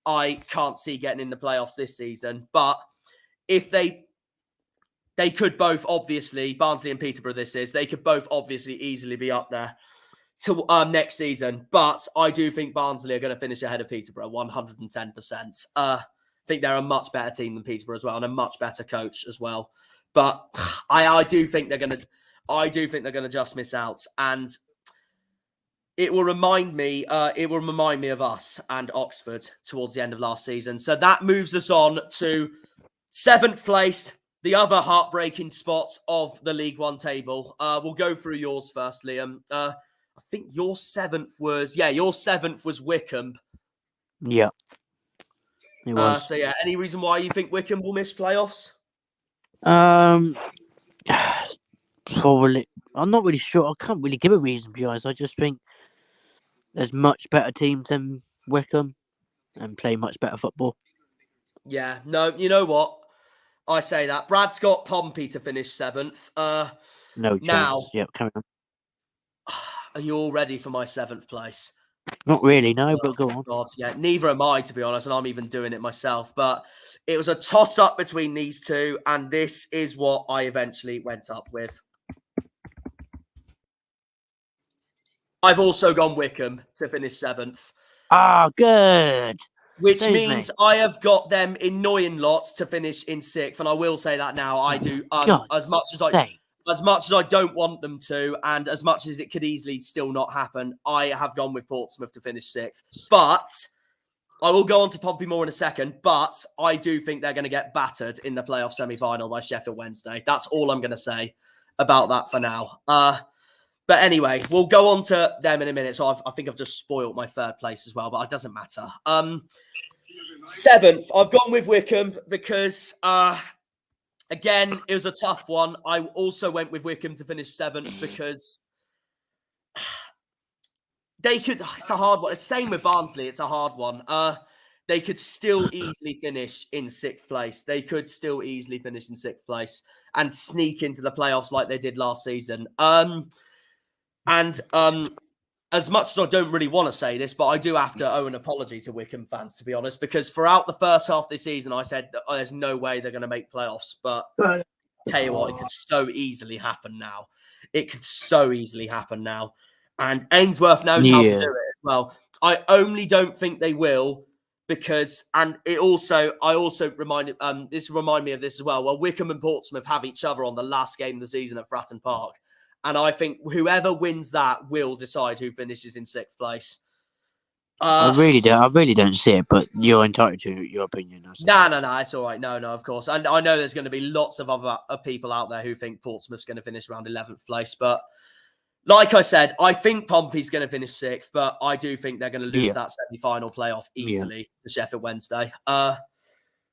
I can't see getting in the playoffs this season. But if they could both, obviously, Barnsley and Peterborough they could both obviously easily be up there to next season. But I do think Barnsley are going to finish ahead of Peterborough 110%. I think they're a much better team than Peterborough as well, and a much better coach as well. But I do think they're going to just miss out, and it will remind me of us and Oxford towards the end of last season. So that moves us on to 7th place, the other heartbreaking spot of the League One table. We'll go through yours first, Liam. I think your 7th was Wycombe. Yeah. It was. So yeah, any reason why you think Wycombe will miss playoffs? Probably. I'm not really sure. I can't really give a reason, to be honest. I just think there's much better teams than Wycombe and play much better football. Yeah, no, you know what? I say that. Brad's got Pompey to finish 7th. No chance. Now, yep, carry on. Are you all ready for my 7th place? Not really, no, but go on. God, yeah, neither am I, to be honest, and I'm even doing it myself. But it was a toss-up between these 2, and this is what I eventually went up with. I've also gone Wycombe to finich 7th. Ah, good. Which means I have got them annoying lots to finish in 6th, and I will say that now. I do as much as I don't want them to, and as much as it could easily still not happen, I have gone with Portsmouth to finish 6th. But I will go on to Pompey more in a second, but I do think they're going to get battered in the playoff semi-final by Sheffield Wednesday. That's all I'm going to say about that for now. But anyway, we'll go on to them in a minute. So I think I've just spoiled my 3rd place as well, but it doesn't matter. 7th, I've gone with Wycombe because, again, it was a tough one. I also went with Wycombe to finish 7th because they could. It's a hard one. It's the same with Barnsley. It's a hard one. They could still easily finish in 6th place. They could still easily finish in 6th place and sneak into the playoffs like they did last season. And as much as I don't really want to say this, but I do have to owe an apology to Wycombe fans, to be honest, because throughout the first half of the season, I said, there's no way they're going to make playoffs. But I'll tell you what, it could so easily happen now. It could so easily happen now. And Ainsworth knows how to do it as well. I only don't think they will because, and I also reminded, this reminded me of this as well. Well, Wycombe and Portsmouth have each other on the last game of the season at Fratton Park. And I think whoever wins that will decide who finishes in 6th place. I really don't see it, but you're entitled to your opinion. No, it's all right. No, of course. And I know there's going to be lots of other people out there who think Portsmouth's going to finish around 11th place. But like I said, I think Pompey's going to finish 6th, but I do think they're going to lose that semi-final playoff easily to Sheffield Wednesday. Oh,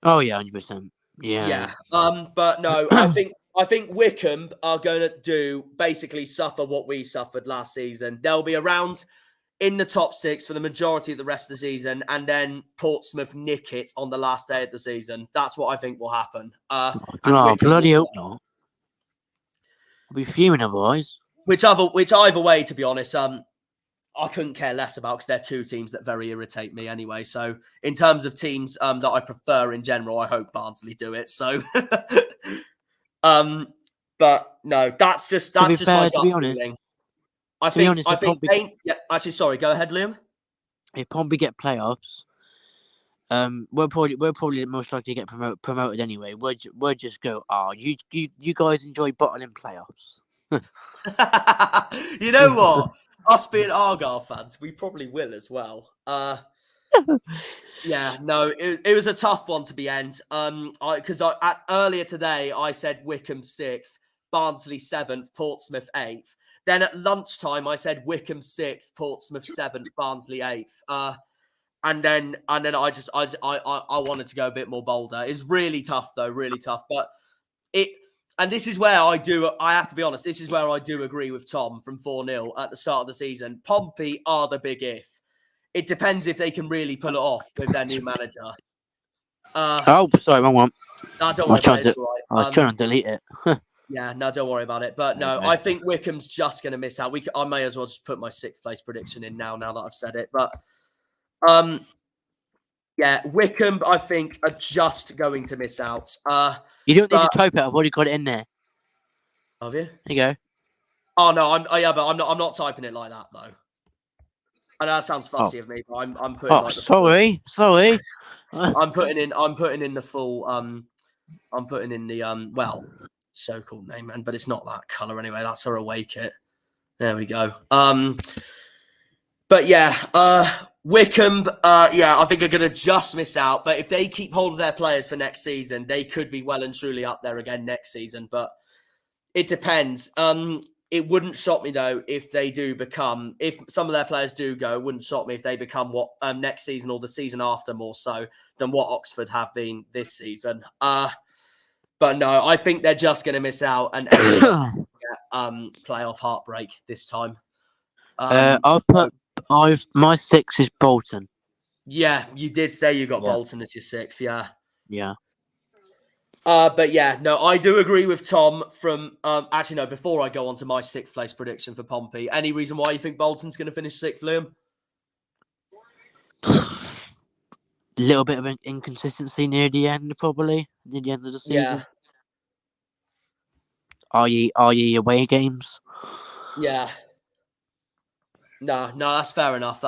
yeah, 100%. Yeah. But no, I think Wycombe are going to basically suffer what we suffered last season. They'll be around in the top 6 for the majority of the rest of the season, and then Portsmouth nick it on the last day of the season. That's what I think will happen. Bloody hope not. I'll be fuming otherwise. Which either way, to be honest, I couldn't care less about because they're two teams that very irritate me anyway. So in terms of teams that I prefer in general, I hope Barnsley do it. So, but no, that's just my gut feeling. I think. Actually, sorry. Go ahead, Liam. If Pompey get playoffs, we're probably most likely to get promoted anyway. We'll just go. You guys enjoy bottling playoffs. You know what? Us being Argyle fans, we probably will as well. Yeah, no, it was a tough one to be end. Because earlier today I said Wycombe 6th, Barnsley 7th, Portsmouth 8th. Then at lunchtime I said Wycombe 6th, Portsmouth 7th, Barnsley 8th. And then I wanted to go a bit more bolder. It's really tough though, really tough. But and this is where I have to be honest, this is where I do agree with Tom from 4-0 at the start of the season. Pompey are the big if. It depends if they can really pull it off with their new manager. Sorry, wrong one. No, don't worry about it. It's all right. I was trying to delete it. Yeah, no, don't worry about it. But no, I think Wycombe's just going to miss out. I may as well just put my 6th place prediction in now that I've said it. But yeah, Wycombe, I think, are just going to miss out. You don't need to type it. I've already got it in there. Have you? There you go. Oh no, but I'm not typing it like that though. I know that sounds fussy of me, but I'm putting. Oh, sorry. I'm putting in the full. I'm putting in the so-called name, man, but it's not that colour anyway. That's our away kit. There we go. But yeah, Wycombe, I think are going to just miss out. But if they keep hold of their players for next season, they could be well and truly up there again next season. But it depends. It wouldn't shock me though if they do become, if some of their players do go, it wouldn't shock me if they become what next season or the season after more so than what Oxford have been this season. But no, I think they're just going to miss out and playoff heartbreak this time. My 6 is Bolton. Yeah, you did say you got Bolton as your 6th. Yeah. Yeah. But yeah, no, I do agree with Tom from, actually, no, before I go on to my 6th place prediction for Pompey, any reason why you think Bolton's going to finish 6th, Liam? A little bit of an inconsistency near the end, probably, near the end of the season. Yeah. Are ye away games? Yeah. No, that's fair enough.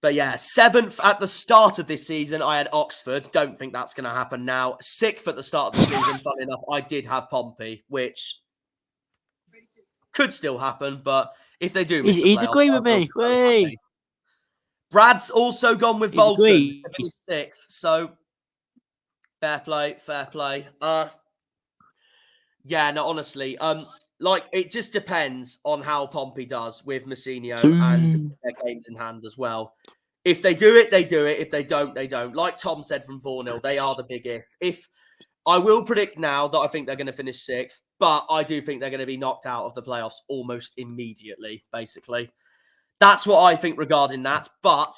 But yeah, 7th at the start of this season, I had Oxford. Don't think that's going to happen now. 6th at the start of the season, funny enough, I did have Pompey, which could still happen. But if they do, he's agreeing with me. Hey. Brad's also gone with Bolton to finish 6th. So fair play. Yeah, no, honestly, like it just depends on how Pompey does with Massinho and their games in hand as well. If they do it, they do it. If they don't, they don't. Like Tom said from 4-0, they are the big if. If I will predict now that I think they're going to finish 6th, but I do think they're going to be knocked out of the playoffs almost immediately, basically. That's what I think regarding that. But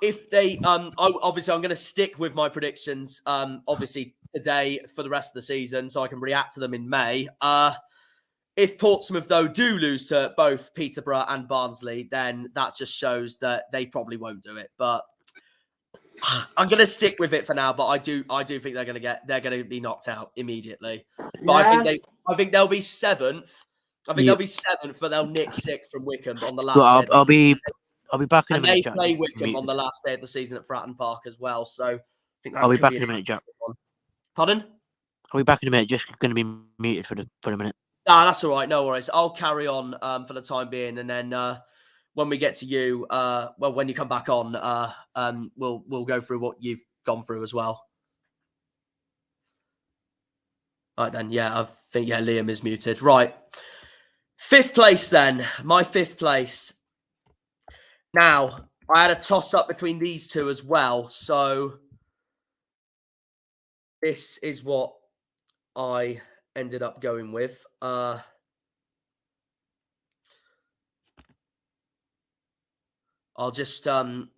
if they, obviously, I'm going to stick with my predictions, obviously, today for the rest of the season so I can react to them in May. If Portsmouth, though, do lose to both Peterborough and Barnsley, then that just shows that they probably won't do it. But I'm going to stick with it for now. But I do think they're going to be knocked out immediately. But I think they'll be 7th. I think they'll be 7th, but they'll nick 6th from Wycombe on the last. Well, I'll be back in a minute. They play Wycombe on the last day of the season at Fratton Park as well. So I think I'll be back in a minute, Jack. Pardon? I'll be back in a minute. Just going to be muted for a minute. Ah, that's all right. No worries. I'll carry on for the time being, and then when we get to you, when you come back on, we'll go through what you've gone through as well. Right then, I think Liam is muted. Right, 5th place then. My 5th place. Now I had a toss up between these two as well, so this is what I ended up going with. I'll just get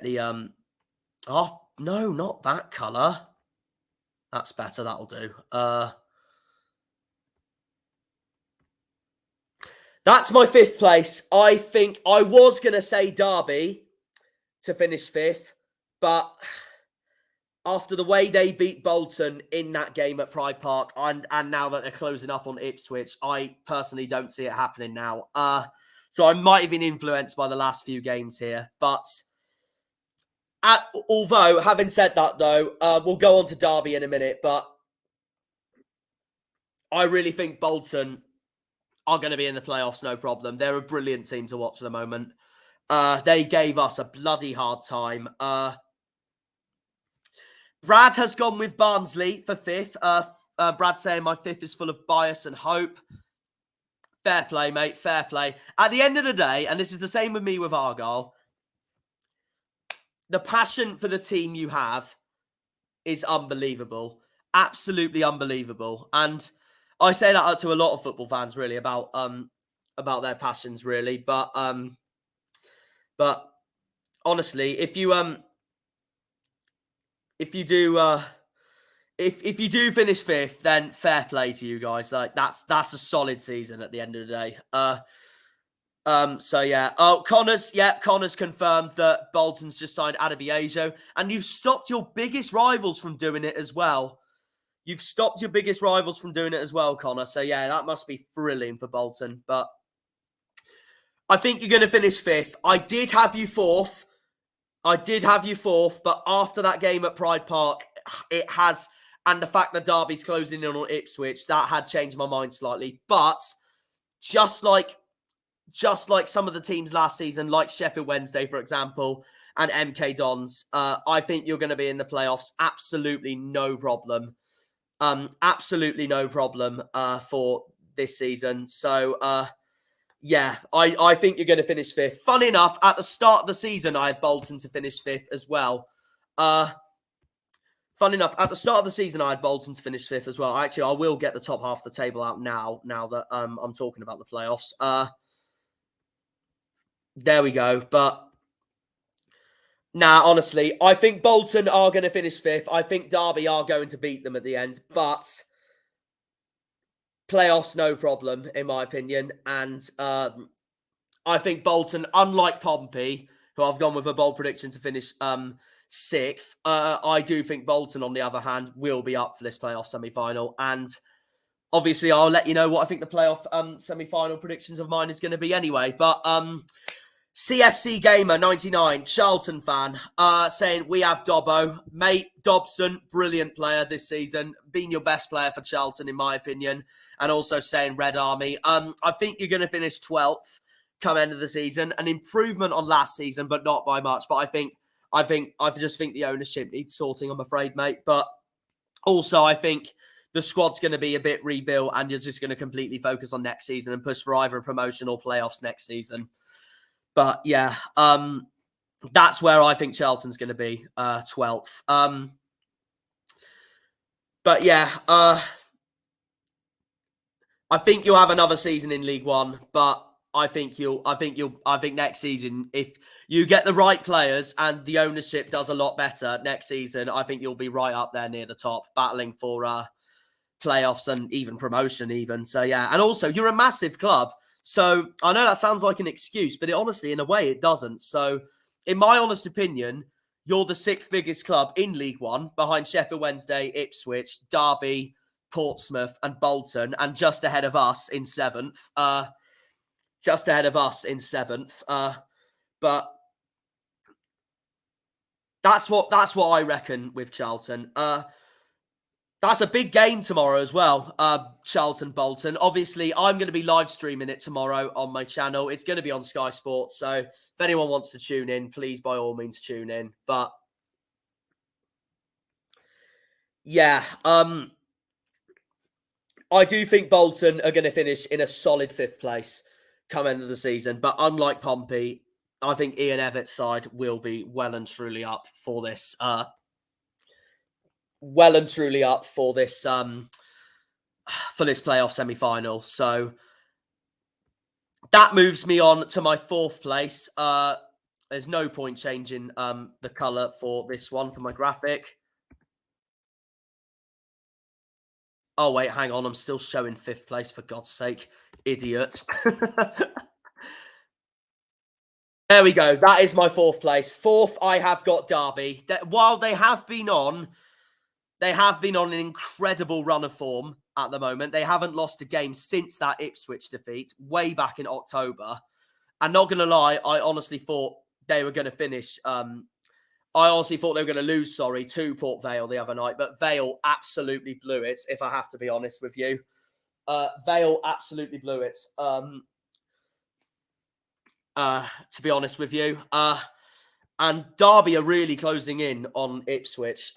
the oh no, not that colour. That's better, that'll do. That's my 5th place. I think I was gonna say Derby to finish 5th, but after the way they beat Bolton in that game at Pride Park, and now that they're closing up on Ipswich, I personally don't see it happening now. So I might have been influenced by the last few games here. But although, having said that, though, we'll go on to Derby in a minute. But I really think Bolton are going to be in the playoffs, no problem. They're a brilliant team to watch at the moment. They gave us a bloody hard time. Brad has gone with Barnsley for 5th. Brad's saying my 5th is full of bias and hope. Fair play, mate. Fair play. At the end of the day, and this is the same with me with Argyle, the passion for the team you have is unbelievable. Absolutely unbelievable. And I say that to a lot of football fans, really, about their passions, really. But honestly, if you do finish 5th, then fair play to you guys. Like that's a solid season at the end of the day. So yeah. Oh, Connor's confirmed that Bolton's just signed Adebayo, and you've stopped your biggest rivals from doing it as well. Connor. So yeah, that must be thrilling for Bolton. But I think you're going to finish 5th. I did have you 4th, but after that game at Pride Park, it has, and the fact that Derby's closing in on Ipswich, that had changed my mind slightly. But just like some of the teams last season, like Sheffield Wednesday, for example, and MK Dons, I think you're going to be in the playoffs. Absolutely no problem. For this season. So, yeah, I think you're going to finish 5th. Fun enough, at the start of the season, I had Bolton to finish 5th as well. Actually, I will get the top half of the table out now that I'm talking about the playoffs. There we go. But honestly, I think Bolton are going to finish 5th. I think Derby are going to beat them at the end. But playoffs, no problem, in my opinion. And I think Bolton, unlike Pompey, who I've gone with a bold prediction to finish 6th, I do think Bolton, on the other hand, will be up for this playoff semi-final. And obviously, I'll let you know what I think the playoff semi-final predictions of mine is going to be anyway. But CFC Gamer 99, Charlton fan, saying we have Dobbo. Mate, Dobson, brilliant player this season. Been your best player for Charlton, in my opinion. And also saying Red Army. I think you're going to finish 12th come end of the season. An improvement on last season, but not by much. But I just think the ownership needs sorting, I'm afraid, mate. But also, I think the squad's going to be a bit rebuilt, and you're just going to completely focus on next season and push for either a promotion or playoffs next season. But yeah, that's where I think Charlton's going to be, 12th. But yeah, I think you'll have another season in League One, but I think next season, if you get the right players and the ownership does a lot better next season, I think you'll be right up there near the top, battling for playoffs and even promotion even. So, yeah. And also, you're a massive club. So, I know that sounds like an excuse, but honestly, in a way, it doesn't. So, in my honest opinion, you're the 6th biggest club in League One, behind Sheffield Wednesday, Ipswich, Derby, Portsmouth, and Bolton, and just ahead of us in 7th. But that's what I reckon with Charlton. That's a big game tomorrow as well, Charlton Bolton. Obviously, I'm going to be live streaming it tomorrow on my channel. It's going to be on Sky Sports, so if anyone wants to tune in, please by all means tune in. But yeah, I do think Bolton are going to finish in a solid 5th place come end of the season. But unlike Pompey, I think Ian Everett's side will be well and truly up for this. For this playoff semi-final. So that moves me on to my 4th place. There's no point changing the colour for this one for my graphic. Oh, wait, hang on. I'm still showing 5th place, for God's sake. Idiot. There we go. That is my 4th place. 4th, I have got Derby. While they have been on an incredible run of form at the moment. They haven't lost a game since that Ipswich defeat way back in October. And not going to lie, I honestly thought they were going to finish. I honestly thought they were going to lose, to Port Vale the other night. But Vale absolutely blew it, if I have to be honest with you. Vale absolutely blew it, to be honest with you. And Derby are really closing in on Ipswich.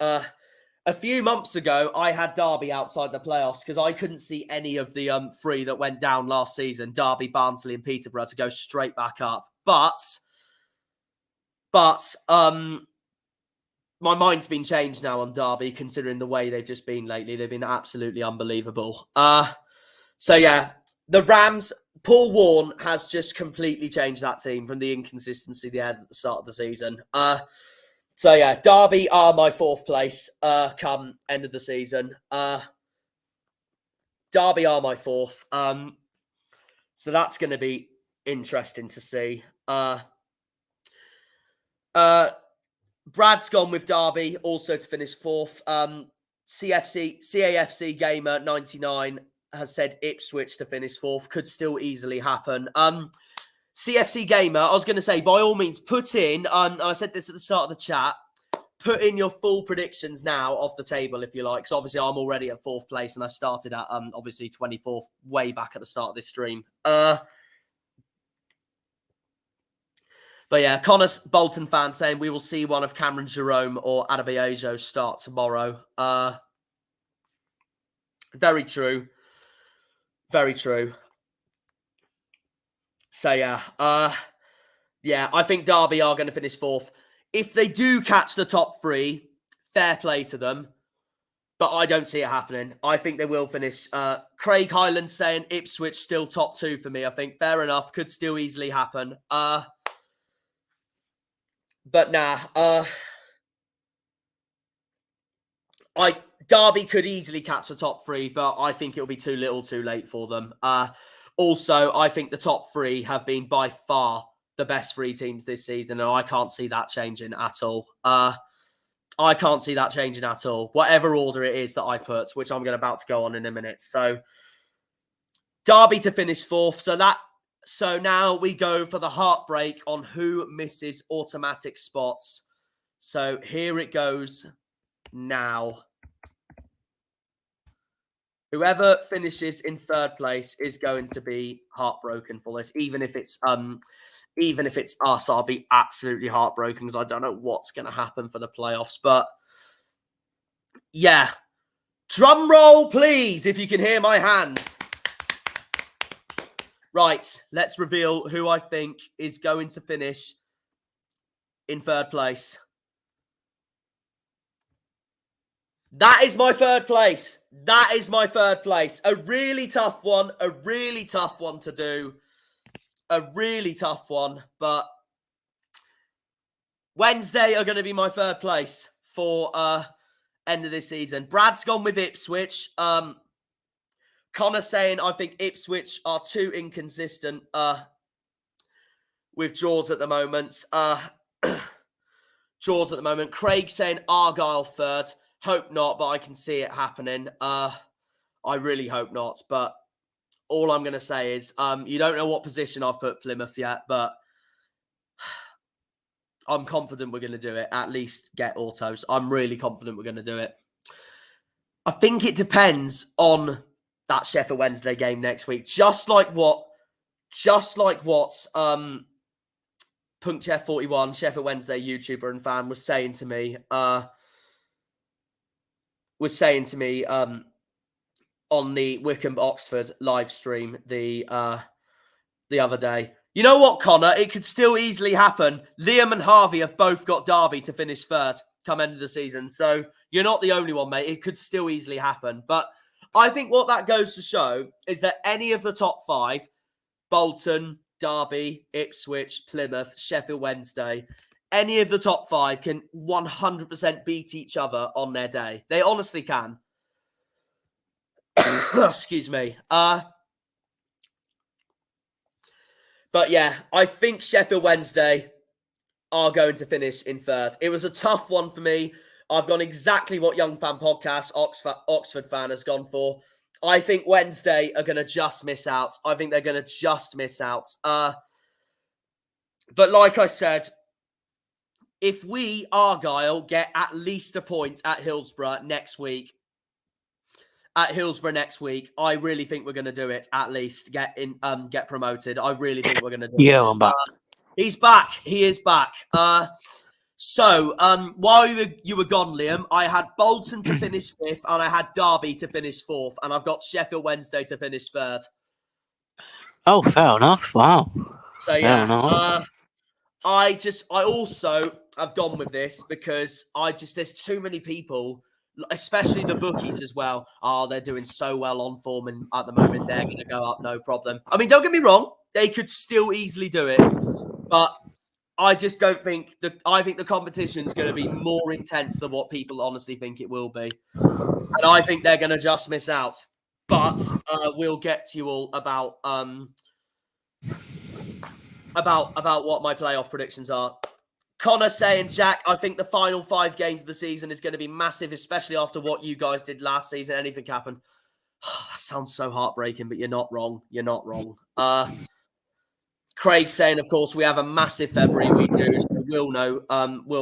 A few months ago, I had Derby outside the playoffs because I couldn't see any of the 3 that went down last season, Derby, Barnsley and Peterborough, to go straight back up. But my mind's been changed now on Derby, considering the way they've just been lately. They've been absolutely unbelievable. So, yeah, the Rams, Paul Warne has just completely changed that team from the inconsistency they had at the start of the season. So, yeah, Derby are my 4th place come end of the season. Derby are my 4th. So that's going to be interesting to see. Brad's gone with Derby, also to finish 4th. CAFC Gamer 99 has said Ipswich to finish 4th. Could still easily happen. CFC Gamer, I was going to say, by all means, put in, and I said this at the start of the chat, put in your full predictions now off the table, if you like. So obviously, I'm already at 4th place, and I started at, obviously, 24th, way back at the start of this stream. But yeah, Connor's Bolton fan saying we will see one of Cameron Jerome or Adebayo start tomorrow. Very true. Very true. So, yeah. Yeah, I think Derby are going to finish 4th. If they do catch the top 3, fair play to them. But I don't see it happening. I think they will finish. Craig Highland saying Ipswich still top 2 for me. I think fair enough. Could still easily happen. But nah. Derby could easily catch the top 3, but I think it'll be too little too late for them. Also, I think the top 3 have been by far the best 3 teams this season, and I can't see that changing at all. I can't see that changing at all. Whatever order it is that I put, which I'm about to go on in a minute. So, Derby to finish 4th. So now we go for the heartbreak on who misses automatic spots. So here it goes now. Whoever finishes in 3rd place is going to be heartbroken for this. Even if it's us, I'll be absolutely heartbroken because I don't know what's going to happen for the playoffs. But yeah, drum roll, please, if you can hear my hands. Right, let's reveal who I think is going to finish in 3rd place. That is my 3rd place. That is my 3rd place. A really tough one. A really tough one to do. A really tough one. But Wednesday are going to be my 3rd place for end of this season. Brad's gone with Ipswich. Connor saying, I think Ipswich are too inconsistent with draws at the moment. Draws at the moment. Craig saying Argyle third. Hope not, but I can see it happening. I really hope not. But all I'm going to say is you don't know what position I've put Plymouth yet, but I'm confident we're going to do it. At least get autos. I'm really confident we're going to do it. I think it depends on that Sheffield Wednesday game next week. Just like what PunkChef41, Sheffield Wednesday YouTuber and fan, was saying to me on the Wycombe Oxford live stream the other day. You know what, Connor? It could still easily happen. Liam and Harvey have both got Derby to finish third come end of the season. So you're not the only one, mate. It could still easily happen. But I think what that goes to show is that any of the top five, Bolton, Derby, Ipswich, Plymouth, Sheffield Wednesday, any of the top five can 100% beat each other on their day. They honestly can. Excuse me. But yeah, I think Sheffield Wednesday are going to finish in third. It was a tough one for me. I've gone exactly what Young Fan Podcast, Oxford fan, has gone for. I think Wednesday are going to just miss out. I think they're going to just miss out. But like I said, if we, Argyle, get at least a point at Hillsborough next week, I really think we're going to do it. At least get promoted. I really think we're going to do it. Yeah, I'm back. He's back. He is back. So while you were gone, Liam, I had Bolton to finish fifth, and I had Derby to finish fourth, and I've got Sheffield Wednesday to finish third. Oh, fair enough. Wow. So yeah, I also have gone with this because there's too many people, especially the bookies as well. Oh, they're doing so well on form, and at the moment they're going to go up, no problem. I mean, don't get me wrong, they could still easily do it, but I just don't think I think the competition is going to be more intense than what people honestly think it will be, and I think they're going to just miss out. But we'll get to you all about what my playoff predictions are. Connor saying, Jack, I think the final 5 games of the season is going to be massive, especially after what you guys did last season. Anything can happen. That sounds so heartbreaking, but you're not wrong. You're not wrong. Craig saying, of course, we have a massive February. We do. So we'll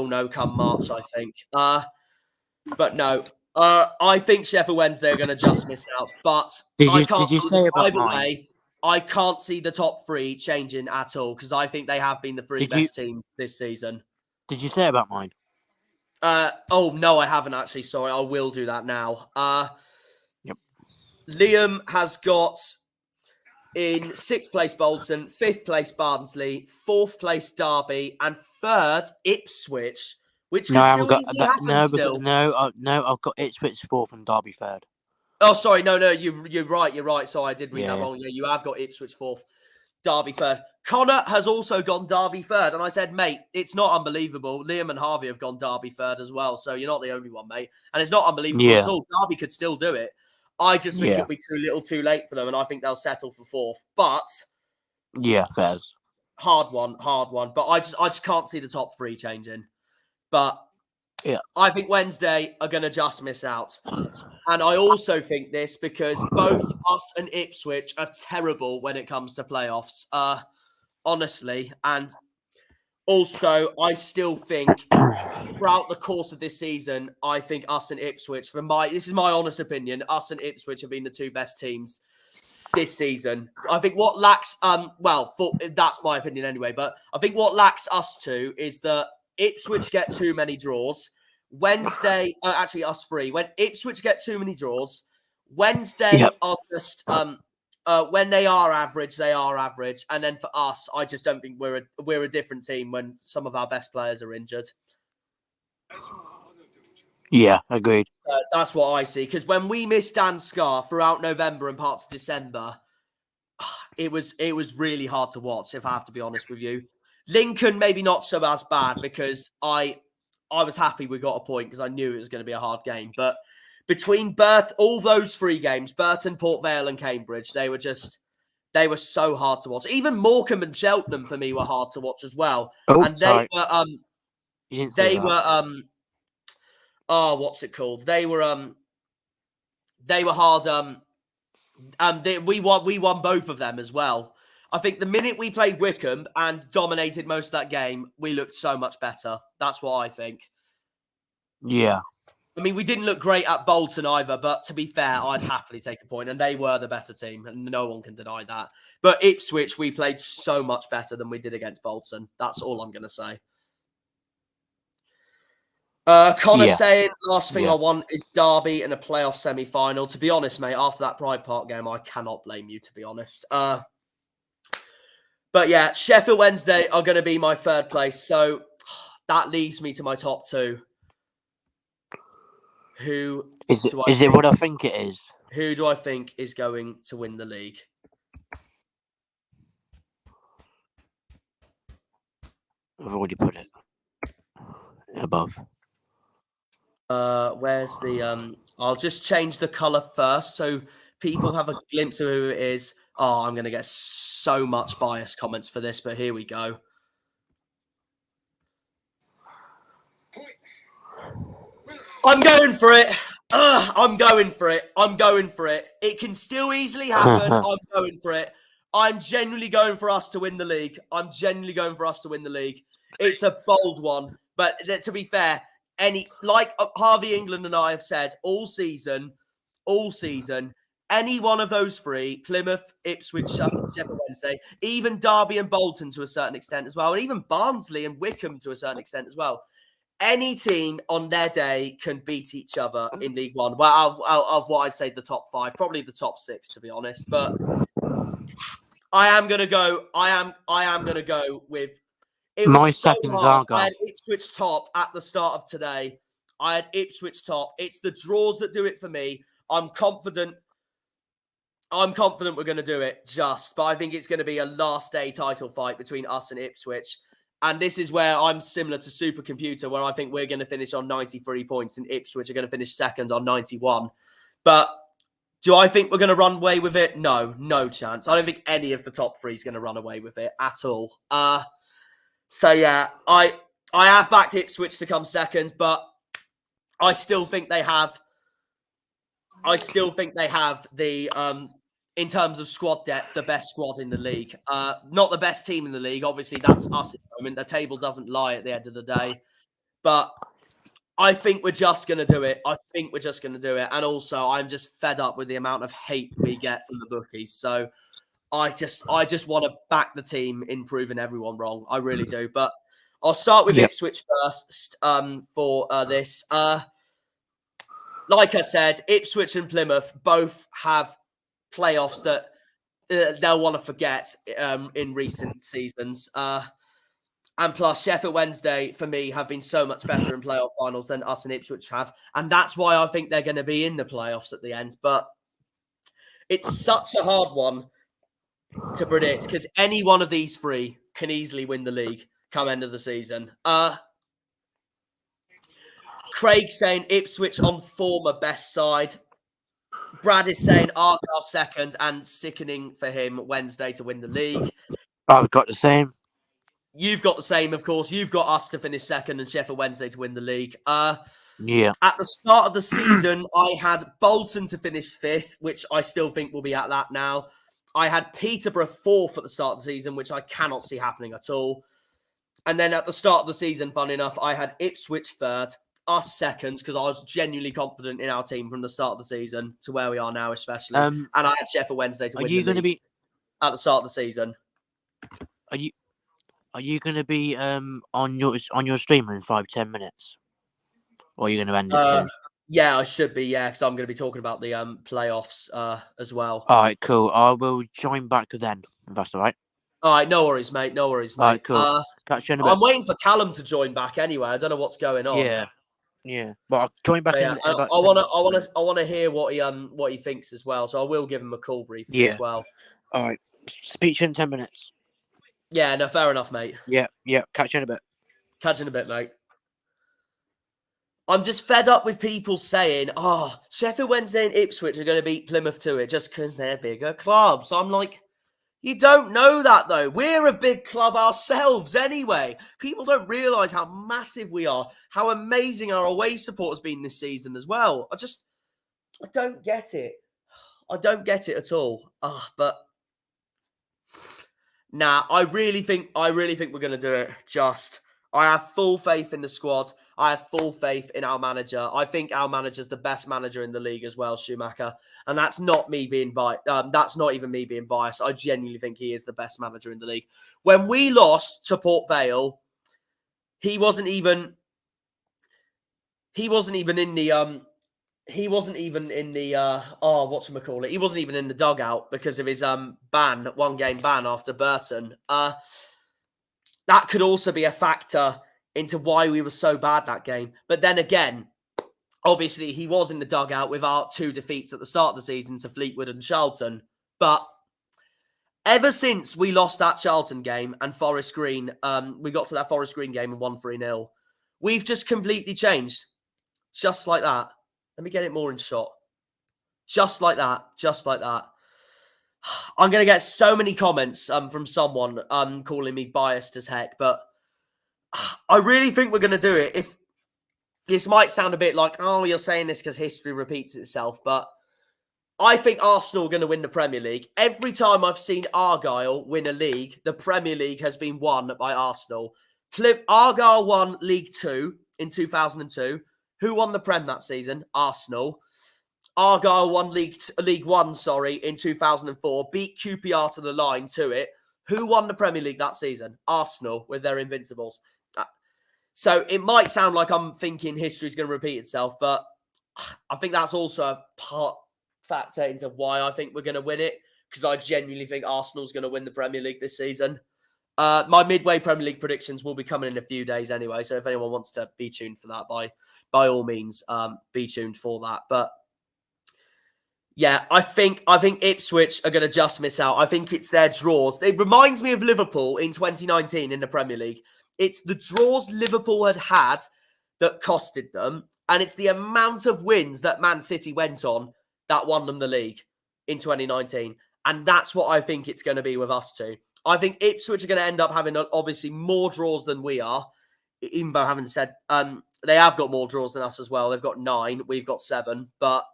know come March, I think. But no, I think Sheffield Wednesday are going to just miss out. But did you say about either way, I can't see the top 3 changing at all because I think they have been the 3 best teams this season. Did you say about mine? Oh, no, I haven't actually. Sorry, I will do that now. Yep. Liam has got in 6th place Bolton, 5th place Barnsley, 4th place Derby, and 3rd Ipswich, which could still easily happen still. No, I've got Ipswich 4th and Derby 3rd. Oh, sorry, no, you're right. So I did read that wrong. Yeah, you have got Ipswich 4th, Derby 3rd. Connor has also gone Derby 3rd, and I said, mate, it's not unbelievable. Liam and Harvey have gone Derby 3rd as well, so you're not the only one, mate. And it's not unbelievable at all. Derby could still do it. I just think it'll be too little, too late for them, and I think they'll settle for 4th. But yeah, fair. Hard one. But I just can't see the top 3 changing. But yeah, I think Wednesday are going to just miss out. And I also think this because both us and Ipswich are terrible when it comes to playoffs, honestly. And also, I still think throughout the course of this season, I think us and Ipswich, this is my honest opinion, us and Ipswich have been the 2 best teams this season. I think what lacks, that's my opinion anyway, but I think what lacks us 2 is that Ipswich get too many draws. Wednesday, actually us 3. When Ipswich get too many draws, Wednesday are just when they are average, they are average. And then for us, I just don't think we're a different team when some of our best players are injured. Yeah, agreed. That's what I see. Because when we missed Dan Scarr throughout November and parts of December, it was really hard to watch, if I have to be honest with you. Lincoln, maybe not so as bad because I was happy we got a point because I knew it was going to be a hard game. But between all those 3 games, Burton, Port Vale, and Cambridge, they were so hard to watch. Even Morecambe and Cheltenham for me were hard to watch as well. Oh, and sorry. they were what's it called? They were hard. We won both of them as well. I think the minute we played Wycombe and dominated most of that game, we looked so much better. That's what I think. Yeah. I mean, we didn't look great at Bolton either, but to be fair, I'd happily take a point, and they were the better team, and no one can deny that. But Ipswich, we played so much better than we did against Bolton. That's all I'm going to say. Connor saying, last thing I want is Derby in a playoff semi-final. To be honest, mate, after that Pride Park game, I cannot blame you, to be honest. But yeah, Sheffield Wednesday are going to be my 3rd place, so that leaves me to my top 2. Who is it what I think it is? Who do I think is going to win the league? I've already put it above. Where's the I'll just change the colour first so people have a glimpse of who it is. Oh, I'm gonna get so much biased comments for this, but here we go. I'm going for it. I'm going for it. I'm going for it. It can still easily happen. I'm going for it. I'm genuinely going for us to win the league. I'm genuinely going for us to win the league. It's a bold one, but to be fair, like Harvey England and I have said all season, any one of those 3, Plymouth, Ipswich, Sheffield Wednesday, even Derby and Bolton to a certain extent as well, and even Barnsley and Wycombe to a certain extent as well. Any team on their day can beat each other in League One. Well, of what I'd say the top 5, probably the top 6, to be honest. But I am gonna go. I am gonna go with. It was my so second hard. Argyle. I had Ipswich top at the start of today. I had Ipswich top. It's the draws that do it for me. I'm confident we're going to do it but I think it's going to be a last day title fight between us and Ipswich. And this is where I'm similar to Supercomputer, where I think we're going to finish on 93 points and Ipswich are going to finish 2nd on 91. But do I think we're going to run away with it? No chance. I don't think any of the top 3 is going to run away with it at all. So yeah, I have backed Ipswich to come 2nd, but I still think they have the in terms of squad depth, the best squad in the league. Not the best team in the league. Obviously, that's us at the moment. The table doesn't lie at the end of the day. But I think we're just going to do it. And also, I'm just fed up with the amount of hate we get from the bookies. So I just want to back the team in proving everyone wrong. I really do. But I'll start with Ipswich first for this. Like I said, Ipswich and Plymouth both have playoffs that they'll want to forget in recent seasons. And plus, Sheffield Wednesday, for me, have been so much better in playoff finals than us and Ipswich have. And that's why I think they're going to be in the playoffs at the end. But it's such a hard one to predict because any one of these 3 can easily win the league come end of the season. Craig saying Ipswich on former best side. Brad is saying Argyle 2nd and sickening for him Wednesday to win the league. I've got the same. You've got the same, of course. You've got us to finish 2nd and Sheffield Wednesday to win the league. Yeah. At the start of the season, I had Bolton to finish 5th, which I still think will be at that now. I had Peterborough 4th at the start of the season, which I cannot see happening at all. And then at the start of the season, fun enough, I had Ipswich 3rd, us 2nd, because I was genuinely confident in our team from the start of the seson to where we are now, especially. And I had Sheffield Wednesday to win the league at the start of the season. Are you going to be on your streamer in 5-10 minutes? Or are you going to end it soon? Yeah, I should be, because I'm going to be talking about the playoffs as well. All right, cool. I will join back then, if that's all right. All right, no worries, mate. All right, cool. Catch you in a bit. I'm waiting for Callum to join back anyway. I don't know what's going on. Yeah. But I'll join back in. I want to hear what he thinks as well. So I will give him a call briefly as well. All right. Speech in 10 minutes. Yeah, no, fair enough, mate. Yeah. Catch you in a bit. Catch you in a bit, mate. I'm just fed up with people saying, Sheffield Wednesday and Ipswich are going to beat Plymouth to it just because they're bigger clubs. So I'm like, you don't know that, though. We're a big club ourselves anyway. People don't realise how massive we are, how amazing our away support has been this season as well. I don't get it. I don't get it at all. But nah, I really think we're going to do it. I have full faith in the squad. I have full faith in our manager. I think our manager's the best manager in the league as well, Schumacher. And that's not me being biased. That's not even me being biased. I genuinely think he is the best manager in the league. When we lost to Port Vale, he wasn't even in the he wasn't even in the whatchamacallit? He wasn't even in the dugout because of his 1-game ban after Burton. That could also be a factor into why we were so bad that game. But then again, obviously he was in the dugout with our 2 defeats at the start of the season to Fleetwood and Charlton. But ever since we lost that Charlton game and Forest Green, we got to that Forest Green game and won 3-0, we've just completely changed. Just like that. Let me get it more in shot. Just like that. Just like that. I'm going to get so many comments from someone calling me biased as heck, but I really think we're going to do it. If this might sound a bit like, you're saying this because history repeats itself, but I think Arsenal are going to win the Premier League. Every time I've seen Argyle win a league, the Premier League has been won by Arsenal. Argyle won League 2 in 2002. Who won the Prem that season? Arsenal. Argyle won League 1, in 2004. Beat QPR to the line to it. Who won the Premier League that season? Arsenal with their Invincibles. So it might sound like I'm thinking history's going to repeat itself, but I think that's also a part factor into why I think we're going to win it, because I genuinely think Arsenal's going to win the Premier League this season. My midway Premier League predictions will be coming in a few days anyway, so if anyone wants to be tuned for that, by all means, be tuned for that. But yeah, I think Ipswich are going to just miss out. I think it's their draws. It reminds me of Liverpool in 2019 in the Premier League. It's the draws Liverpool had that costed them, and it's the amount of wins that Man City went on that won them the league in 2019. And that's what I think it's going to be with us too. I think Ipswich are going to end up having obviously more draws than we are, even though having said they have got more draws than us as well. They've got 9, we've got 7, but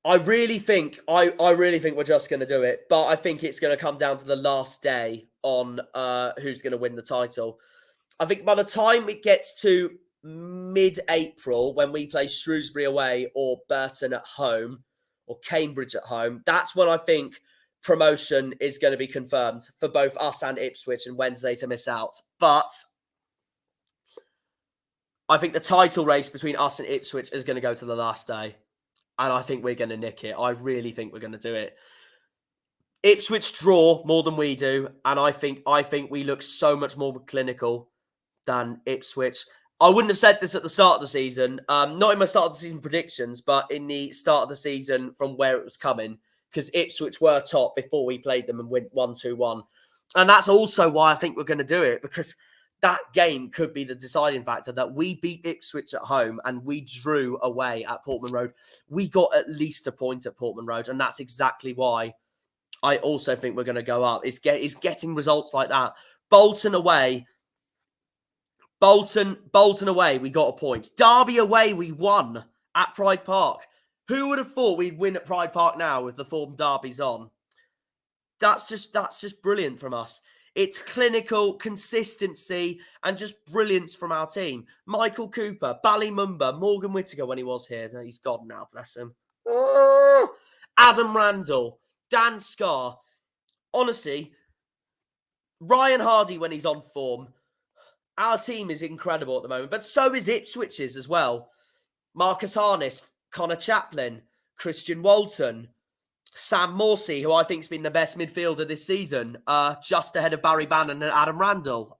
I really think we're just going to do it. But I think it's going to come down to the last day on who's going to win the title. I think by the time it gets to mid-April, when we play Shrewsbury away or Burton at home or Cambridge at home, that's when I think promotion is going to be confirmed for both us and Ipswich, and Wednesday to miss out. But I think the title race between us and Ipswich is going to go to the last day. And I think we're going to nick it. I really think we're going to do it. Ipswich draw more than we do. And I think we look so much more clinical than Ipswich. I wouldn't have said this at the start of the season. Not in my start of the season predictions, but in the start of the season from where it was coming. Because Ipswich were top before we played them and went 1-2-1. And that's also why I think we're going to do it. Because that game could be the deciding factor, that we beat Ipswich at home and we drew away at Portman Road. We got at least a point at Portman Road, and that's exactly why I also think we're going to go up. It's getting results like that. Bolton away, we got a point. Derby away, we won at Pride Park. Who would have thought we'd win at Pride Park now with the form Derby's on? That's just brilliant from us. It's clinical consistency and just brilliance from our team. Michael Cooper, Ballymumba, Morgan Whittaker when he was here. No, he's gone now, bless him. Adam Randall, Dan Scarr. Honestly, Ryan Hardy when he's on form. Our team is incredible at the moment, but so is Ipswich's as well. Marcus Harness, Connor Chaplin, Christian Walton, Sam Morsey, who I think has been the best midfielder this season, just ahead of Barry Bannon and Adam Randall.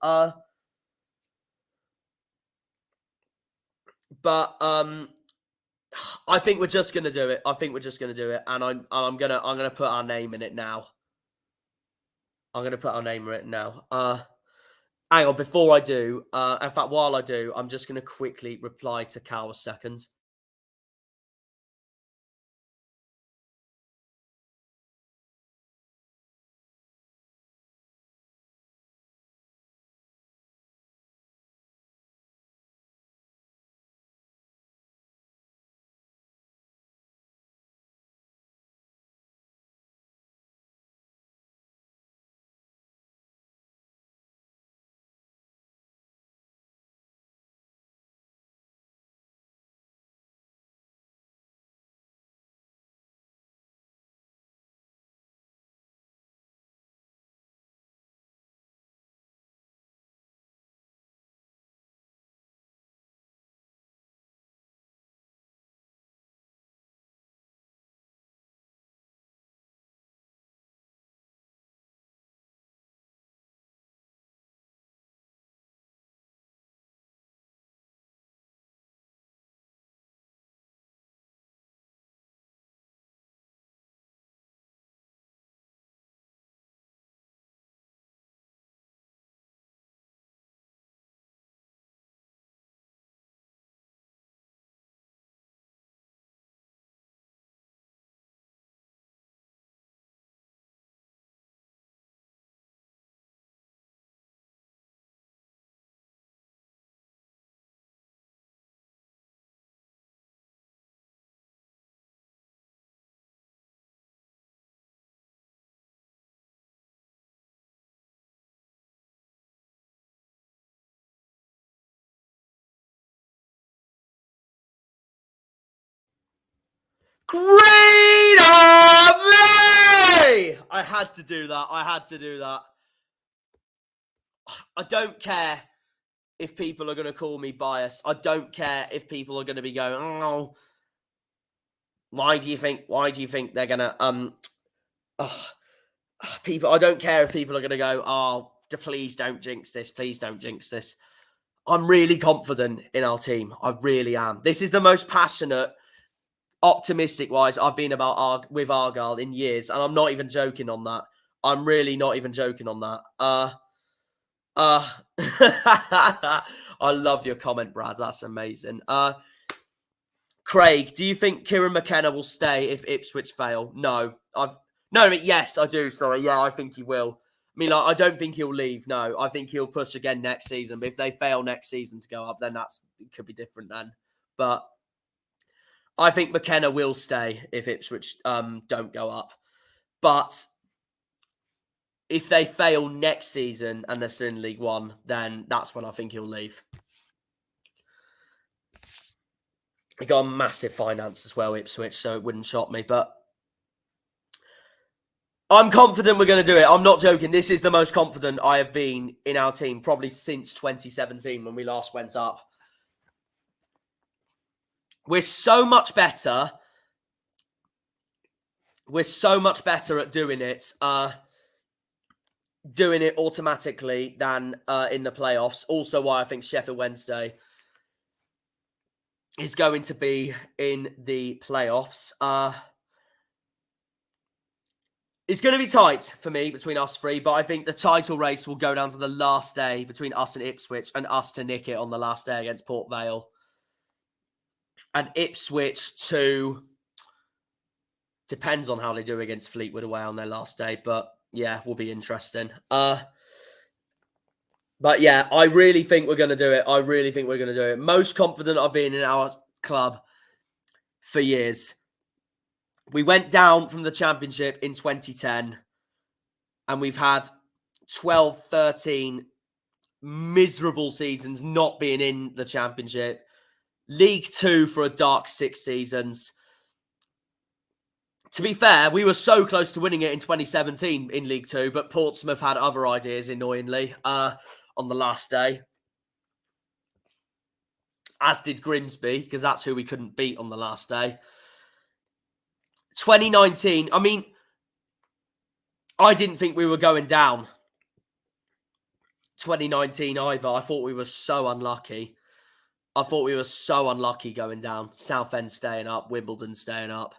But I think we're just going to do it. And I'm gonna put our name in it now. hang on, before I do, in fact, while I do, I'm just going to quickly reply to Cal a second. Green Army! I had to do that. I had to do that. I don't care if people are going to call me biased. I don't care if people are going to be going, oh, why do you think they're going to, people, I don't care if people are going to go, oh, please don't jinx this. Please don't jinx this. I'm really confident in our team. I really am. This is the most passionate, optimistic wise I've been about with Argyle in years, and I'm not even joking on that. I'm really not even joking on that. I love your comment, Brad. That's amazing. Craig, do you think Kieran McKenna will stay if Ipswich fail? No. Yes, I do. Sorry. Yeah, I think he will. I mean, I don't think he'll leave. No, I think he'll push again next season. But if they fail next season to go up, then it could be different then. But I think McKenna will stay if Ipswich don't go up. But if they fail next season and they're still in League One, then that's when I think he'll leave. He got a massive finance as well, Ipswich, so it wouldn't shock me. But I'm confident we're going to do it. I'm not joking. This is the most confident I have been in our team probably since 2017 when we last went up. We're so much better. We're so much better at doing it automatically than in the playoffs. Also why I think Sheffield Wednesday is going to be in the playoffs. It's going to be tight for me between us three, but I think the title race will go down to the last day between us and Ipswich, and us to nick it on the last day against Port Vale. And Ipswich to... depends on how they do against Fleetwood away on their last day, but yeah, will be interesting. But yeah, I really think we're going to do it. I really think we're going to do it. Most confident I've been in our club for years. We went down from the Championship in 2010, and we've had 12, 13 miserable seasons not being in the Championship. League Two for a dark 6 seasons. To be fair, we were so close to winning it in 2017 in League Two, but Portsmouth had other ideas, annoyingly, on the last day. As did Grimsby, because that's who we couldn't beat on the last day. 2019, I mean, I didn't think we were going down 2019 either. I thought we were so unlucky. Going down. Southend staying up, Wimbledon staying up.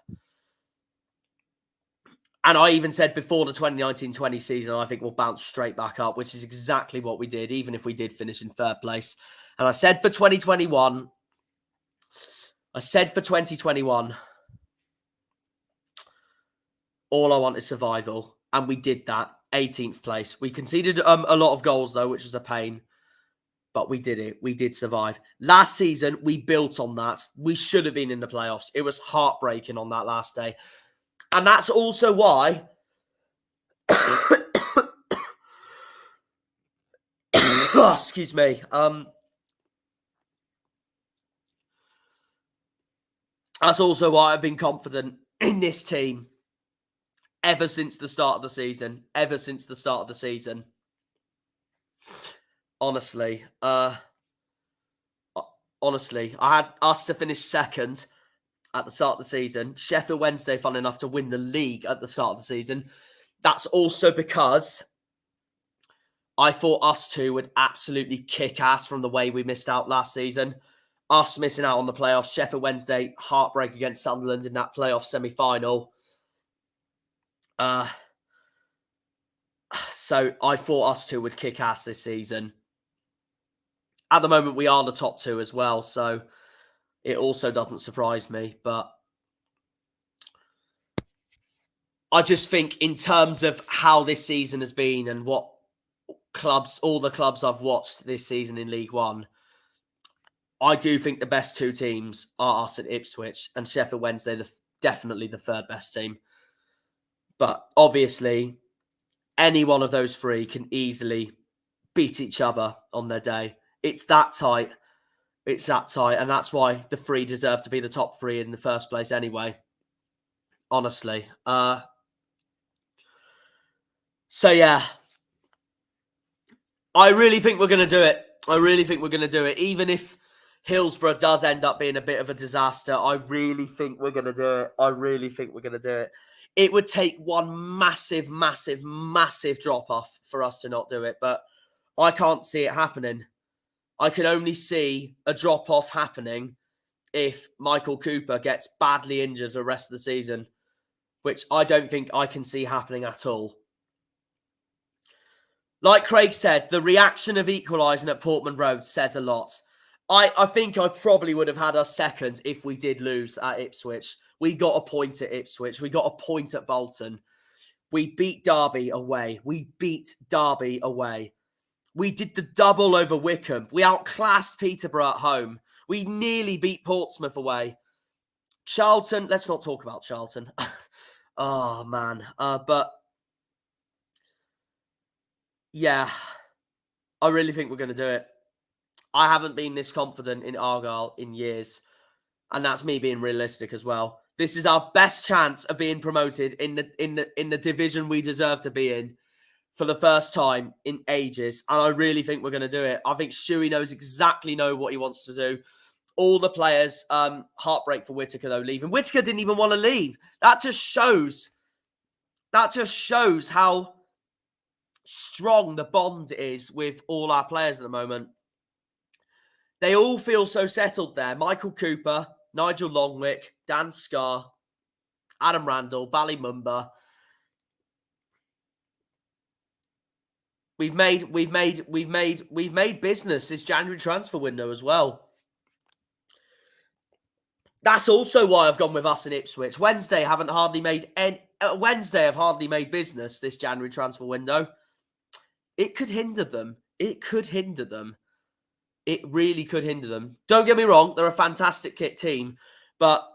And I even said before the 2019-20 season, I think we'll bounce straight back up, which is exactly what we did, even if we did finish in third place. And I said for 2021, all I want is survival. And we did that, 18th place. We conceded a lot of goals, though, which was a pain. But we did it. We did survive. Last season, we built on that. We should have been in the playoffs. It was heartbreaking on that last day. And that's also why... oh, excuse me. That's also why I've been confident in this team ever since the start of the season. Honestly, I had us to finish second at the start of the season. Sheffield Wednesday, fun enough, to win the league at the start of the season. That's also because I thought us two would absolutely kick ass from the way we missed out last season. Us missing out on the playoffs. Sheffield Wednesday, heartbreak against Sunderland in that playoff semi-final. So I thought us two would kick ass this season. At the moment, we are the top two as well, so it also doesn't surprise me. But I just think in terms of how this season has been and what all the clubs I've watched this season in League One, I do think the best two teams are us at Ipswich and Sheffield Wednesday, definitely the third best team. But obviously, any one of those three can easily beat each other on their day. It's that tight. And that's why the three deserve to be the top three in the first place anyway. Honestly. So, yeah. I really think we're going to do it. Even if Hillsborough does end up being a bit of a disaster, I really think we're going to do it. It would take one massive drop-off for us to not do it, but I can't see it happening. I can only see a drop-off happening if Michael Cooper gets badly injured the rest of the season, which I don't think I can see happening at all. Like Craig said, the reaction of equalising at Portman Road says a lot. I think I probably would have had us second if we did lose at Ipswich. We got a point at Ipswich. We got a point at Bolton. We beat Derby away. We did the double over Wycombe. We outclassed Peterborough at home. We nearly beat Portsmouth away. Charlton, let's not talk about Charlton. Oh, man. But, yeah, I really think we're going to do it. I haven't been this confident in Argyle in years. And that's me being realistic as well. This is our best chance of being promoted in the division we deserve to be in for the first time in ages. And I really think we're going to do it. I think Shuey knows exactly what he wants to do. All the players, heartbreak for Whittaker though leaving. Whittaker didn't even want to leave. That just shows how strong the bond is with all our players at the moment. They all feel so settled there. Michael Cooper, Nigel Longwick, Dan Scarr, Adam Randall, Ballymumba. We've made business this January transfer window as well. That's also why I've gone with us in Ipswich. Wednesday have hardly made business this January transfer window. It could hinder them. It really could hinder them. Don't get me wrong, they're a fantastic kit team, but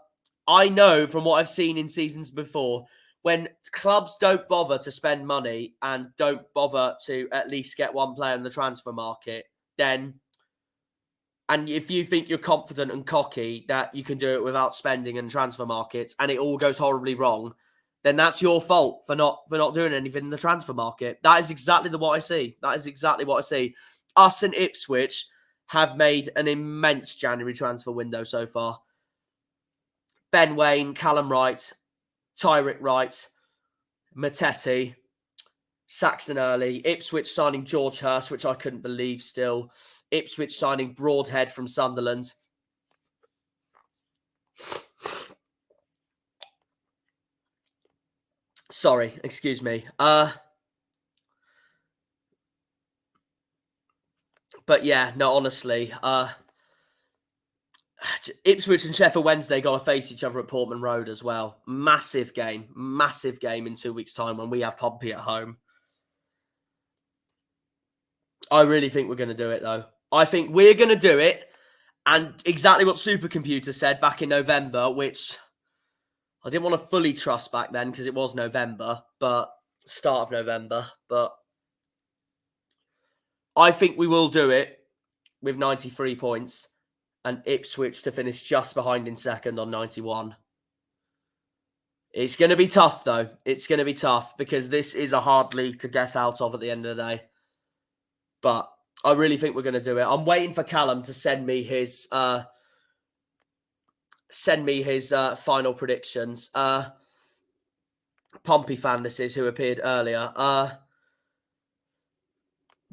I know from what I've seen in seasons before, when clubs don't bother to spend money and don't bother to at least get one player in the transfer market, and if you think you're confident and cocky that you can do it without spending in transfer markets and it all goes horribly wrong, then that's your fault for not doing anything in the transfer market. That is exactly what I see. Us and Ipswich have made an immense January transfer window so far. Ben Wayne, Callum Wright, Tyrick Wright, Mattetti, Saxon Early, Ipswich signing George Hurst, which I couldn't believe still. Ipswich signing Broadhead from Sunderland. Sorry, excuse me. But yeah, no, honestly, Ipswich and Sheffield Wednesday got to face each other at Portman Road as well. Massive game in 2 weeks' time when we have Pompey at home. I really think we're going to do it, though. I think we're going to do it, and exactly what Supercomputer said back in November, which I didn't want to fully trust back then because it was November, but start of November. But I think we will do it with 93 points and Ipswich to finish just behind in second on 91. It's going to be tough, though. It's going to be tough because this is a hard league to get out of at the end of the day. But I really think we're going to do it. I'm waiting for Callum to send me his final predictions. Pompey fan, this is, who appeared earlier.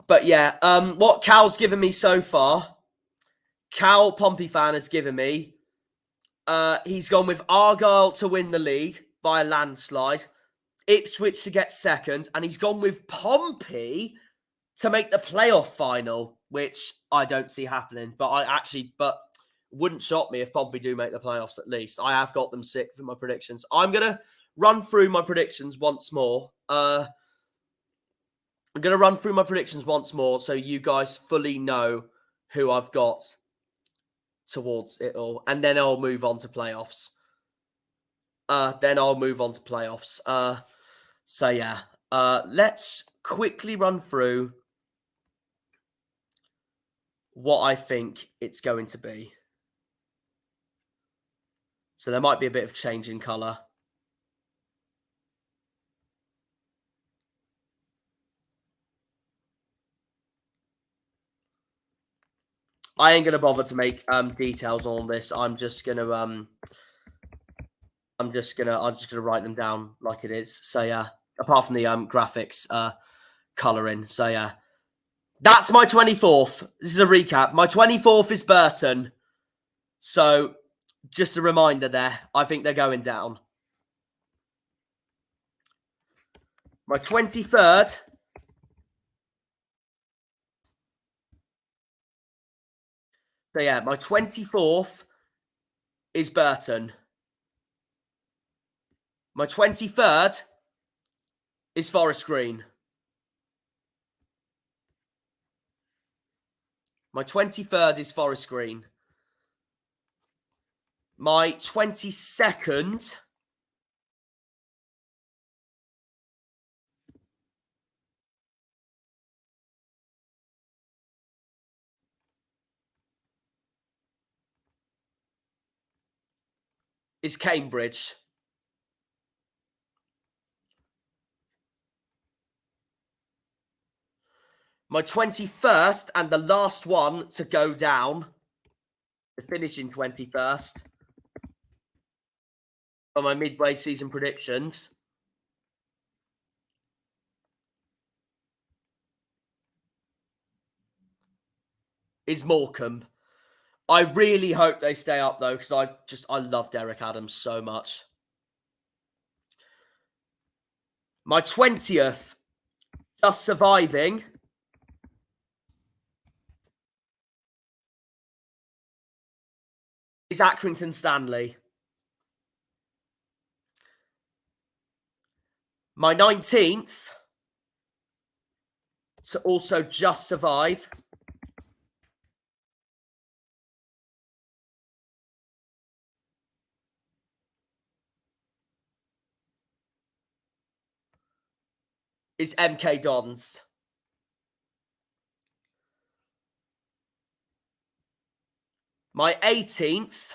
But yeah, what Cal's given me so far, Cal, Pompey fan, has given me, he's gone with Argyle to win the league by a landslide, Ipswich to get second, and he's gone with Pompey to make the playoff final, which I don't see happening. But wouldn't shock me if Pompey do make the playoffs at least. I have got them sick for my predictions. I'm going to run through my predictions once more. I'm going to run through my predictions once more so you guys fully know who I've got towards it all. And then I'll move on to playoffs. So yeah, let's quickly run through what I think it's going to be. So there might be a bit of change in colour. I ain't gonna bother to make details on this. I'm just gonna write them down like it is. So yeah, apart from the graphics colouring. So yeah, that's my 24th. This is a recap. My 24th is Burton. So just a reminder there. I think they're going down. My 23rd. So yeah, my 24th is Burton. My 23rd is Forest Green. My 23rd is Forest Green. My 22nd is Cambridge. My 21st and the last one to go down, to finish in 21st, for my midway season predictions, is Morecambe. I really hope they stay up, though, because I love Derek Adams so much. My 20th, just surviving, is Accrington Stanley. My 19th, to also just survive, is MK Dons. My 18th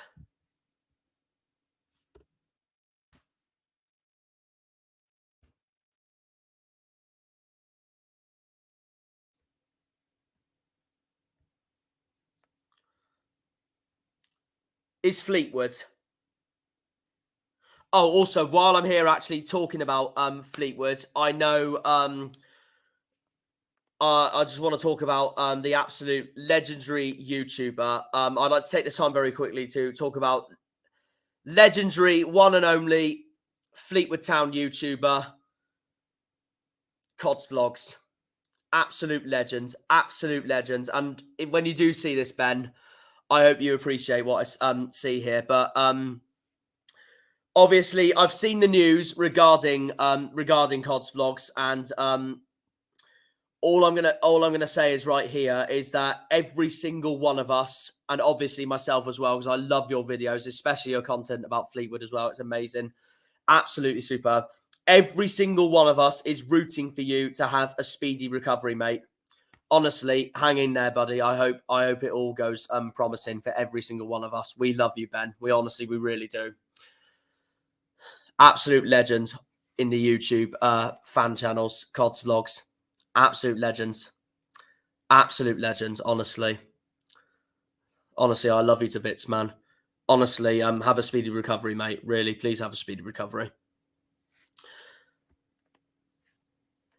is Fleetwood. Oh, also, while I'm here actually talking about Fleetwood, I know I just want to talk about the absolute legendary YouTuber. I'd like to take this time very quickly to talk about legendary, one and only Fleetwood Town YouTuber, Cod's Vlogs. Absolute legends. Absolute legends. And when you do see this, Ben, I hope you appreciate what I see here. But obviously, I've seen the news regarding Cod's Vlogs, and all I'm gonna say is right here is that every single one of us, and obviously myself as well, because I love your videos, especially your content about Fleetwood as well. It's amazing, absolutely superb. Every single one of us is rooting for you to have a speedy recovery, mate. Honestly, hang in there, buddy. I hope it all goes promising for every single one of us. We love you, Ben. We really do. Absolute legends in the YouTube fan channels, Cod's Vlogs. Absolute legends. Absolute legends, honestly. Honestly, I love you to bits, man. Honestly, have a speedy recovery, mate. Really, please have a speedy recovery.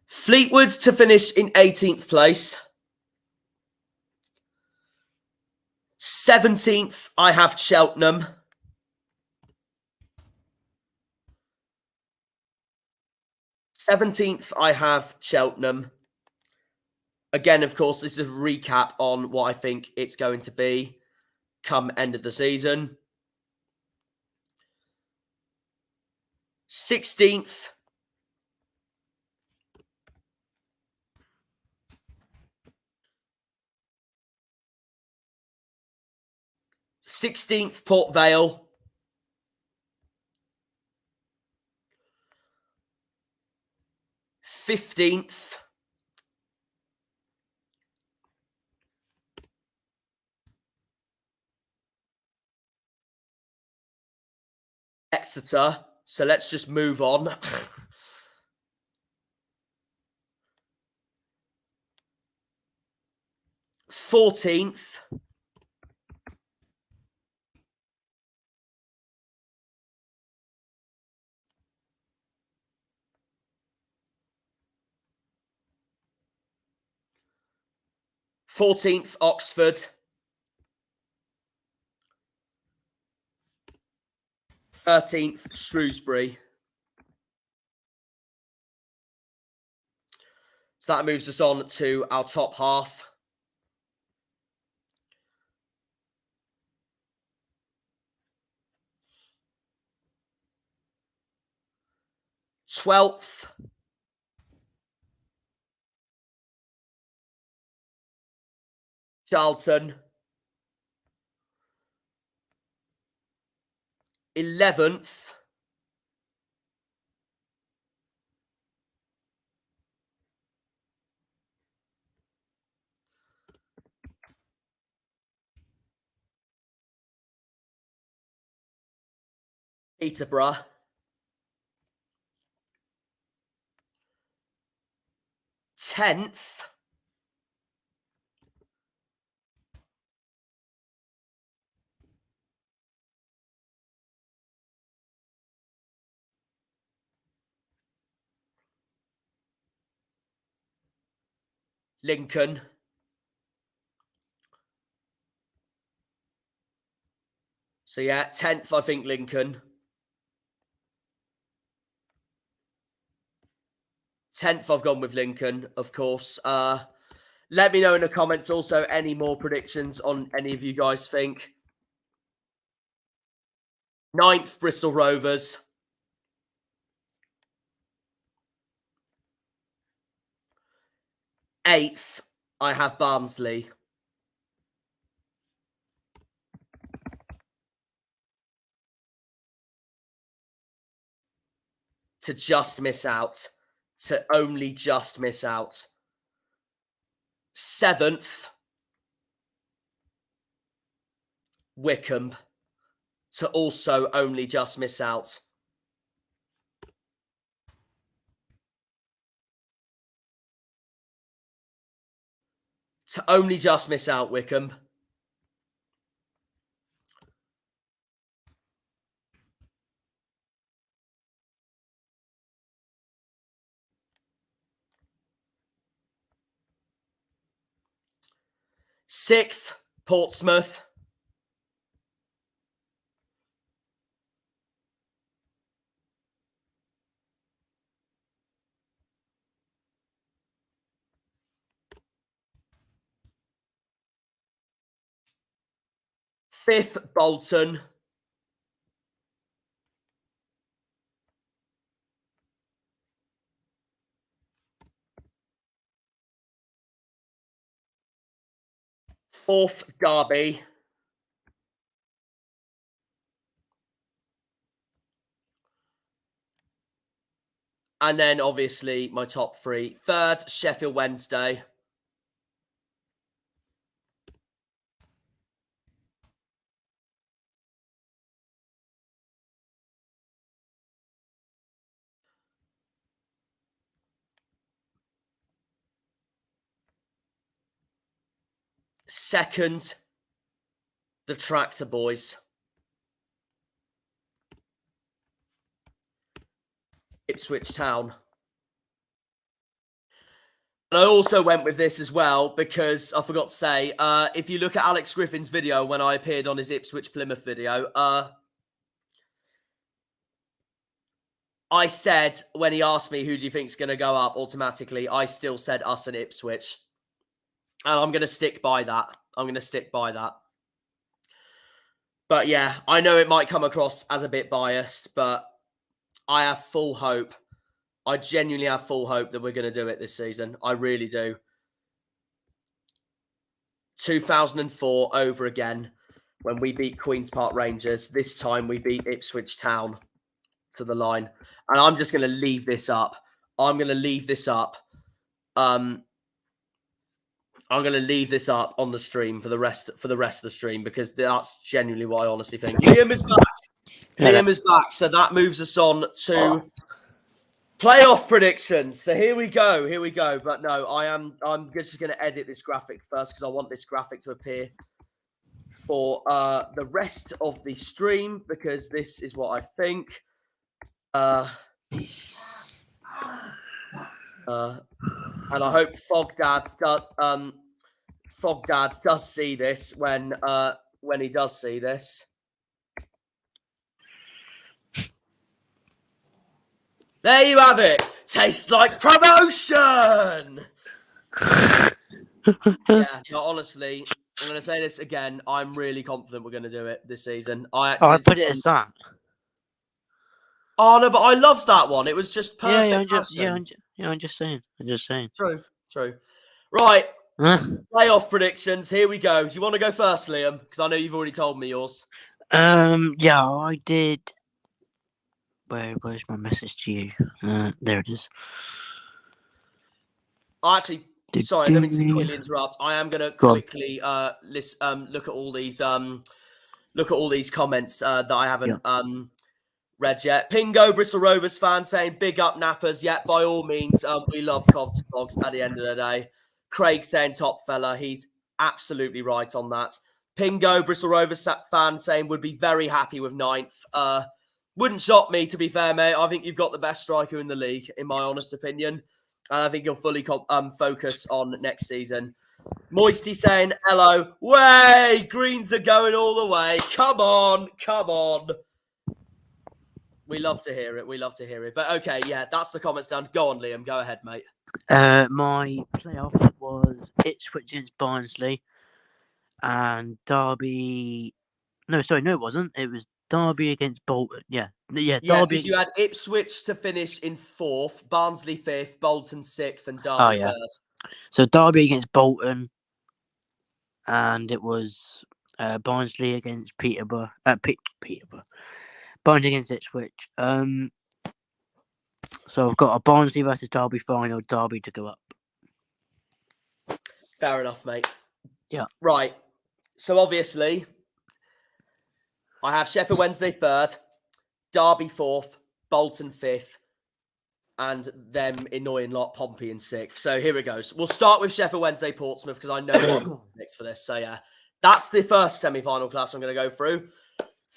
Fleetwood to finish in 18th place. 17th, I have Cheltenham. 17th, I have Cheltenham. Again, of course, this is a recap on what I think it's going to be come end of the season. 16th, Port Vale. 15th, Exeter. So let's just move on. 14th, Oxford. 13th, Shrewsbury. So that moves us on to our top half. Twelfth, Charlton. 11th, Peterborough. 10th, Lincoln. So yeah, 10th, I think Lincoln. 10th, I've gone with Lincoln, of course. Let me know in the comments also any more predictions on any of you guys think. 9th, Bristol Rovers. 8th, I have Barnsley. To just miss out. To only just miss out. 7th, Wycombe. To also only just miss out. To only just miss out, Wycombe. Sixth, Portsmouth. 5th, Bolton. Fourth, Derby. And then, obviously, my top 3. 3rd, Sheffield Wednesday. Second, the Tractor Boys. Ipswich Town. And I also went with this as well because I forgot to say, if you look at Alex Griffin's video when I appeared on his Ipswich Plymouth video, I said when he asked me who do you think is going to go up automatically, I still said us and Ipswich. And I'm going to stick by that. But yeah, I know it might come across as a bit biased, but I have full hope. I genuinely have full hope that we're going to do it this season. I really do. 2004 over again when we beat Queen's Park Rangers. This time we beat Ipswich Town to the line. And I'm just going to leave this up. I'm going to leave this up on the stream for the rest of the stream because that's genuinely what I honestly think. Liam is back. Liam is back. So that moves us on to playoff predictions. So here we go. But no, I'm just going to edit this graphic first because I want this graphic to appear for the rest of the stream because this is what I think. And I hope Thogdad does see this when he does see this. There you have it. Tastes like promotion. Yeah, no, honestly, I'm going to say this again. I'm really confident we're going to do it this season. I put it as that. Oh no, but I loved that one. It was just perfect. I'm just saying. True. Right. Playoff predictions. Here we go. Do you want to go first, Liam? Because I know you've already told me yours. Yeah, I did. Where's my message to you? There it is. Actually, sorry, let me just quickly interrupt. I am going to quickly look at all these comments that I haven't read yet. Pingo, Bristol Rovers fan saying big up Nappers. Yeah, by all means, we love Covs Vlogs at the end of the day. Craig saying top fella. He's absolutely right on that. Pingo, Bristol Rovers fan saying would be very happy with 9th. Wouldn't shock me, to be fair, mate. I think you've got the best striker in the league, in my honest opinion. And I think you'll fully focus on next season. Moisty saying, hello. Way! Greens are going all the way. Come on. We love to hear it. But okay, yeah, that's the comments done. Go on, Liam. Go ahead, mate. My playoff was Ipswich against Barnsley and Derby. No, it wasn't. It was Derby against Bolton. Yeah, Derby. Because you had Ipswich to finish in 4th, Barnsley 5th, Bolton 6th, and Derby 3rd. So Derby against Bolton, and it was Barnsley against Peterborough. Peterborough. Barnsley against Ipswich. So I've got a Barnsley versus Derby final. Derby to go up. Fair enough, mate. Yeah. Right. So obviously, I have Sheffield Wednesday 3rd, Derby 4th, Bolton 5th, and them annoying lot, Pompey in 6th. So here it goes. We'll start with Sheffield Wednesday Portsmouth because I know I'm next for this. So yeah, that's the first semi-final class I'm going to go through.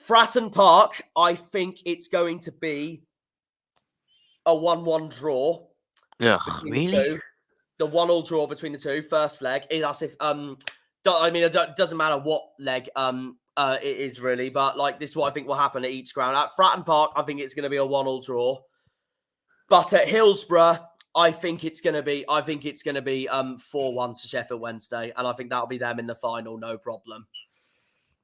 Fratton Park, I think it's going to be a 1-1 draw. Yeah, really? The 1-1 draw between the two, first leg. That's if it doesn't matter what leg it is really, but like this is what I think will happen at each ground. At Fratton Park, I think it's going to be a 1-1 draw. But at Hillsborough, I think it's going to be 4-1 to Sheffield Wednesday, and I think that'll be them in the final, no problem.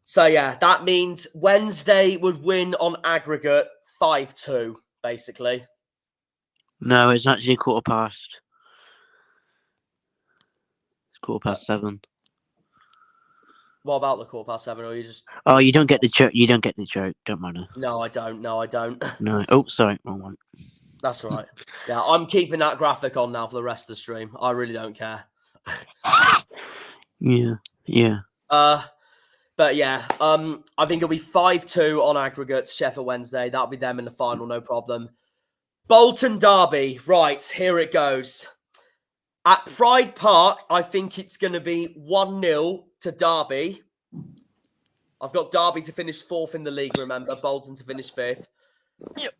So, yeah, that means Wednesday would win on aggregate 5-2, basically. No, it's actually 7:15. It's 7:15. What about the 7:15? Or you just... Oh, you don't get the joke. You don't get the joke. Don't matter. No, I don't. No. Oh, sorry. Wrong one. That's all right. Yeah, I'm keeping that graphic on now for the rest of the stream. I really don't care. Yeah. But yeah, I think it'll be 5-2 on aggregate, Sheffield Wednesday. That'll be them in the final, no problem. Bolton Derby. Right, here it goes. At Pride Park, I think it's going to be 1-0 to Derby. I've got Derby to finish 4th in the league, remember. Bolton to finish 5th. Yep.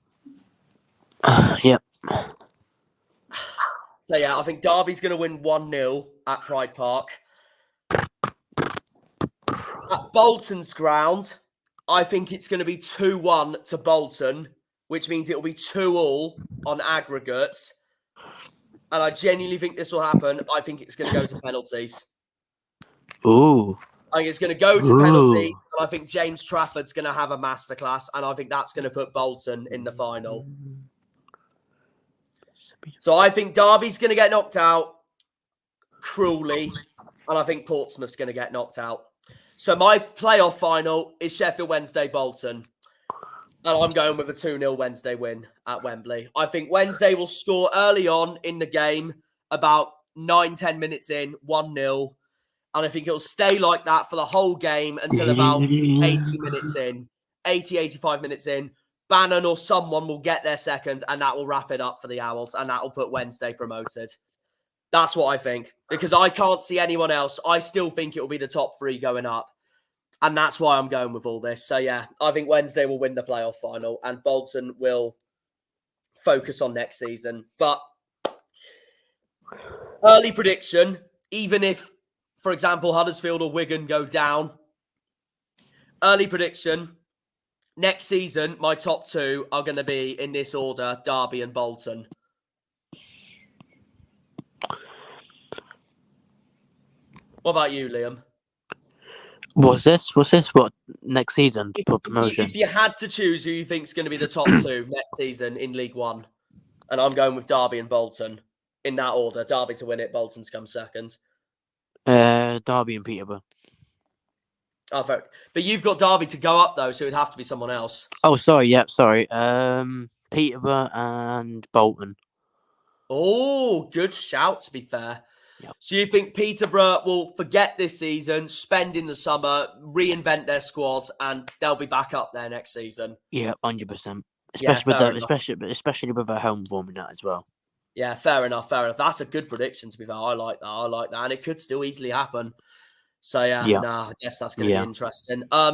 So yeah, I think Derby's going to win 1-0 at Pride Park. At Bolton's ground, I think it's going to be 2-1 to Bolton, which means it'll be 2-2 on aggregates. And I genuinely think this will happen. I think it's going to go to penalties. Ooh. I think it's going to go to penalties. And I think James Trafford's going to have a masterclass. And I think that's going to put Bolton in the final. So I think Derby's going to get knocked out cruelly. And I think Portsmouth's going to get knocked out. So my playoff final is Sheffield Wednesday Bolton. And I'm going with a 2-0 Wednesday win at Wembley. I think Wednesday will score early on in the game, about 9-10 minutes in, 1-0. And I think it'll stay like that for the whole game until about 80 minutes in. 85 minutes in. Bannon or someone will get their second, and that will wrap it up for the Owls, and that will put Wednesday promoted. That's what I think, because I can't see anyone else. I still think it will be the top 3 going up, and that's why I'm going with all this. So, yeah, I think Wednesday will win the playoff final, and Bolton will focus on next season. But early prediction, even if, for example, Huddersfield or Wigan go down, early prediction, next season, my top 2 are going to be, in this order, Derby and Bolton. What about you, Liam? What's this? What next season for promotion? If you had to choose who you think is going to be the top 2 next season in League One, and I'm going with Derby and Bolton in that order. Derby to win it, Bolton to come second. Derby and Peterborough. Oh, fair. But you've got Derby to go up though, so it'd have to be someone else. Oh, sorry. Yep, sorry. Peterborough and Bolton. Oh, good shout, to be fair. Yep. So you think Peterborough will forget this season, spend in the summer, reinvent their squad, and they'll be back up there next season? Yeah, 100%. Especially with their home form in that as well. Yeah, fair enough. That's a good prediction, to be fair. I like that. And it could still easily happen. So yeah. I guess that's going to be interesting. By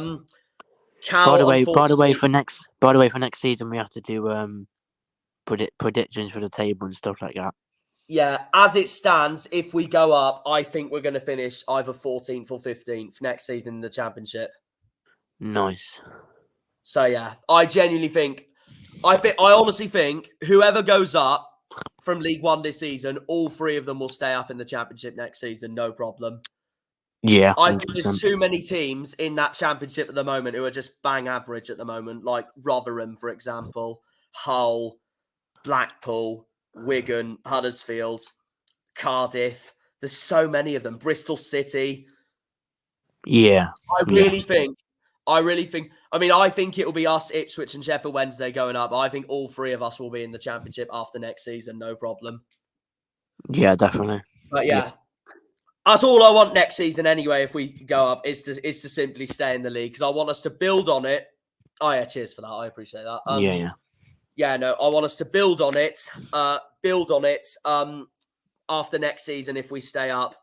the way, for next season, we have to do predictions for the table and stuff like that. Yeah, as it stands, if we go up, I think we're going to finish either 14th or 15th next season in the Championship. Nice. So yeah, I genuinely think, I honestly think whoever goes up from League One this season, all 3 of them will stay up in the Championship next season, no problem. Yeah, 100%. I think there's too many teams in that Championship at the moment who are just bang average at the moment, like Rotherham, for example, Hull, Blackpool, Wigan, Huddersfield, Cardiff. There's so many of them. Bristol City. Yeah. I really think, I think it will be us, Ipswich and Sheffield Wednesday going up. I think all 3 of us will be in the Championship after next season, no problem. Yeah, definitely. But yeah. That's all I want next season anyway, if we go up, is to simply stay in the league, because I want us to build on it. Oh yeah, cheers for that. I appreciate that. I want us to build on it after next season if we stay up.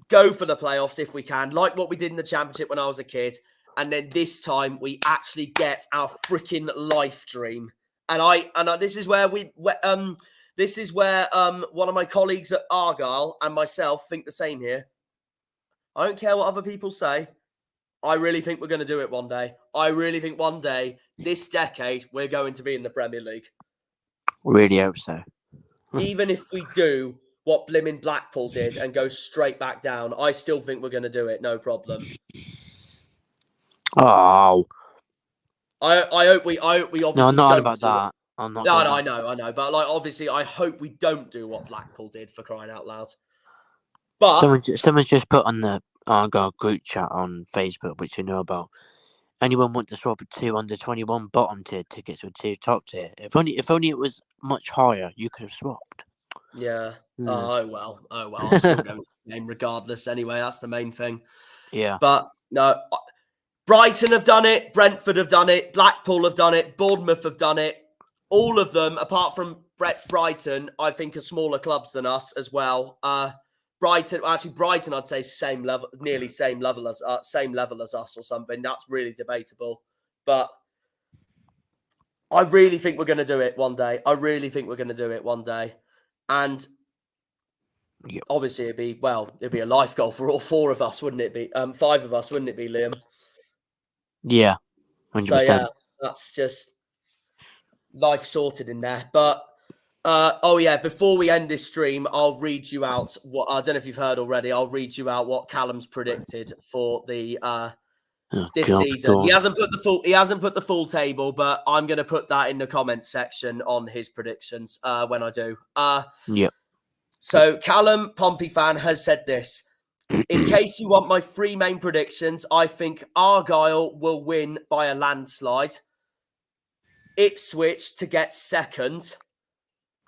Go for the playoffs if we can, like what we did in the Championship when I was a kid. And then this time we actually get our freaking life dream. And this is where one of my colleagues at Argyle and myself think the same here. I don't care what other people say. I really think we're going to do it one day. I really think one day, this decade, we're going to be in the Premier League. Really hope so. Even if we do what blimmin' Blackpool did and go straight back down, I still think we're going to do it, no problem. Oh. I hope we obviously No, I'm not on don't about do that. I'm not. No, going I know. But like, obviously, I hope we don't do what Blackpool did, for crying out loud. But someone's just put on the Argyle group chat on Facebook, which you know about. Anyone want to swap 2 under-21 bottom tier tickets with 2 top tier? If only it was much higher, you could have swapped. Yeah. Oh well. I'm still going to the game regardless. Anyway, that's the main thing. Yeah. But no, Brighton have done it. Brentford have done it. Blackpool have done it. Bournemouth have done it. All of them, apart from Brighton, I think are smaller clubs than us as well. Brighton, I'd say same level, nearly same level as us or something. That's really debatable, but I really think we're going to do it one day. And obviously it'd be a life goal for all 4 of us, wouldn't it be? 5 of us, wouldn't it be, Liam? Yeah, 100%. So yeah, that's just life sorted in there. But before we end this stream, I'll read you out what I don't know if you've heard already. I'll read you out what Callum's predicted for the this season. God. He hasn't put the full table, but I'm going to put that in the comments section on his predictions when I do. Yep. So Callum, Pompey fan, has said this. In case you want my 3 main predictions, I think Argyle will win by a landslide. Ipswich to get second.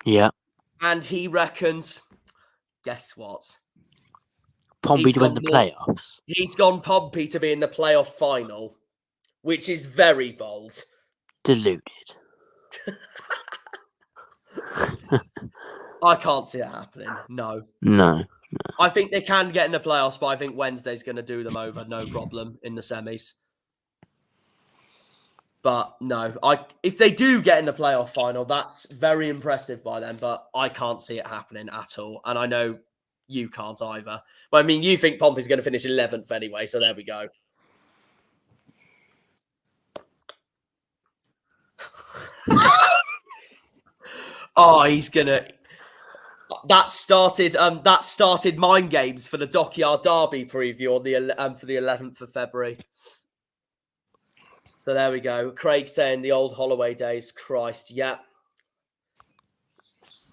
Yeah. And he reckons, guess what? Pompey to win the playoffs. He's gone Pompey to be in the playoff final, which is very bold. Deluded. I can't see that happening. No. I think they can get in the playoffs, but I think Wednesday's going to do them over, no problem, in the semis. But no, if they do get in the playoff final, that's very impressive by them, but I can't see it happening at all. And I know you can't either. But I mean, you think Pompey's going to finish 11th anyway, so there we go. He's going to... That started mind games for the Dockyard Derby preview on for the 11th of February. So there we go. Craig saying the old Holloway days. Christ, yeah.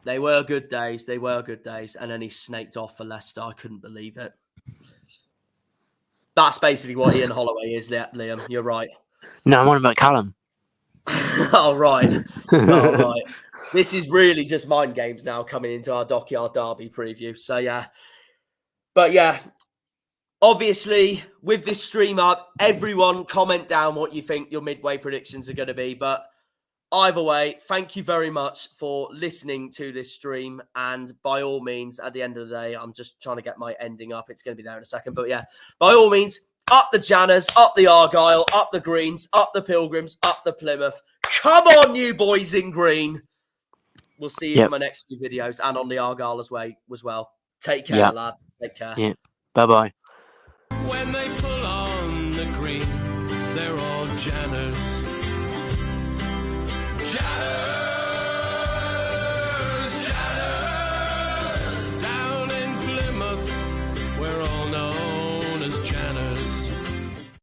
They were good days. And then he snaked off for Leicester. I couldn't believe it. That's basically what Ian Holloway is, Liam. You're right. No, I'm on about Callum. All right. This is really just mind games now coming into our Dockyard Derby preview. So, yeah. But, yeah. Obviously, with this stream up, everyone comment down what you think your midway predictions are going to be. But either way, thank you very much for listening to this stream. And by all means, at the end of the day, I'm just trying to get my ending up. It's going to be there in a second. But yeah, by all means, up the Janners, up the Argyle, up the Greens, up the Pilgrims, up the Plymouth. Come on, you boys in green. We'll see you in my next few videos and on the Argyle as well. Take care, lads. Take care. Yeah. Bye-bye. When they pull on the green, they're all Janners.